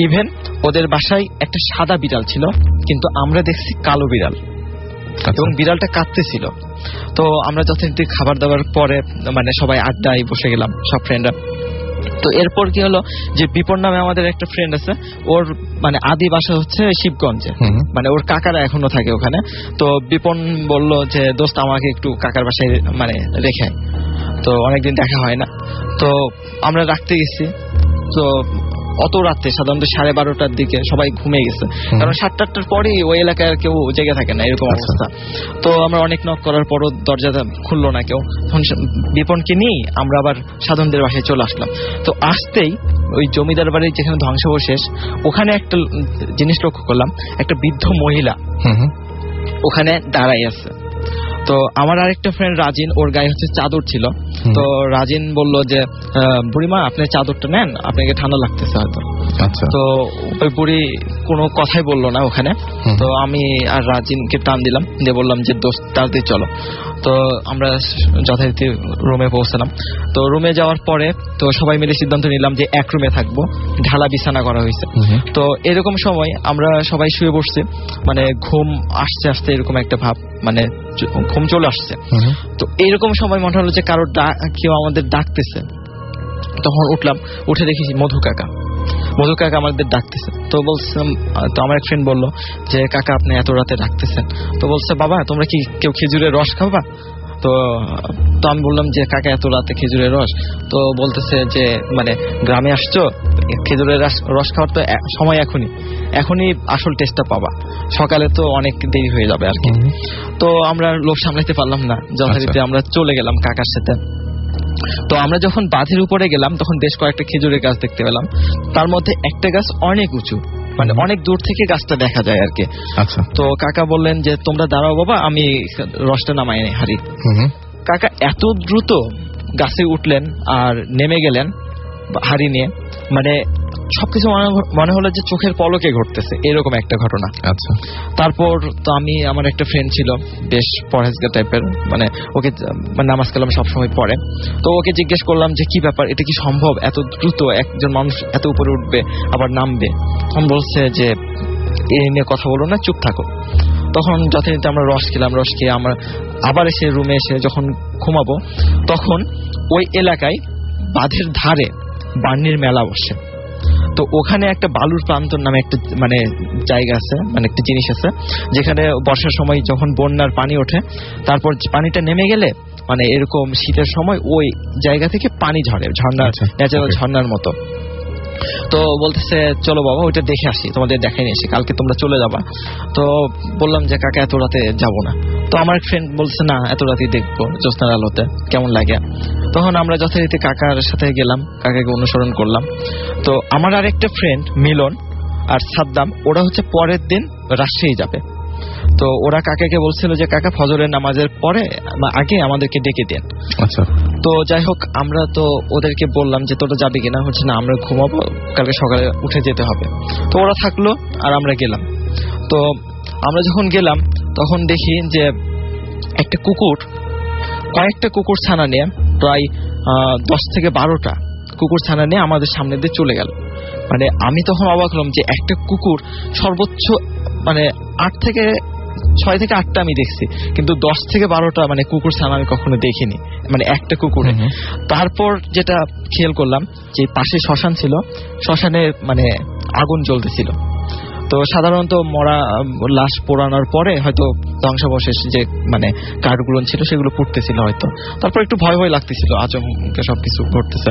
ইভেন ওদের বাসায় একটা সাদা বিড়াল ছিল, কিন্তু আমরা দেখছি কালো বিড়াল, এবং বিড়ালটা কাঁদতেছিল। তো আমরা যথারীতি খাবার দাবার পরে মানে সবাই আড্ডায় বসে গেলাম সব ফ্রেন্ডরা। তো এরপর কি হলো যে বিপন নামে আমাদের একটা ফ্রেন্ড আছে, ওর মানে আদি বাসা হচ্ছে শিবগঞ্জে, মানে ওর কাকারা এখনো থাকে ওখানে। তো বিপন বলল যে দোস্ত আমাকে একটু কাকার বাসায় মানে রেখে, তো অনেকদিন দেখা হয় না, তো আমরা রাখতে গেছি। তো অত রাতে সাধারণত 12:30টার দিকে সবাই ঘুমিয়ে গেছে, কারণ 7-8টার পরেই ওই এলাকায় আর কেউ জেগে থাকে না, এরকম অবস্থা। তো আমরা অনেক নক করার পরও দরজাটা খুললো না কেউ। বিপনকে নিয়ে আমরা আবার সাধনদের বাসায় চলে আসলাম। তো আসতেই ওই জমিদার বাড়ির যেখানে ধ্বংসাবশেষ, ওখানে একটা জিনিস লক্ষ্য করলাম, একটা বৃদ্ধ মহিলা ওখানে দাঁড়াই আছে। তো আমার আরেকটা ফ্রেন্ড রাজিন, ওর গায়ে হচ্ছে চাদর ছিল। তো রাজিন বলল যে বুড়িমা আপনি চাদরটা নেন, আপনাকে ঠান্ডা লাগতেছে হয়তো। তো ওই বুড়ি কোনো কথাই বললো না ওখানে। তো আমি আর রাজিনকে টান দিলাম, দিয়ে বললাম যে দোস্ত তাড়াতাড়ি চলো। তো আমরা যথারীতি রুমে পৌঁছলাম। তো রুমে যাওয়ার পরে তো সবাই মিলে সিদ্ধান্ত নিলাম যে এক রুমে থাকবো, ঢালা বিছানা করা হয়েছে। তো এরকম সময় আমরা সবাই শুয়ে বসছি, মানে ঘুম আসতে আসতে এরকম একটা ভাব, মানে ঘুম চলে আসছে। তো এইরকম সময় মনে হলো যে কারোর কেউ আমাদের ডাকতেছে। তখন উঠলাম, উঠে দেখি মধু কাকা আমাদের ডাকতেছে। তো বলছিলাম, তো আমার এক ফ্রেন্ড বললো যে কাকা আপনি এত রাতে ডাকতেছেন। তো বলছে বাবা তোমরা কি কেউ খেজুরের রস খাবা? তো আমি বললাম যে কাকা এত রাতে খেজুরের রস? তো বলতেছে যে মানে গ্রামে আসছো, খেজুরের রস খাওয়ার তো সময় এখনই আসল টেস্টটা পাবা, সকালে তো অনেক দেরি হয়ে যাবে আর কি। তো আমরা লোভ সামলাতে পারলাম না, যথারীতি আমরা চলে গেলাম কাকার সাথে। তো আমরা যখন বাঁধের উপরে গেলাম তখন বেশ কয়েকটা খেজুরের গাছ দেখতে পেলাম। তার মধ্যে একটা গাছ অনেক উঁচু, মানে অনেক দূর থেকে গাছটা দেখা যায় আর কি। তো কাকা বললেন যে তোমরা দাঁড়াও বাবা, আমি রসটা নামাই হারি। কাকা এত দ্রুত গাছে উঠলেন আর নেমে গেলেন হাড়ি নিয়ে, মানে সবকিছু মনে হলো যে চোখের পলকে ঘটতেছে, এরকম একটা ঘটনা। তারপর তো আমি, আমার একটা ফ্রেন্ড ছিল বেশ পরহেজগার টাইপের, মানে ওকে নামাজ কালাম সবসময় পড়ে। তো ওকে জিজ্ঞেস করলাম যে কি ব্যাপার, এটা কি সম্ভব এত দ্রুত একজন মানুষ এত উপরে উঠবে আবার নামবে? তখন বলছে যে এই নিয়ে কথা বলো না, চুপ থাকো। তখন যথারীতি আমরা রস খেয়ে আমরা আবার এসে রুমে এসে যখন ঘুমাবো, তখন ওই এলাকায় বাঁধের ধারে বার্নির মেলা বসে। তো ওখানে একটা বালুর প্রান্তর নামে একটা মানে জায়গা আছে, মানে একটা জিনিস আছে, যেখানে বর্ষার সময় যখন বন্যার পানি ওঠে, তারপর পানিটা নেমে গেলে মানে এরকম শীতের সময় ওই জায়গা থেকে পানি ঝরে, ঝর্ণা, ন্যাচারাল ঝর্ণার মতো। তো বলতেছে চলো বাবা ওইটা দেখে আসি, তোমাদের দেখাই নিয়ে আসি, কালকে তোমরা চলে যাবা। তো বললাম যে কাকা এত রাতে যাবো না। তো আমার ফ্রেন্ড বলছে না এত রাতেই দেখবো জ্যোৎস্নার আলোতে কেমন লাগে। তখন আমরা যথারীতি কাকার সাথে গেলাম, কাকাকে অনুসরণ করলাম। তো আমার আর একটা ফ্রেন্ড মিলন আর সাদ্দাম, ওরা হচ্ছে পরের দিন রাজশাহী যাবে। তো ওরা কাকাকে বলছিল যে কাকা ফজরের নামাজের পরে আগে আমাদেরকে ডেকে দেন। তো যাই হোক আমরা তো ওদেরকে বললাম যে তোরা যাবি কিনা, হচ্ছে না আমরা ঘুমাবো, কালকে সকালে উঠে যেতে হবে। তো ওরা থাকলো আর আমরা গেলাম। তো আমরা যখন গেলাম তখন দেখি যে একটা কুকুর, কয়েকটা কুকুর ছানা নিয়ে, প্রায় 10 থেকে 12টা কুকুর ছানা নিয়ে আমাদের সামনে দিয়ে চলে গেল। মানে আমি তখন অবাক হলাম যে একটা কুকুর সর্বোচ্চ মানে 6 থেকে 8টা আমি দেখছি, কিন্তু 10 থেকে 12টা মানে কুকুর ছানা আমি কখনো দেখিনি, মানে একটা কুকুরে। তারপর যেটা খেয়াল করলাম যে পাশে শ্মশান ছিল, শ্মশানে মানে আগুন জ্বলতেছিল। তো সাধারণত মরা লাশ পোড়ানোর পরে হয়তো ধ্বংসাবশেষ যে মানে কাঠগুলো ছিল সেগুলো পুড়তেছিল হয়তো। তারপর একটু ভয় ভয় লাগতেছিল, আচমকা সবকিছু ঘটতেছে।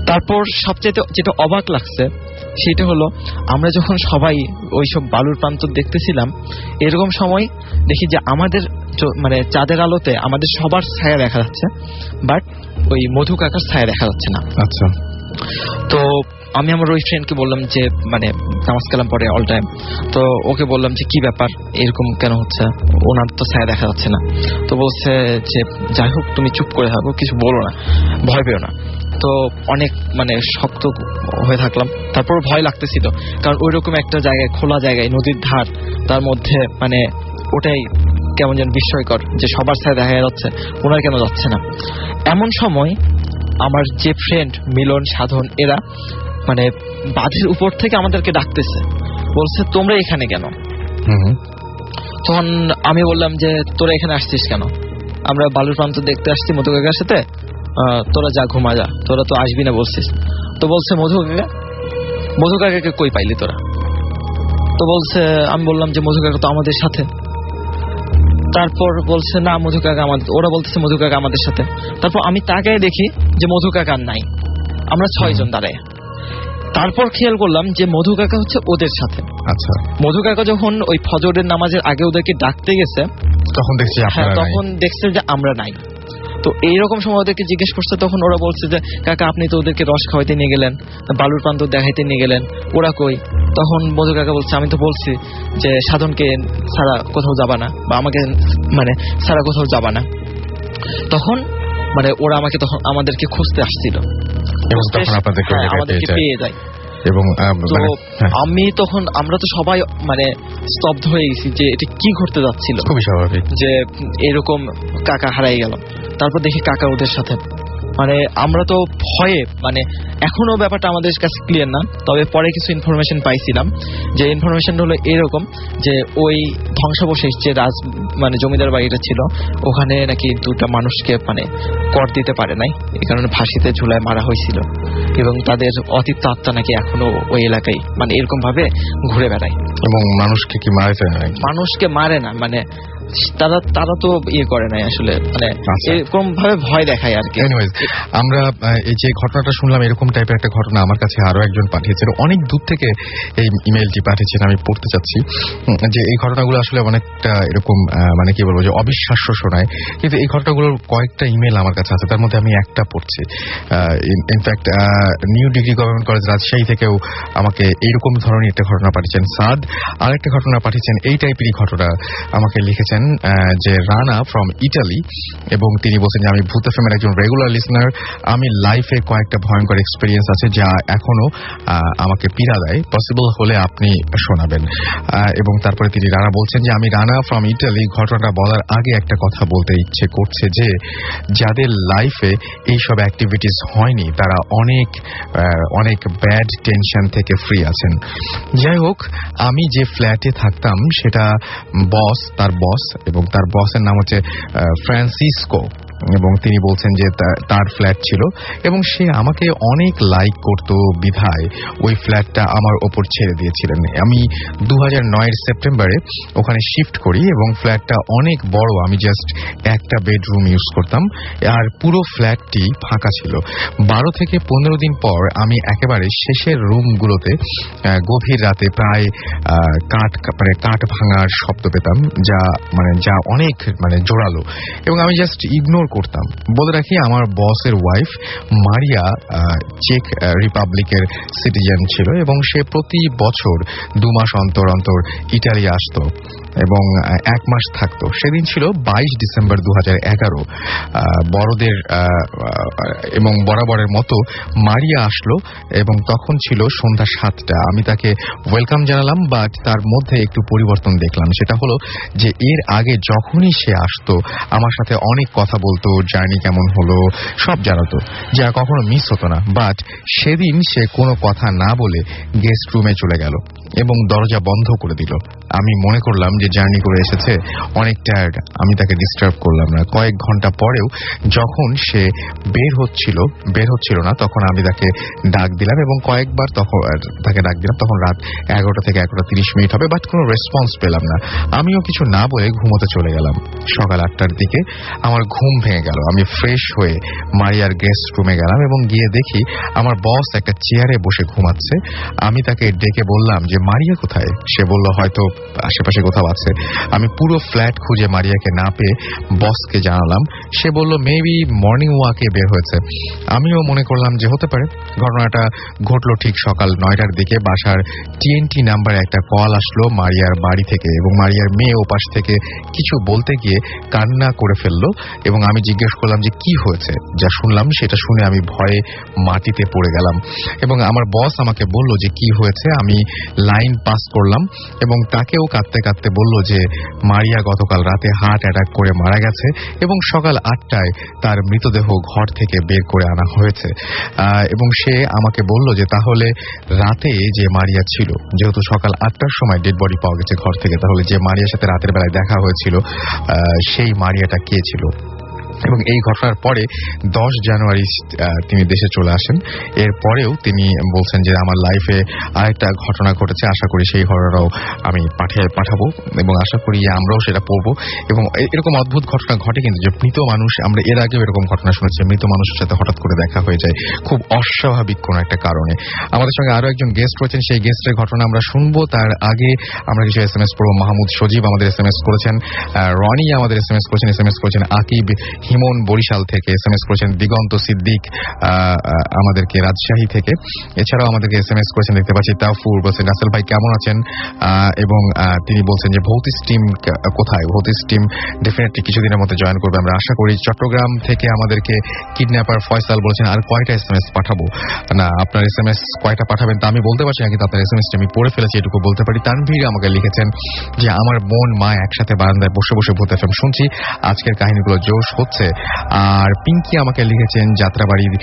তারপর সবচেয়ে যেটা অবাক লাগছে সেটা হলো আমরা যখন সবাই ওইসব বালুর প্রান্ত দেখতেছিলাম, এরকম সময় দেখি যে আমাদের মানে চাঁদের আলোতে আমাদের সবার ছায়া দেখা যাচ্ছে, বাট ওই মধু কাকার ছায়া দেখা যাচ্ছে না। আচ্ছা। তো আমি আমার ওই ফ্রেন্ডকে বললাম যে মানে নামাজ কালাম পড়ে অল টাইম, তো ওকে বললাম যে কি ব্যাপার এরকম কেন হচ্ছে, ওনার তো ছায়া দেখা যাচ্ছে না। তো বলছে যে যাই হোক তুমি চুপ করে থাকো, কিছু বলো না, ভয় পেও না। তো অনেক মানে শক্ত হয়ে থাকলাম। তারপর ভয় লাগতেছিল, কারণ ওইরকম একটা জায়গায়, খোলা জায়গায়, নদীর ধার, তার মধ্যে মানে ওটাই কেমন যেন বিস্ময়কর যে সবার ছায়া দেখা যাচ্ছে, ওনার কেন যাচ্ছে না। এমন সময় আমার যে ফ্রেন্ড মিলন, সাধন, এরা মানে বাঁধের উপর থেকে আমাদেরকে ডাকতেছে, বলছে তোমরা এখানে কেন? তখন আমি বললাম যে তোরা এখানে আসছিস কেন? আমরা বালুর প্রান্ত দেখতে আসছি মধু কাকার সাথে, তোরা যা ঘুমা যা, তোরা তো আসবি না বলছিস। তো বলছে মধু কাকাকে কই পাইলি তোরা? তো বলছে, আমি বললাম যে মধু কাকা তো আমাদের সাথে। তারপর বলছে না মধু কাকা আমাদের, ওরা বলতেছে মধু কাকা আমাদের সাথে। তারপর আমি তাকায় দেখি যে মধু কাকা নাই, আমরা 6 জন দাঁড়ায়। তারপর খেয়াল করলাম যে মধু কাকা হচ্ছে ওদের সাথে। আচ্ছা, মধু কাকা যখন ওই ফজরের নামাজের আগে ওদেরকে ডাকতে গেছে তখন দেখছে যে আমরা নাই। তো এইরকম সময় ওদেরকে জিজ্ঞেস করছে, তখন ওরা বলছে যে কাকা আপনি তো ওদেরকে রস খাওয়াইতে নিয়ে গেলেন, বালুর প্রান্ত দেখাইতে নিয়ে গেলেন, ওরা কই? তখন মধু কাকা বলছে আমি তো বলছি যে সাধনকে ছাড়া কোথাও যাবা না, বা আমাকে মানে ছাড়া কোথাও যাবা না। তখন মানে ওরা আমাদেরকে খুঁজতে আসছিল, আমাদেরকে পেয়ে যায়। এবং আমি তখন, আমরা তো সবাই মানে স্তব্ধ হয়ে গেছি যে এটা কি ঘটতে যাচ্ছিল, খুবই স্বাভাবিক যে এরকম কাকা হারাই গেল। তারপর দেখি কাকা ওদের সাথে, মানে আমরা তো ভয়ে, মানে এখনো ব্যাপারটা আমাদের কাছে ক্লিয়ার না, তবে পরে কিছু ইনফরমেশন পাইছিলাম। যে ইনফরমেশন হলো এরকম যে ওই ধ্বংসাবশেষ যে মানে জমিদার বাড়িটা ছিল, ওখানে নাকি 2টা মানুষকে মানে কর দিতে পারে নাই, এই কারণে ফাঁসিতে ঝুলায় মারা হয়েছিল, এবং তাদের অতীত আত্মা নাকি এখনো ওই এলাকায় মানে এরকম ভাবে ঘুরে বেড়ায়। এবং মানুষকে কি মারে? মানুষকে মারে না, মানে তারা তো ইয়ে করে নাই আসলে, মানে এরকম ভাবে ভয় দেখায় আর কি। আমরা এই যে ঘটনাটা শুনলাম, এরকম টাইপের একটা ঘটনা আমার কাছে আরো একজন পাঠিয়েছেন, অনেক দূর থেকে এই ইমেলটি পাঠিয়েছেন, আমি পড়তে চাচ্ছি। যে এই ঘটনাগুলো আসলে অনেকটা এরকম মানে কি বলবো যে অবিশ্বাস্য শোনায়, কিন্তু এই ঘটনাগুলোর কয়েকটা ইমেল আমার কাছে আছে, তার মধ্যে আমি একটা পড়ছি। In fact new degree government college Rajshahi থেকেও আমাকে এইরকম ধরনের একটা ঘটনা পাঠিয়েছেন সাদ। আরেকটা ঘটনা পাঠিয়েছেন এই টাইপেরই ঘটনা আমাকে লিখেছেন যে রানা ফ্রম ইটালি, এবং তিনি বলছেন যে আমি ভূত এফএম এর একজন রেগুলার লিসনার, আমি লাইফে কয়েকটা ভয়ঙ্কর এক্সপেরিয়েন্স আছে যা এখনো আমাকে পীড়া দেয়, পসিবল হলে আপনি শোনাবেন। এবং তারপরে তিনি রানা বলছেন যে আমি রানা ফ্রম ইটালি, ঘটনাটা বলার আগে একটা কথা বলতে ইচ্ছে করছে যে যাদের লাইফে এইসব অ্যাক্টিভিটিস হয়নি তারা অনেক ব্যাড টেনশন থেকে ফ্রি আছেন। যাই হোক, আমি যে ফ্ল্যাটে থাকতাম সেটা তার বস এবং তার বসের নাম হচ্ছে ফ্রান্সিসকো, এবং তিনি বলছেন যে তার ফ্ল্যাট ছিল এবং সে আমাকে অনেক লাইক করতো বিধায় ওই ফ্ল্যাটটা আমার ওপর ছেড়ে দিয়েছিলেন। আমি 2009 সেপ্টেম্বরে ওখানে শিফট করি এবং ফ্ল্যাটটা অনেক বড়, আমি জাস্ট একটা বেডরুম ইউজ করতাম, আর পুরো ফ্ল্যাটটি ফাঁকা ছিল। 12 থেকে 15 দিন পর আমি একেবারে শেষের রুমগুলোতে গভীর রাতে প্রায় কাঠ ভাঙার শব্দ পেতাম, যা অনেক মানে জোরালো, এবং আমি জাস্ট ইগনোর করতাম। বলে রাখি আমার বসের ওয়াইফ মারিয়া চেক রিপাবলিকের সিটিজেন ছিল এবং সে প্রতি বছর 2 মাস অন্তর অন্তর ইটালি আসতো এবং 1 মাস থাকতো। সেদিন ছিল 22 ডিসেম্বর 2011। বড়দের এবং বরাবরের মতো মারিয়া আসলো এবং তখন ছিল সন্ধ্যা 7টা। আমি তাকে ওয়েলকাম জানালাম, বাট তার মধ্যে একটু পরিবর্তন দেখলাম। সেটা হলো যে এর আগে যখনই সে আসতো আমার সাথে অনেক কথা বলতো, জার্নি কেমন হলো সব জানাতো, যা কখনো মিস হতো না। বাট সেদিন সে কোনো কথা না বলে গেস্ট রুমে চলে গেল এবং দরজা বন্ধ করে দিল। আমি মনে করলাম যে জার্নি করে এসেছে, অনেক টায়ার্ড, আমি তাকে ডিস্টার্ব করলাম না। কয়েক ঘন্টা পরেও যখন সে বের হচ্ছিল না তখন আমি তাকে ডাক দিলাম এবং কয়েকবার তাকে ডাক দিলাম। তখন রাত 11টা থেকে 11:30 মিনিট হবে, বাট কোনো রেসপন্স পেলাম না। আমিও কিছু না বলে ঘুমোতে চলে গেলাম। সকাল 8টার দিকে আমার ঘুম ভেঙে গেল। আমি ফ্রেশ হয়ে মারিয়ার গেস্ট রুমে গেলাম এবং গিয়ে দেখি আমার বস একটা চেয়ারে বসে ঘুমাচ্ছে। আমি তাকে ডেকে বললাম যে মারিয়া কোথায়? সে বলল হয়তো আশেপাশে কোথাও আছে। আমি পুরো ফ্ল্যাট খুঁজে মারিয়াকে না পেয়ে বসকে জানালাম। সে বলল মেবি মর্নিং ওয়াকে বের হয়েছে। আমিও মনে করলাম যে হতে পারে। ঘটনাটা ঘটলো ঠিক সকাল 9টার দিকে। বাসার TNT নাম্বারে একটা কল আসলো মারিয়ার বাড়ি থেকে এবং মারিয়ার মেয়ে ওপাশ থেকে কিছু বলতে গিয়ে কান্না করে ফেললো এবং আমি জিজ্ঞেস করলাম যে কি হয়েছে। যা শুনলাম সেটা শুনে আমি ভয়ে মাটিতে পড়ে গেলাম এবং আমার বস আমাকে বলল যে কি হয়েছে। আমি লাইন পাস করলাম এবং তাকেও কাঁদতে কাঁদতে বলল যে মারিয়া গতকাল রাতে হার্ট অ্যাটাক করে মারা গেছে এবং সকাল 8টায় তার মৃতদেহ ঘর থেকে বের করে আনা হয়েছে। এবং সে আমাকে বলল যে তাহলে রাতে যে মারিয়া ছিল, যেহেতু সকাল 8টার সময় ডেড বডি পাওয়া গেছে ঘর থেকে, তাহলে যে মারিয়ার সাথে রাতের বেলায় দেখা হয়েছিল সেই মারিয়াটা কে ছিল? এবং এই ঘটনার পরে 10 জানুয়ারি তিনি দেশে চলে আসেন। এরপরেও তিনি বলছেন যে আমার লাইফে আরেকটা ঘটনা ঘটেছে, আশা করি সেই ঘটনাটাও আমি পাঠাবো এবং আশা করি আমরাও সেটা পড়বো। এবং এরকম অদ্ভুত ঘটনা ঘটে কিন্তু, যে মৃত মানুষ, আমরা এর আগেও এরকম ঘটনা শুনেছি, মৃত মানুষের সাথে হঠাৎ করে দেখা হয়ে যায় খুব অস্বাভাবিক কোনো একটা কারণে। আমাদের সঙ্গে আরো একজন গেস্ট রয়েছেন, সেই গেস্টের ঘটনা আমরা শুনবো। তার আগে আমরা কিছু SMS পড়বো। মাহমুদ সজীব আমাদের SMS করেছেন, রনি আমাদের SMS করেছেন আকিব হিমন বরিশাল থেকে, SMS করেছেন দিগন্ত সিদ্দিক আমাদেরকে রাজশাহী থেকে। এছাড়াও আমাদেরকে SMS করেছেন, দেখতে পাচ্ছি তাফুর বলছেন রাসেল ভাই কেমন আছেন, এবং তিনি বলছেন যে ভৌতিস টিম কোথায়। ভৌতিস টিম ডেফিনেটলি কিছুদিনের মধ্যে জয়েন করবে আমরা আশা করি। চট্টগ্রাম থেকে আমাদেরকে কিডন্যাপার ফয়সাল বলছেন আর কয়টা SMS পাঠাবো। না, আপনার SMS কয়টা পাঠাবেন তা আমি বলতে পারছি না, কিন্তু আপনার SMS আমি পড়ে ফেলেছি এটুকু বলতে পারি। তানভীর আমাকে লিখেছেন যে আমার বোন মা একসাথে বারান্দায় বসে বসে ভূত FM শুনছি, আজকের কাহিনীগুলো জোশ হচ্ছে। আর পিঙ্কি আমাকে লিখেছেন যাত্রাবাড়ির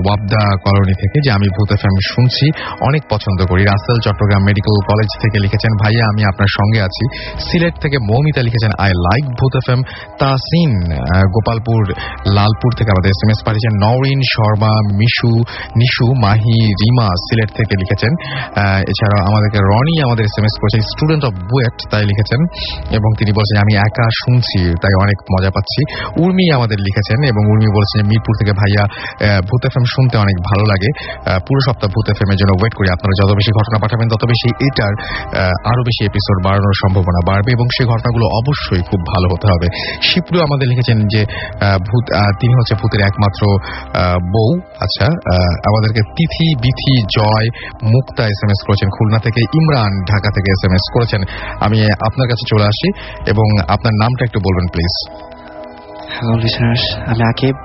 ওয়াবদা কলোনি থেকে যে আমি ভূত FM শুনছি, অনেক পছন্দ করি। রাসেল চট্টগ্রাম মেডিকেল কলেজ থেকে লিখেছেন ভাইয়া আমি আপনার সঙ্গে আছি। সিলেট থেকে মৌমিতা লিখেছেন আই লাইক ভূত FM। তাসিন গোপালপুর লালপুর থেকে আমাদের SMS পাঠিয়েছেন। নওরিন শর্মা নিশু মাহি রিমা সিলেট থেকে লিখেছেন। এছাড়াও আমাদেরকে রনি আমাদের SMS করেছেন, স্টুডেন্ট অফ বুয়েট তাই লিখেছেন, এবং তিনি বলছেন আমি একা শুনছি তাই অনেক মজা পাচ্ছি। উর্মি আমাদের লিখেছেন এবং উর্মি বলছেন মিরপুর থেকে ভাইয়া ভূত FM শুনতে অনেক ভালো লাগে, পুরো সপ্তাহ ভূত FM এর জন্য ওয়েট করি। আপনারা যত বেশি ঘটনা পাঠাবেন তত বেশি এটার আরো বেশি এপিসোড বাড়ানোর সম্ভাবনা বাড়বে এবং সেই ঘটনাগুলো অবশ্যই খুব ভালো হতে হবে। শিপ্রু আমাদের লিখেছেন যে তিনি হচ্ছে ভূতের একমাত্র বউ। আচ্ছা, আমাদেরকে তিথি বিথি জয় মুক্তা SMS করেছেন খুলনা থেকে। ইমরান ঢাকা থেকে SMS করেছেন। আমি আপনার কাছে চলে আসি এবং আপনার নামটা একটু বলবেন প্লিজ। হ্যালো লিসনার্স, আমি আকিব,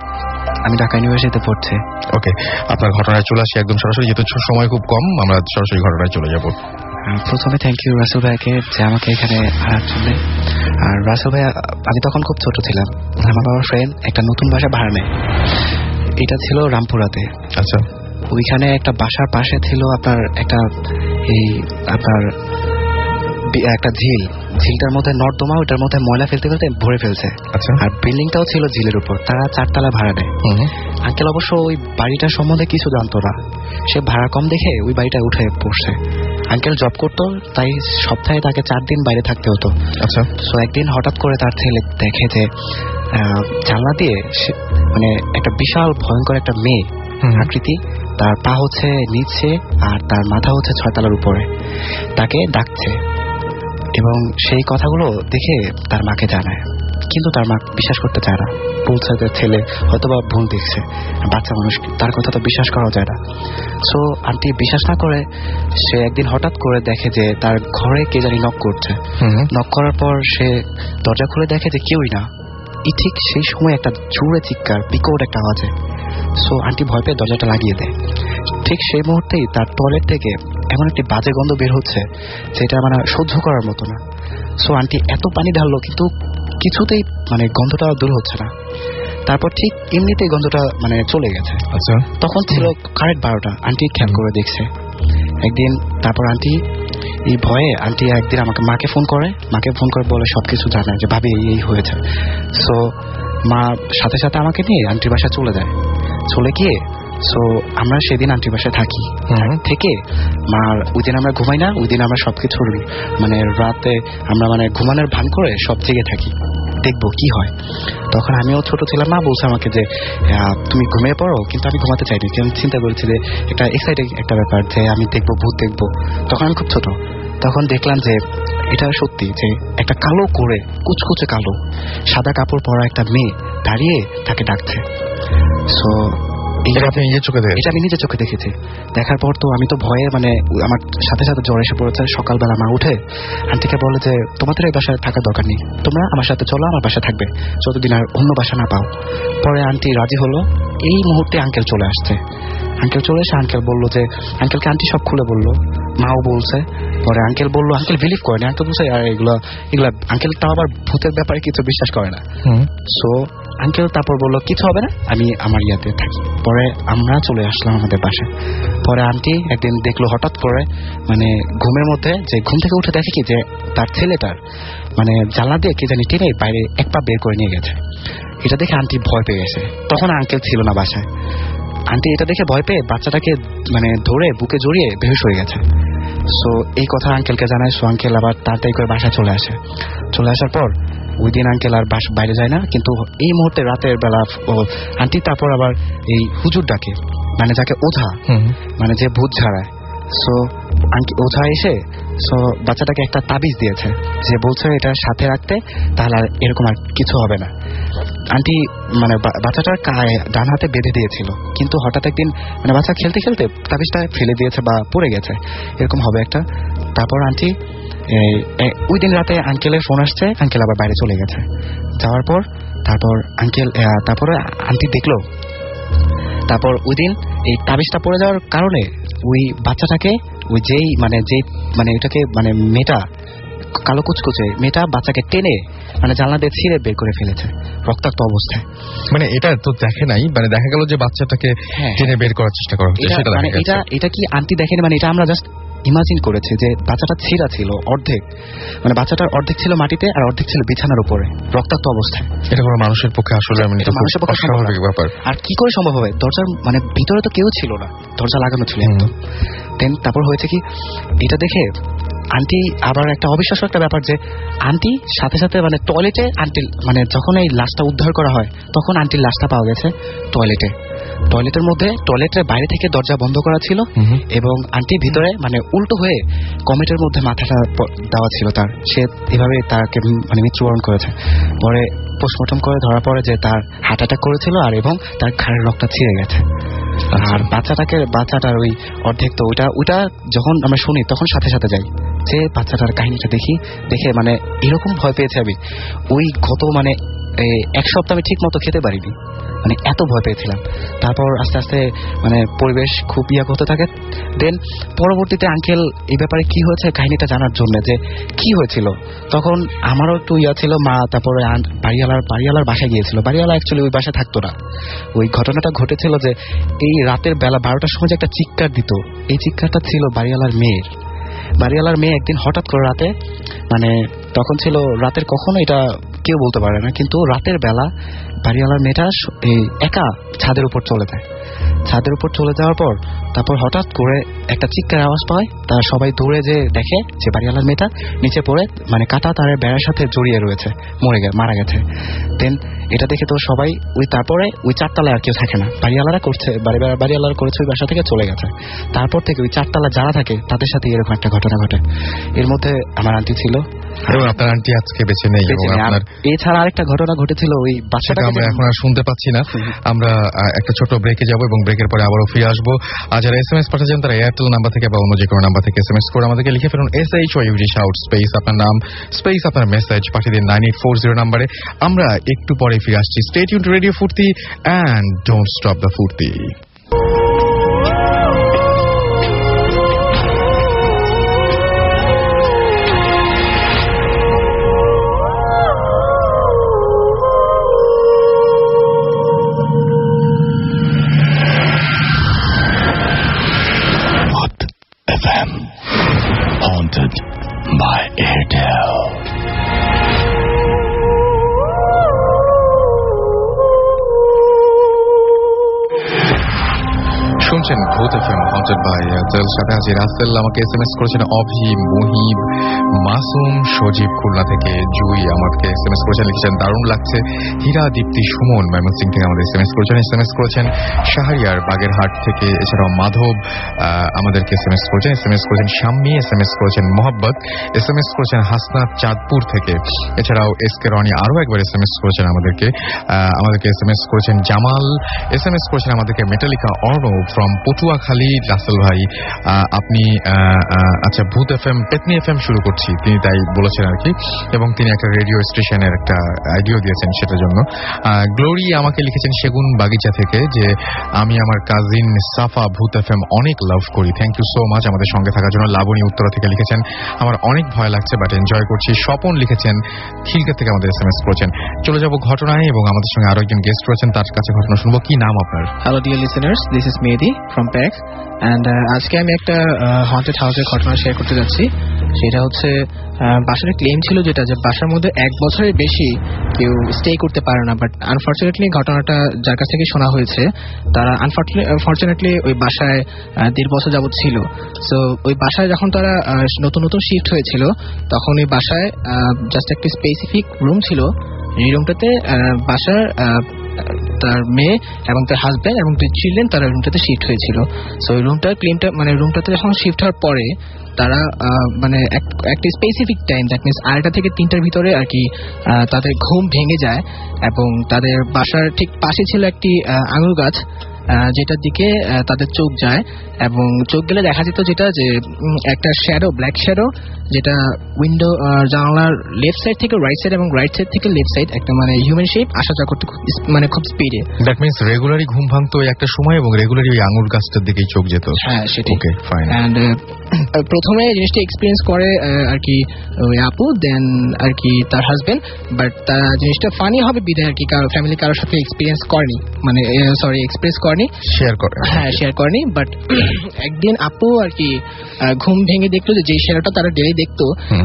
আমি ঢাকা ইউনিভার্সিটিতে পড়ছি। ওকে, আপনার ঘটনায় চলে আসি একদম সরাসরি, যেহেতু সময় খুব কম আমরা সরাসরি ঘটনায় চলে যাব। প্রথমে থ্যাংক ইউ রাসেল ভাইকে যে আমাকে এখানে আনার জন্য। আর রাসেল ভাই, আমি তখন খুব ছোট ছিলাম, আমার বাবার ফ্রেন্ড একটা নতুন বাসা ভাড়া নেয়, এটা ছিল রামপুরাতে। আচ্ছা, ওইখানে একটা বাসার পাশে ছিল আপনার একটা ঝিলটার মধ্যে নর্দমা, ওটার মধ্যে ময়লা ফেলতে ফেলতে ভরে ফেলছে। আচ্ছা, আর বিল্ডিংটাও ছিল ঝিলের উপর, তারা 4 তলা ভাড়া নেয়। আঙ্কেল অবশ্য ওই বাড়িটার সম্বন্ধে কিছু জানতো না, সে ভাড়া কম দেখে ওই বাড়িটা উঠে পড়ছে। আঙ্কেল জব করতো, তাই সপ্তাহে তাকে 4 দিন বাইরে থাকতে হতো। আচ্ছা, তো একদিন হঠাৎ করে তার ছেলে দেখে যে জানলা দিয়ে মানে একটা বিশাল ভয়ঙ্কর একটা মেয়ে আকৃতি, তার পা হচ্ছে নিচে আর তার মাথা হচ্ছে 6 তলার উপরে, তাকে ডাকছে। এবং সেই কথাগুলো দেখে তার মাকে জানায়, কিন্তু তার মা বিশ্বাস করতে চায় না, বলছে যে ছেলে হয়তোবা ভুল দেখছে, বাচ্চা মানুষ, তার কথা তো বিশ্বাস করা যায় না। সো আন্টি বিশ্বাস না করে সে একদিন হঠাৎ করে দেখে যে তার ঘরে কে জানি নক করছে। নক করার পর সে দরজা খুলে দেখে যে কেউই না। ঠিক সেই সময় একটা জোরে চিৎকার, বিকট একটা আওয়াজে। সো আন্টি ভয় পেয়ে দরজাটা লাগিয়ে দেয়। ঠিক সেই মুহূর্তেই তার টয়লেট থেকে এমন একটি বাজে গন্ধ বের হচ্ছে যেটা মানে সহ্য করার মতো না। সো আন্টি এত পানি ঢাললো কিন্তু কিছুতেই মানে গন্ধটা দূর হচ্ছে না। তারপর ঠিক এমনিতেই গন্ধটা মানে চলে গেছে। আচ্ছা, তখন ছিল কারেক্ট 12টা। আন্টি খেয়াল করে দেখছে একদিন। তারপর আন্টি এই ভয়ে আন্টি একদিন আমাকে মাকে ফোন করে বলে সবকিছু জানায় যে ভাবি এই হয়েছে। সো মা সাথে সাথে আমাকে নিয়ে আন্টির বাসায় চলে যায়। চলে গিয়ে সো আমরা সেদিন আন্টির বাসায় থাকি। থেকে মার ওই দিন আমরা ঘুমাই না, ওই দিন আমরা সবকিছু মানে রাতে আমরা মানে ঘুমানোর ভান করে সব জেগে থাকি, দেখবো কি হয়। তখন আমিও ছোট ছিলাম, মা বলছে আমাকে যে তুমি ঘুমিয়ে পড়ো, কিন্তু আমি ঘুমাতে চাইনি, আমি চিন্তা করেছি যে একটা এক্সাইটিং একটা ব্যাপার যে আমি দেখবো, ভূত দেখবো। তখন আমি খুব ছোট, তখন দেখলাম যে এটা সত্যি যে একটা কালো করে কুচকুচে কালো সাদা কাপড় পরা একটা মেয়ে দাঁড়িয়ে তাকে ডাকছে। সো এটা আমি নিজের চোখে দেখেছি। দেখার পর তো আমি তো ভয়ে মানে আমার সাথে সাথে জ্বর এসে পড়েছে। সকালবেলা মা উঠে আন্টিকে বলে যে তোমাদের এই বাসায় থাকার দরকার নেই, তোমরা আমার সাথে চলো, আমার বাসায় থাকবে যতদিন আর অন্য বাসা না পাও। পরে আন্টি রাজি হলো। এই মুহূর্তে আঙ্কেল চলে আসছে। আঙ্কেল চলে এসে আঙ্কেল বললো যে আঙ্কেলকে আন্টি সব খুলে বললো, মাও বলছে। পরে আঙ্কেল বললো, আঙ্কেল বিলিভ করেনি, আঙ্কেল বলছে আর এগুলা আঙ্কেল তাও আবার ভূতের ব্যাপারে কিছু বিশ্বাস করে না। সো আঙ্কেল তারপর বললো কিছু হবে না, আমি আমার ইয়াতে থাকি। পরে আমরা চলে আসলাম আমাদের বাসায়। পরে আন্টি একদিন দেখলো হঠাৎ করে মানে ঘুমের মধ্যে, যে ঘুম থেকে উঠে দেখে কি যে তার ছেলেটার মানে জানলা দিয়ে কে জানি টেনে বাইরে এক পা বের করে নিয়ে গেছে। এটা দেখে আন্টি ভয় পেয়ে গেছে। তখন আঙ্কেল ছিল না বাসায়। আন্টি এটা দেখে ভয় পেয়ে বাচ্চাটাকে মানে ধরে বুকে জড়িয়ে বেহুশ হয়ে গেছে। সো এই কথা আঙ্কেলকে জানায়। সো আঙ্কেল আবার তাড়াতাড়ি করে বাসায় চলে আসে। চলে আসার পর ওই দিন আঙ্কেল আর বাইরে যায় না, কিন্তু এই মুহূর্তে রাতের বেলা আন্টি তারপর আবার এই হুজুর ডাকে, মানে যাকে ওঝা, মানে যে ভূত ঝাড়ায়। সো ওঝা এসে সো বাচ্চাটাকে একটা তাবিজ দিয়েছে, যে বলছে এটা সাথে রাখতে, তাহলে আর এরকম আর কিছু হবে না। আন্টি মানে বাচ্চাটার ডান হাতে বেঁধে দিয়েছিল, কিন্তু হঠাৎ একদিন মানে বাচ্চা খেলতে খেলতে তাবিজটা ফেলে দিয়েছে বা পড়ে গেছে, এরকম হবে একটা। তারপর আন্টি ওই দিন রাতে আঙ্কেলের ফোন আসছে, আঙ্কেল আবার বাইরে চলে গেছে। যাওয়ার পর তারপরে আন্টি দেখলো, তারপর ওই দিন এই তাবিজটা পড়ে যাওয়ার কারণে ওই বাচ্চাটাকে ওই যেই মানে এটাকে মানে মেয়েটা কালো কুচকুচে মেয়েটা বাচ্চাকে টেনে মানে জানলা দিয়ে ছিঁড়ে বের করে ফেলেছে রক্তাক্ত অবস্থায়। মানে এটা তো দেখে নাই, মানে দেখা গেল যে বাচ্চাটাকে টেনে বের করার চেষ্টা করা হচ্ছে, সেটা মানে এটা কি আন্টি দেখেনি, মানে এটা আমরা জাস্ট ইমাজিন করেছে যে বাচ্চাটা ছিঁড়া ছিল অর্ধেক, মানে বাচ্চাটার অর্ধেক ছিল মাটিতে আর অর্ধেক ছিল বিছানার উপরে রক্তাক্ত অবস্থায়। এটা কোনো মানুষের পক্ষে আসলে মানুষের পক্ষে অস্বাভাবিক ব্যাপার। আর কি করে সম্ভব হবে? দরজার মানে ভিতরে তো কেউ ছিল না, দরজা লাগানো ছিল একদম। দেন তারপর হয়েছে কি, এটা দেখে আন্টি আবার একটা অবিশ্বাস্য একটা ব্যাপার, যে আন্টি সাথে সাথে মানে টয়লেটে আন্টি মানে যখন এই লাশটা উদ্ধার করা হয় তখন আন্টির লাশটা পাওয়া গেছে টয়লেটের মধ্যে, টয়লেটের বাইরে থেকে দরজা বন্ধ করা ছিল এবং আন্টি ভিতরে মানে উল্টো হয়ে কমেটের মধ্যে মাথাটা দেওয়া ছিল তার। সে এভাবে তাকে মানে মৃত্যুবরণ করেছে। পরে পোস্টমর্টম করে ধরা পড়ে যে তার হার্ট অ্যাটাক করেছিল আর এবং তার ঘাড়ের রক্তটা ছিঁড়ে গেছে। আর বাচ্চাটার ওই অর্ধেক, তো ওইটা যখন আমরা শুনি তখন সাথে সাথে যাই যে বাচ্চাটার কাহিনীটা দেখে মানে এরকম ভয় পেয়েছে আমি ওই গত মানে এক সপ্তাহ আমি ঠিক মতো খেতে পারিনি, মানে এত ভয় পেয়েছিলাম। তারপর আস্তে আস্তে মানে পরিবেশ খুব হতে থাকে। দেন পরবর্তীতে আঙ্কেল এই ব্যাপারে কি হয়েছে কাহিনীটা জানার জন্য যে কি হয়েছিল, তখন আমারও একটু ছিল। মা তারপরে বাড়িওয়ালার বাসায় গিয়েছিল। বাড়িওয়ালা অ্যাকচুয়ালি ওই বাসায় থাকতো না। ওই ঘটনাটা ঘটেছিল যে এই রাতের বেলা 12টার সময় যে একটা চিৎকার দিত, এই চিৎকারটা ছিল বাড়িওয়ালার মেয়ে একদিন হঠাৎ করে রাতে, মানে তখন ছিল রাতের কখনো এটা কেউ বলতে পারে না, কিন্তু রাতের বেলা বাড়িওয়ালার মেয়েটা একা ছাদের উপর চলে যায়। ছাদের উপর চলে যাওয়ার পর তারপর হঠাৎ করে একটা চিৎকার আওয়াজ পায়। তারা সবাই দৌড়ে যে দেখে যে বাড়িওয়ালার মেয়েটা নিচে পড়ে মানে কাটা তারের বেড়ার সাথে জড়িয়ে রয়েছে, মারা গেছে। দেন এটা দেখে তো সবাই তারপরে ওই 4 তলায় আর কেউ থাকে না, বাড়িওয়ালারা করেছে ওই বাসা থেকে চলে গেছে। তারপর থেকে ওই 4 তলা যারা থাকে তাদের সাথে এরকম একটা ঘটনা ঘটে। এর মধ্যে আমার আন্টি ছিল এবং আপনার আন্টি আজকে বেঁচে নেই। এছাড়া আরেকটা ঘটনা ঘটেছিল ওই বাচ্চাটা, আমরা এখন আর শুনতে পাচ্ছি না। আমরা একটা ছোট ব্রেকে যাব এবং ব্রেকের পরে আবারও ফিরে আসবো। আর যারা SMS পাঠাচ্ছেন তারা এয়ারটেল নাম্বার থেকে বা অন্য যে কোনো নাম্বার থেকে SMS করে আমাদেরকে লিখে ফেলুন SHOUT শাউট স্পেস আপনার নাম স্পেস আপনার মেসেজ পাঠিয়ে দিন 9840 নাম্বারে। আমরা একটু পরে ফিরে আসছি। স্টে টিউনড টু রেডিও ফুর্তি এন্ড ডোন্ট স্টপ দ্য ফুর্তি। Haunted by Airtel. শুনছেন ভূত এফএম হন্টেড বাই এয়ারটেল, সাথে আছি রাসেল। আমাকে SMS করেছেন অভি, মুহিব, মাসুম, সজীব খুলনা থেকে, জুই আমাকে SMS করেছেন, লিখেছেন দারুণ লাগছে। হীরা, দীপ্তি, সুমন ময়মনসিং থেকে আমাদের SMS করেছেন শাহরিয়ার বাগেরহাট থেকে, এছাড়াও মাধব আমাদেরকে SMS করেছেন শাম্মী, SMS করেছেন মোহাব্বত, SMS করেছেন হাসনাত চাঁদপুর থেকে, এছাড়াও এসকে রনি আরো একবার SMS করেছেন আমাদেরকে SMS করেছেন জামাল, SMS করেছেন আমাদেরকে মেটালিকা অর্ণব ফ্রম পটুয়াখালী। রাসেল ভাই আপনি আচ্ছা ভূত এফএম পেতনি এফএম শুরু করছি, তিনি তাই বলেছেন আর কি, এবং তিনি একটা রেডিও স্টেশনের একটা আইডিয়া দিয়েছেন সেটার জন্য। গ্লোরি আমাকে লিখেছেন সেগুন বাগিচা থেকে যে আমি আমার কাজিন সাফা ভূত এফএম অনেক লাভ করি, থ্যাংক ইউ সো মাচ আমাদের সঙ্গে থাকার জন্য। লাবণী উত্তরা থেকে লিখেছেন আমার অনেক ভয় লাগছে বাট এনজয় করছি। স্বপন লিখেছেন খিলকা থেকে আমাদের SMS করেছেন। চলে যাব ঘটনায় এবং আমাদের সঙ্গে আরো একজন গেস্ট রয়েছেন, তার কাছে ঘটনা শুনবো। কি নাম আপনার? Hello dear listeners, this is Mehdi from packs and আজকে আমি একটা হন্টেড হাউসের ঘটনা শেয়ার করতে যাচ্ছি। সেটা হচ্ছে বাসার ক্লেম ছিল যেটা যে বাসার মধ্যে 1 বছরের বেশি কেউ স্টে করতে পারে না, বাট আনফর্চুনেটলি ঘটনাটা যার কাছ থেকে শোনা হয়েছে তারা আনফর্চুনেটলি ওই বাসায় 1.5 বছর যাবত ছিল। সো ওই বাসায় যখন তারা নতুন নতুন শিফট হয়েছিল তখন ওই বাসায় জাস্ট একটা স্পেসিফিক রুম ছিল, এই রুমটাতে বাসার তার মেয়ে এবং তার হাজব্যান্ড এবং 2 চিলড্রেন তারা রুমটাতে শিফট হয়েছিল। সো ওই রুমটাতে যখন শিফট হওয়ার পরে তারা মানে একটা স্পেসিফিক টাইম, দ্যাট মিনস 2টা থেকে 3টার ভিতরে আর কি তাদের ঘুম ভেঙে যায় এবং তাদের বাসার ঠিক পাশে ছিল একটি আঙুর গাছ, যেটার দিকে তাদের চোখ যায় এবং চোখ গেলে দেখা যেত যেটা যে একটা শ্যাডো, ব্ল্যাক শ্যাডো, যেটা উইন্ডো জানালার লেফট সাইড থেকে রাইট সাইড এবং রাইট সাইড থেকে লেফট সাইড একটা মানে হিউম্যান শেপ আসা যাওয়া করতে মানে খুব স্পিডে। দ্যাট মিন্স রেগুলারই ঘুম ভাঙতো একটা সময় এবং রেগুলারই ওই আঙুর গাছটার দিকেই চোখ যেত। হ্যাঁ সেটাই। Okay fine. এন্ড প্রথমে জিনিসটা এক্সপিরিয়েন্স করে আর কি ওই আপু, দেন আর কি তার হাজবেন্ড, বাট তার জিনিসটা ফানি হবে বিদায় আর কি ফ্যামিলি কারোর সাথে এক্সপিরিয়েন্স করেনি, মানে সরি এক্সপ্রেস করেনি, শেয়ার করে। হ্যাঁ শেয়ার করেনি। বাট একদিন আপু আর কি ঘুম ভেঙে দেখলো যে শ্যাডোটা তারা ডেলি দেখতো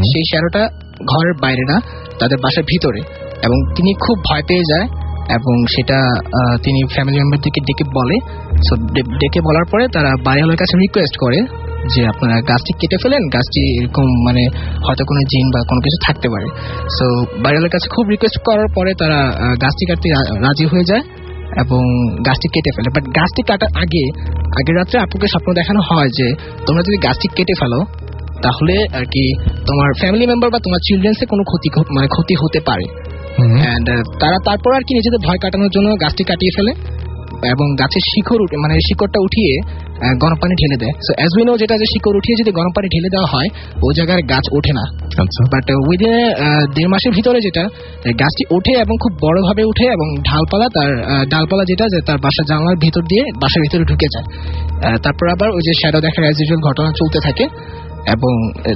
সেই শ্যাডোটা ঘরের বাইরে না, তাদের বাসার ভিতরে, এবং তিনি খুব ভয় পেয়ে যায় এবং সেটা তিনি ফ্যামিলি মেম্বারদেরকে ডেকে বলে। সো ডেকে বলার পরে তারা বাড়িওয়ালার কাছে রিকোয়েস্ট করে যে আপনারা গাছটি কেটে ফেলেন, গাছটি এরকম মানে হয়তো কোনো জিন বা কোনো কিছু থাকতে পারে। সো বাড়িওয়ালার কাছে খুব রিকোয়েস্ট করার পরে তারা গাছটি কাটতে রাজি হয়ে যায় এবং গাছটি কেটে ফেলে। বাট গাছটি কাটার আগের রাত্রে আপুকে স্বপ্ন দেখানো হয় যে তোমরা যদি গাছটি কেটে ফেলো তাহলে আর কি তোমার ফ্যামিলি মেম্বার বা তোমার চিলড্রেন্সে কোনো ক্ষতি হতে পারে। এন্ড তারা তারপর আর কি নিজেদের ভয় কাটানোর জন্য গাছটি কাটিয়ে ফেলে এবং গাছের শিকড়টা উঠিয়ে গরম পানি ঢেলে দেয়। সো অ্যাজ উই নো যেটা যে শিকড় উঠিয়ে যদি গরম পানি ঢেলে দেওয়া হয় ওই জায়গায় গাছ ওঠে না। বাট উইদিন 1.5 মাসের ভিতরে যেটা গাছটি ওঠে এবং খুব বড় ভাবে উঠে এবং ডালপালা যেটা যে তার বাসার জানলার ভিতর দিয়ে বাসার ভিতরে ঢুকে যায়। তারপর আবার ওই যে শ্যাডো দেখার অ্যাজ ইউজুয়াল ঘটনা চলতে থাকে এবং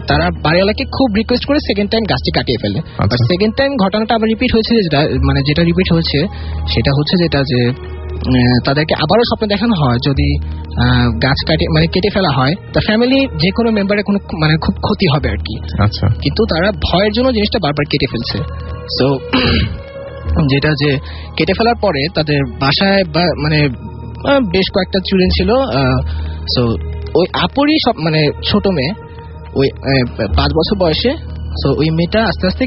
তারা বাড়িওয়ালাকে খুব রিকোয়েস্ট করে সেকেন্ড টাইম গাছটি কাটিয়ে ফেলে। বাট সেকেন্ড টাইম ঘটনাটা আবার রিপিট হয়েছে, যেটা রিপিট হয়েছে সেটা হচ্ছে যেটা যে তাদেরকে আবারও স্বপ্ন দেখানো হয় যদি গাছ কেটে ফেলা হয় তা ফ্যামিলি যে কোনো মেম্বারের কোনো খুব ক্ষতি হবে আর কি। আচ্ছা, কিন্তু তারা ভয়ের জন্য জিনিসটা বারবার কেটে ফেলছে। সো যেটা যে কেটে ফেলার পরে তাদের বাসায় বেশ কয়েকটা চিলড্রেন ছিল। সো ওই আপুরই সব ছোট মেয়ে, ওই 5 বছর বয়সে। সো ওই মেয়েটা আস্তে আস্তে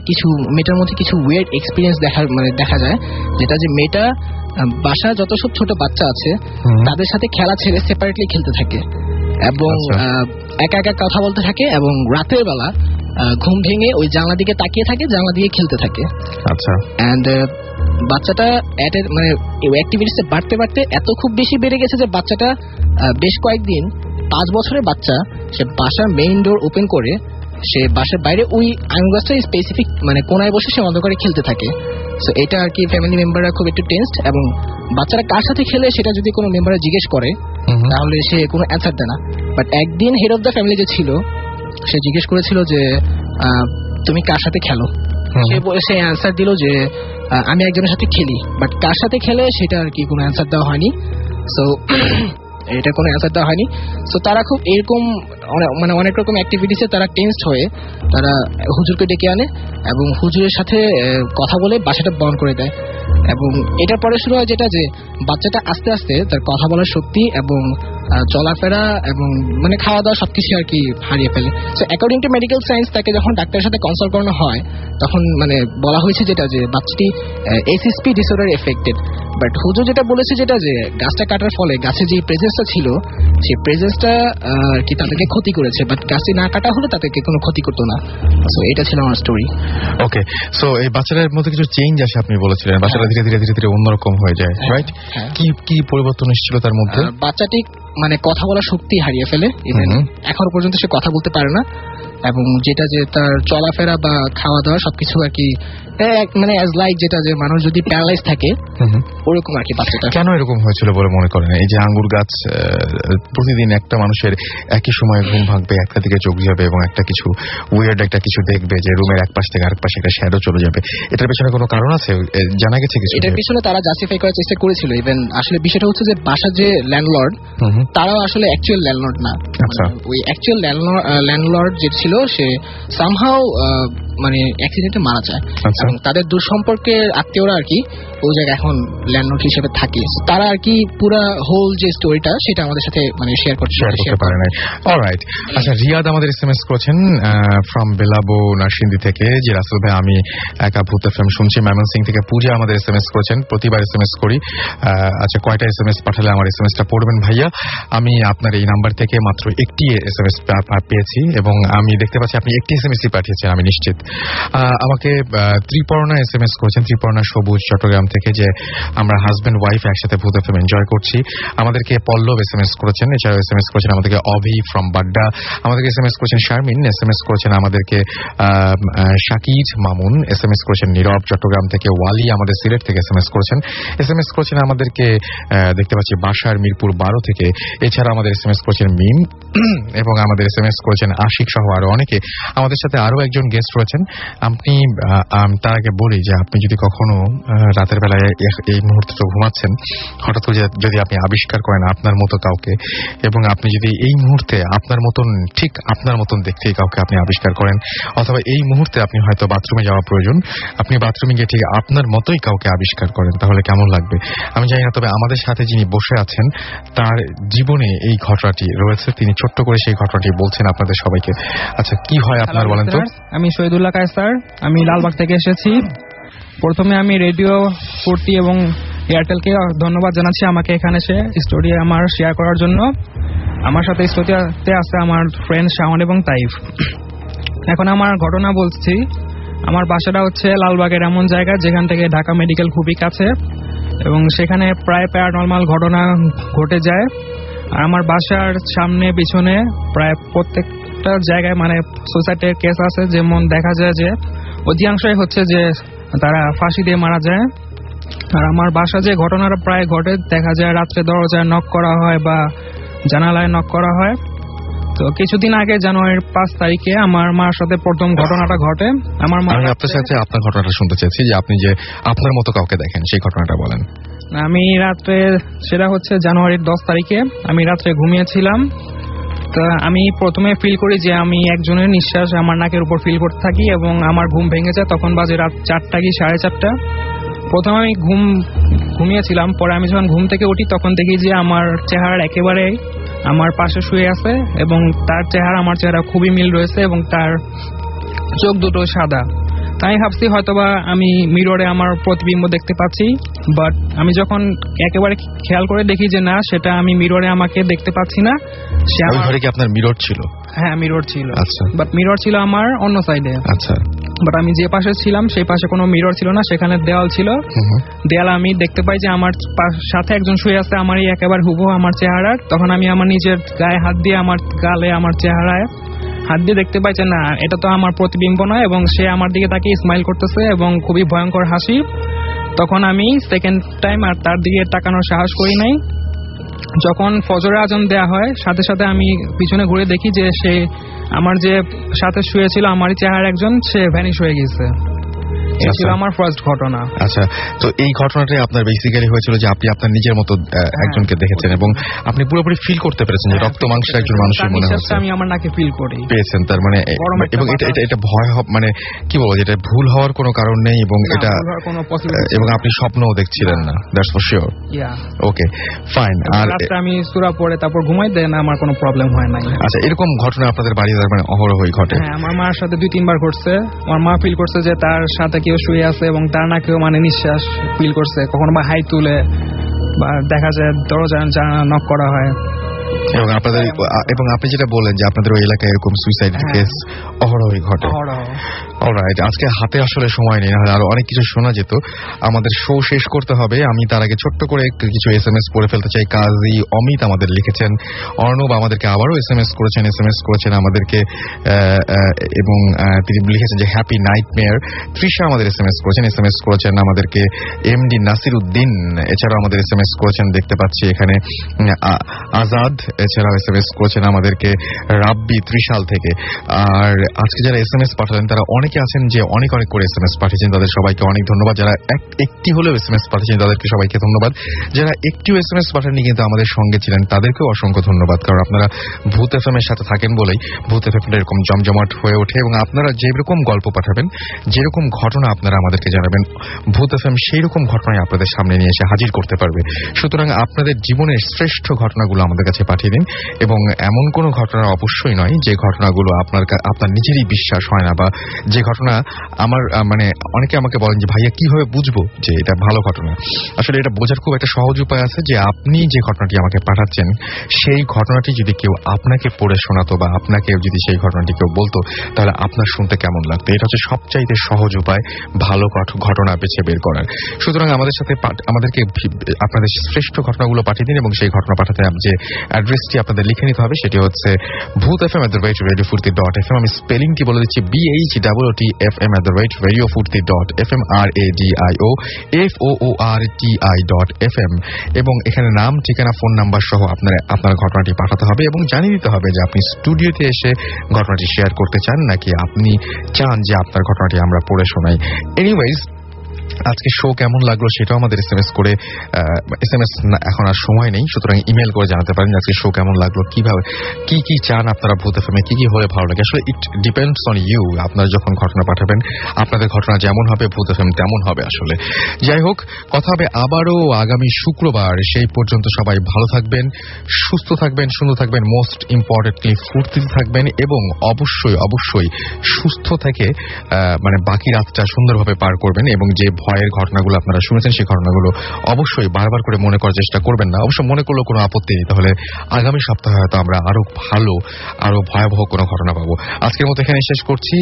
মেয়েটার মধ্যে কিছু ওয়েয়ার্ড এক্সপিরিয়েন্স দেখা যায়, যেটা যে মেয়েটা বাসা যত সব ছোট বাচ্চা আছে তাদের সাথে খেলা ছেড়ে সেপারেটলি খেলতে থাকে এবং একা একা কথা বলতে থাকে এবং রাতের বেলা ঘুম ভেঙে ওই জানলা দিকে তাকিয়ে থাকে, জানলা দিকে খেলতে থাকে। আচ্ছা, এন্ড বাচ্চাটা অ্যাক্টিভিটিসে বাড়তে এত খুব বেশি বেড়ে গেছে যে বাচ্চাটা বেশ কয়েকদিন 5 বছরের বাচ্চা সে বাসার মেইন ডোর ওপেন করে সে বাসার বাইরে ওই আম গাছটা স্পেসিফিক কোনায় বসে সে অন্ধকারে খেলতে থাকে। সো এটা আর কি ফ্যামিলি মেম্বাররা খুব একটু টেনসড এবং বাচ্চারা কার সাথে খেলে সেটা যদি কোনো মেম্বাররা জিজ্ঞেস করে তাহলে সে কোনো অ্যান্সার দেয় না। বাট একদিন হেড অফ দ্য ফ্যামিলি যে ছিল সে জিজ্ঞেস করেছিল যে তুমি কার সাথে খেলো, সে অ্যান্সার দিল যে আমি একজনের সাথে খেলি, বাট কার সাথে খেলে সেটা আর কি কোনো অ্যান্সার দেওয়া হয়নি। সো এটা কোনো অ্যান্সার দেওয়া হয়নি। সো তারা খুব এরকম অনেক রকম অ্যাক্টিভিটিসে তারা টেনসড হয়ে তারা হুজুরকে ডেকে আনে এবং হুজুরের সাথে কথা বলে বাসাটা বন্ধ করে দেয়। এবং এটার পরে শুরু হয় যেটা যে বাচ্চাটা আস্তে আস্তে তার কথা বলার শক্তি এবং চলাফেরা এবং খাওয়া দাওয়া সবকিছু আর কি হারিয়ে ফেলে। So according to medical science তাকে যখন ডাক্তারের সাথে কনসাল্ট করানো হয় তখন বলা হয়েছে যেটা যে বাচ্চাটি এসএসপি ডিসঅর্ডার এফেক্টেড। বাট হুজুর যেটা বলেছে যেটা যে গাছটা কাটার ফলে গাছে যে প্রেজেন্সটা ছিল সেই প্রেজেন্সটা কি তাদেরকে ক্ষতি করেছে, বাট গাছটি না কাটা হলে তাদেরকে কোনো ক্ষতি করতো না। সো এটা ছিল আমার স্টোরি। ওকে, সো এই বাচ্চাটার মধ্যে কিছু চেঞ্জ আসে আপনি বলেছিলেন, বাচ্চাটা ধীরে ধীরে অন্যরকম হয়ে যায়, রাইট? কি পরিবর্তন এসেছিল তার মধ্যে? বাচ্চাটি কথা বলার শক্তি হারিয়ে ফেলে, ইভেন এখনো পর্যন্ত সে কথা বলতে পারে না এবং যেটা যে তার চলাফেরা বা খাওয়া দাওয়া সবকিছু আর কি মানে অ্যাজ লাইক যেটা যে মানুষ যদি প্যারালাইজ থাকে ওরকম আর কি বাচ্চাটা। কেন এরকম হয়েছিল বলে মনে করেন? এই যে আঙ্গুর গাছ প্রতিদিন একটা মানুষের একই সময়ে ঘুম ভাঙবে, একটা দিকে চোখ যাবে এবং একটা কিছু উইয়ার্ড একটা কিছু দেখবে যে রুমের এক পাশ থেকে আরেক পাশে একটা শ্যাডো চলে যাবে, এটার পেছনে কোনো কারণ আছে? জানা গেছে কিছু? এটার পিছনে তারা জাস্টিফাই করার চেষ্টা করেছিল। ইভেন আসলে বিষয়টা হচ্ছে যে বাসার যে ল্যান্ডলর্ড তারাও আসলে অ্যাকচুয়াল ল্যান্ডলর্ড না। ওই অ্যাকচুয়াল ল্যান্ডলর্ড যে ছিল সে সামহাও মানে অ্যাক্সিডেন্টে মারা যায় এবং তাদের দূর সম্পর্কের আত্মীয়রা আর কি ওই জায়গায় এখন ল্যান্ডলর্ড হিসেবে থাকে। তারা আর কি পুরা হোল যে স্টোরিটা সেটা আমাদের সাথে মানে শেয়ার করতে পারে না। অলরাইট, আচ্ছা, রিয়াদ আমাদের এসএমএস করেছেন ফ্রম বেলাবো নারসিংদী থেকে যে রাসেল ভাই আমি একা ভূত এফএম শুনছি। ময়মনসিং থেকে পূজা আমাদের এসএমএস করেছেন, প্রতিবার এসএমএস করি। আচ্ছা, কয়টা এসএমএস পাঠালে আমার এসএমএসটা পড়বেন ভাইয়া? আমি আপনার এই নাম্বার থেকে মাত্র একটি এসএমএস পেয়েছি এবং আমি দেখতে পাচ্ছি আপনি একটি এসএমএসই পাঠিয়েছেন, আমি নিশ্চিত। আমাকে ত্রিপর্ণা এসএমএস করেছেন, ত্রিপর্ণা সবুজ চট্টগ্রাম থেকে, যে আমরা হাজবেন্ড ওয়াইফ একসাথে ভূত এফএম এনজয় করছি। আমাদেরকে পল্লব এসএমএস করেছেন, এছাড়াও এসএমএস করেছেন আমাদেরকে অভি ফ্রম বাড্ডা, আমাদেরকে এসএমএস করেছেন শারমিন, এসএমএস করেছেন আমাদেরকে শাকিজ মামুন, এসএমএস করেছেন নীরব চট্টগ্রাম থেকে, ওয়ালি আমাদের সিলেট থেকে এসএমএস করেছেন, এসএমএস করেছেন আমাদেরকে দেখতে পাচ্ছি বাসার মিরপুর 12 থেকে, এছাড়া আমাদের এসএমএস করেছেন মিম এবং আমাদের এসএমএস করেছেন আশিক সহ আরো অনেকে। আমাদের সাথে আরো একজন গেস্ট রয়েছেন। আপনি তার আগে বলি যে আপনি যদি কখনো রাতের বেলায় এই মুহূর্তে ঘুমাচ্ছেন, হঠাৎ করে যদি আপনি আবিষ্কার করেন আপনার মতো কাউকে এবং আপনি যদি এই মুহূর্তে আপনার মতন ঠিক আপনার মতন দেখতে কাউকে আপনি আবিষ্কার করেন, অথবা এই মুহূর্তে আপনি হয়তো বাথরুমে যাওয়া প্রয়োজন, আপনি বাথরুমে গিয়ে ঠিক আপনার মতোই কাউকে আবিষ্কার করেন, তাহলে কেমন লাগবে আমি জানি না। তবে আমাদের সাথে যিনি বসে আছেন তার জীবনে এই ঘটনাটি রয়েছে, তিনি ছোট্ট করে সেই ঘটনাটি বলছেন আপনাদের সবাইকে। আচ্ছা, কি হয় আপনার বলেন তো? আমি শহীদুল্লাহ কায়সার, আমি লালবাগ থেকে এসেছি। প্রথমে আমি রেডিও 40 এবং এয়ারটেলকে ধন্যবাদ জানাচ্ছি আমাকে এখানে এসে স্টোরি আমার শেয়ার করার জন্য। আমার সাথে স্টোরিতে আছে আমার ফ্রেন্ড শাওন এবং তাইফ। এখন আমার ঘটনা বলছি। আমার বাসাটা হচ্ছে লালবাগের এমন জায়গা যেখান থেকে ঢাকা মেডিকেল খুবই কাছে এবং সেখানে প্রায় প্যারানরমাল ঘটনা ঘটে যায়। আর আমার বাসার সামনে পিছনে প্রায় প্রত্যেকটা জায়গায় মানে সুসাইডের কেস আছে। যেমন দেখা যায় যে অধিকাংশই হচ্ছে যে তারা ফাঁসি দিয়ে মারা যায়। আর আমার বাসা যে ঘটনাটা প্রায় ঘটে, দেখা যায় রাত্রে দরজায় নক করা হয় বা জানালায় নক করা হয়। তো কিছুদিন আগে জানুয়ারির 5 তারিখে আমার মার সাথে প্রথম ঘটনাটা ঘটে। আমার মা, আমি আপনার সাথে আপনার ঘটনাটা শুনতে চাইছি যে আপনি যে আপনার মতো কাউকে দেখেন সেই ঘটনাটা বলেন। আমি রাত্রে, সেটা হচ্ছে জানুয়ারির 10 তারিখে আমি রাত্রে ঘুমিয়েছিলাম। তো আমি প্রথমে ফিল করি যে আমি একজনের নিঃশ্বাস আমার নাকের উপর ফিল করতে থাকি এবং আমার ঘুম ভেঙে যায়। তখন বাজে রাত 4টা কি 4:30। প্রথমে আমি ঘুমিয়েছিলাম, পরে আমি যখন ঘুম থেকে উঠি তখন দেখি যে আমার চেহারা একেবারে আমার পাশে শুয়ে আছে এবং তার চেহারা আমার চেহারা খুবই মিল রয়েছে এবং তার চোখ দুটো সাদা। তাই ভাবছি হয়তোবা আমি মিররে আমার প্রতিবিম্ব দেখতে পাচ্ছি, বাট আমি যখন একেবারে খেয়াল করে দেখি যে না, সেটা আমি মিররে আমাকে দেখতে পাচ্ছি না। আপনার মিরর ছিল? হ্যাঁ, মিরর ছিল। আচ্ছা, বাট মিরর ছিল আমার অন্য সাইডে। আচ্ছা, বাট আমি যে পাশে ছিলাম সেই পাশে কোনো মিরর ছিল না, সেখানে দেওয়াল ছিল। দেয়াল আমি দেখতে পাই যে আমার সাথে একজন শুয়ে আছে আমারই একেবারে হুবহু আমার চেহারার। তখন আমি আমার নিজের গায়ে হাত দিয়ে আমার গালে আমার চেহারায় হাত দিয়ে দেখতে পাই যে না, এটা তো আমার প্রতিবিম্ব নয় এবং সে আমার দিকে তাকে স্মাইল করতেছে এবং খুবই ভয়ঙ্কর হাসি। তখন আমি সেকেন্ড টাইম আর তার দিকে তাকানোর সাহস করি নাই। যখন ফজরের আজান দেয়া হয় সাথে সাথে আমি পিছনে ঘুরে দেখি যে সে আমার যে সাথে শুয়েছিল আমারই চেহারা একজন, সে ভ্যানিশ হয়ে গেছে। এটা ছিল আমার ফার্স্ট ঘটনা। আচ্ছা, তো এই ঘটনাটাই আপনার বেসিক্যালি হয়েছিল যে আপনি আপনার নিজের মতো একজনকে দেখেছেন এবং আপনি পুরোপুরি ফিল করতে পেরেছেন যে রক্ত মাংসের একজন মানুষের মনে হচ্ছে। আমি আমার নাকে ফিল করি পেয়েছেন তার মানে, এবং এটা ভয় মানে কি বলবো, যেটা ভুল হওয়ার কোনো কারণ নেই এবং এটা এবং আপনি স্বপ্নও দেখছিলেন না, that's for sure. Okay, fine. আর আমি সূরা পড়ে তারপর ঘুমাই দেন, আমার কোনো প্রবলেম হয় নাই। আচ্ছা, এরকম ঘটনা আপনাদের বাড়িতে মানে অহরহই ঘটে? হ্যাঁ, আমার মার সাথে 2-3 বার ঘটছে। আমার মা ফিল করছে যে তার সাথে কেউ শুয়ে আছে এবং তার নাকেও মানে নিঃশ্বাস ফিল করছে। কখনো বা হাই তুলে বা দেখা যায় দরজা নক করা হয়। এবং আপনাদের, এবং আপনি যেটা বললেন যে আপনাদের ওই এলাকায় এরকম সুইসাইড কেস অহরহই ঘটে। অলরাইট, আজকে হাতে আসলে সময় নেই, নাহলে আরো অনেক কিছু শোনা যেত। আমাদের শো শেষ করতে হবে। আমি তার আগে ছোট্ট করে কিছু SMS পড়ে ফেলতে চাই। কাজী অমিত আমাদের লিখেছেন, অর্ণব আমাদেরকে আবারও SMS করেছেন আমাদেরকে, এবং তিনি লিখেছেন যে হ্যাপি নাইটমেয়ার। তৃষা আমাদের SMS করেছেন আমাদেরকে, MD নাসির উদ্দিন এছাড়াও আমাদের SMS করেছেন দেখতে পাচ্ছি এখানে, আজাদ এছাড়াও SMS করেছেন আমাদেরকে, রাব্বি ত্রিশাল থেকে। আর আজকে যারা SMS পাঠালেন তারা অনেকে আছেন যে অনেক করে SMS পাঠিয়েছেন, তাদের সবাইকে অনেক ধন্যবাদ। যারা একটি হলেও SMS পাঠিয়েছেন তাদেরকে সবাইকে ধন্যবাদ। যারা একটিও SMS পাঠাননি কিন্তু আমাদের সঙ্গে ছিলেন তাদেরকেও অসংখ্য ধন্যবাদ, কারণ আপনারা ভূত FM এর সাথে থাকেন বলেই ভূত FM এরকম জমজমাট হয়ে ওঠে। এবং আপনারা যেরকম গল্প পাঠাবেন, যেরকম ঘটনা আপনারা আমাদেরকে জানাবেন, ভূত FM সেই রকম ঘটনায় আপনাদের সামনে নিয়ে এসে হাজির করতে পারবে। সুতরাং আপনাদের জীবনের শ্রেষ্ঠ ঘটনাগুলো আমাদের কাছে পাঠিয়ে দিন, এবং এমন কোনো ঘটনা অবশ্যই নয় যে ঘটনাগুলো আপনার নিজেরই বিশ্বাস হয় না, বা যে ঘটনা মানে অনেকে আমাকে বলেন যে ভাইয়া কিভাবে বুঝবো যে এটা ভালো ঘটনা। আসলে এটা বোঝার খুব একটা সহজ উপায় আছে, যে আপনি যে ঘটনাটি আমাকে পাঠাচ্ছেন সেই ঘটনাটি যদি কেউ আপনাকে পড়ে শোনাতো বা আপনাকে যদি সেই ঘটনাটি কেউ বলতো, তাহলে আপনার শুনতে কেমন লাগতো। এটা হচ্ছে সবচাইতে সহজ উপায় ভালো ঘটনা বেছে বের করার। সুতরাং আমাদেরকে আপনাদের শ্রেষ্ঠ ঘটনাগুলো পাঠিয়ে দিন, এবং সেই ঘটনা পাঠাতে যে অ্যাড্রেসটি আপনাদের লিখে নিতে হবে সেটি হচ্ছে bhutfm@radiofurti.fm। আমি স্পেলিংটি বলে দিচ্ছি, BHOOTFM@radiofurti.fm, RADIOFOORTI.fm। এবং এখানে নাম, ঠিকানা, ফোন নাম্বার সহ আপনার ঘটনাটি পাঠাতে হবে, এবং জানিয়ে দিতে হবে যে আপনি স্টুডিওতে এসে ঘটনাটি শেয়ার করতে চান নাকি আপনি চান যে আপনার ঘটনাটি আমরা পড়ে শোনাই। এনিওয়েজ, আজকে শো কেমন লাগলো সেটাও আমাদের SMS এখন আর সময় নেই, সুতরাং ইমেল করে জানাতে পারেন আজকে শো কেমন লাগলো, কিভাবে কি চান আপনারা ভূত FM এ কি হলে ভালো লাগে। আসলে ইট ডিপেন্ডস অন ইউ। আপনারা যখন ঘটনা পাঠাবেন আপনাদের ঘটনা যেমন হবে ভূত FM তেমন হবে। আসলে যাই হোক, কথা হবে আবারও আগামী শুক্রবার। সেই পর্যন্ত সবাই ভালো থাকবেন, সুস্থ থাকবেন, সুন্দর থাকবেন, মোস্ট ইম্পর্টেন্টলি ফুর্তিতে থাকবেন, এবং অবশ্যই সুস্থ থেকে মানে বাকি রাতটা সুন্দরভাবে পার করবেন। এবং যে ভয়ের ঘটনাগুলো আপনারা শুনেছেন সেই ঘটনাগুলো অবশ্যই বারবার করে মনে করার চেষ্টা করবেন না। অবশ্য মনে করলেও কোনো আপত্তি নেই, তাহলে আগামী সপ্তাহে হয়তো আমরা আরো ভালো, আরো ভয়াবহ কোনো ঘটনা পাবো। আজকের মতো এখানে শেষ করছি।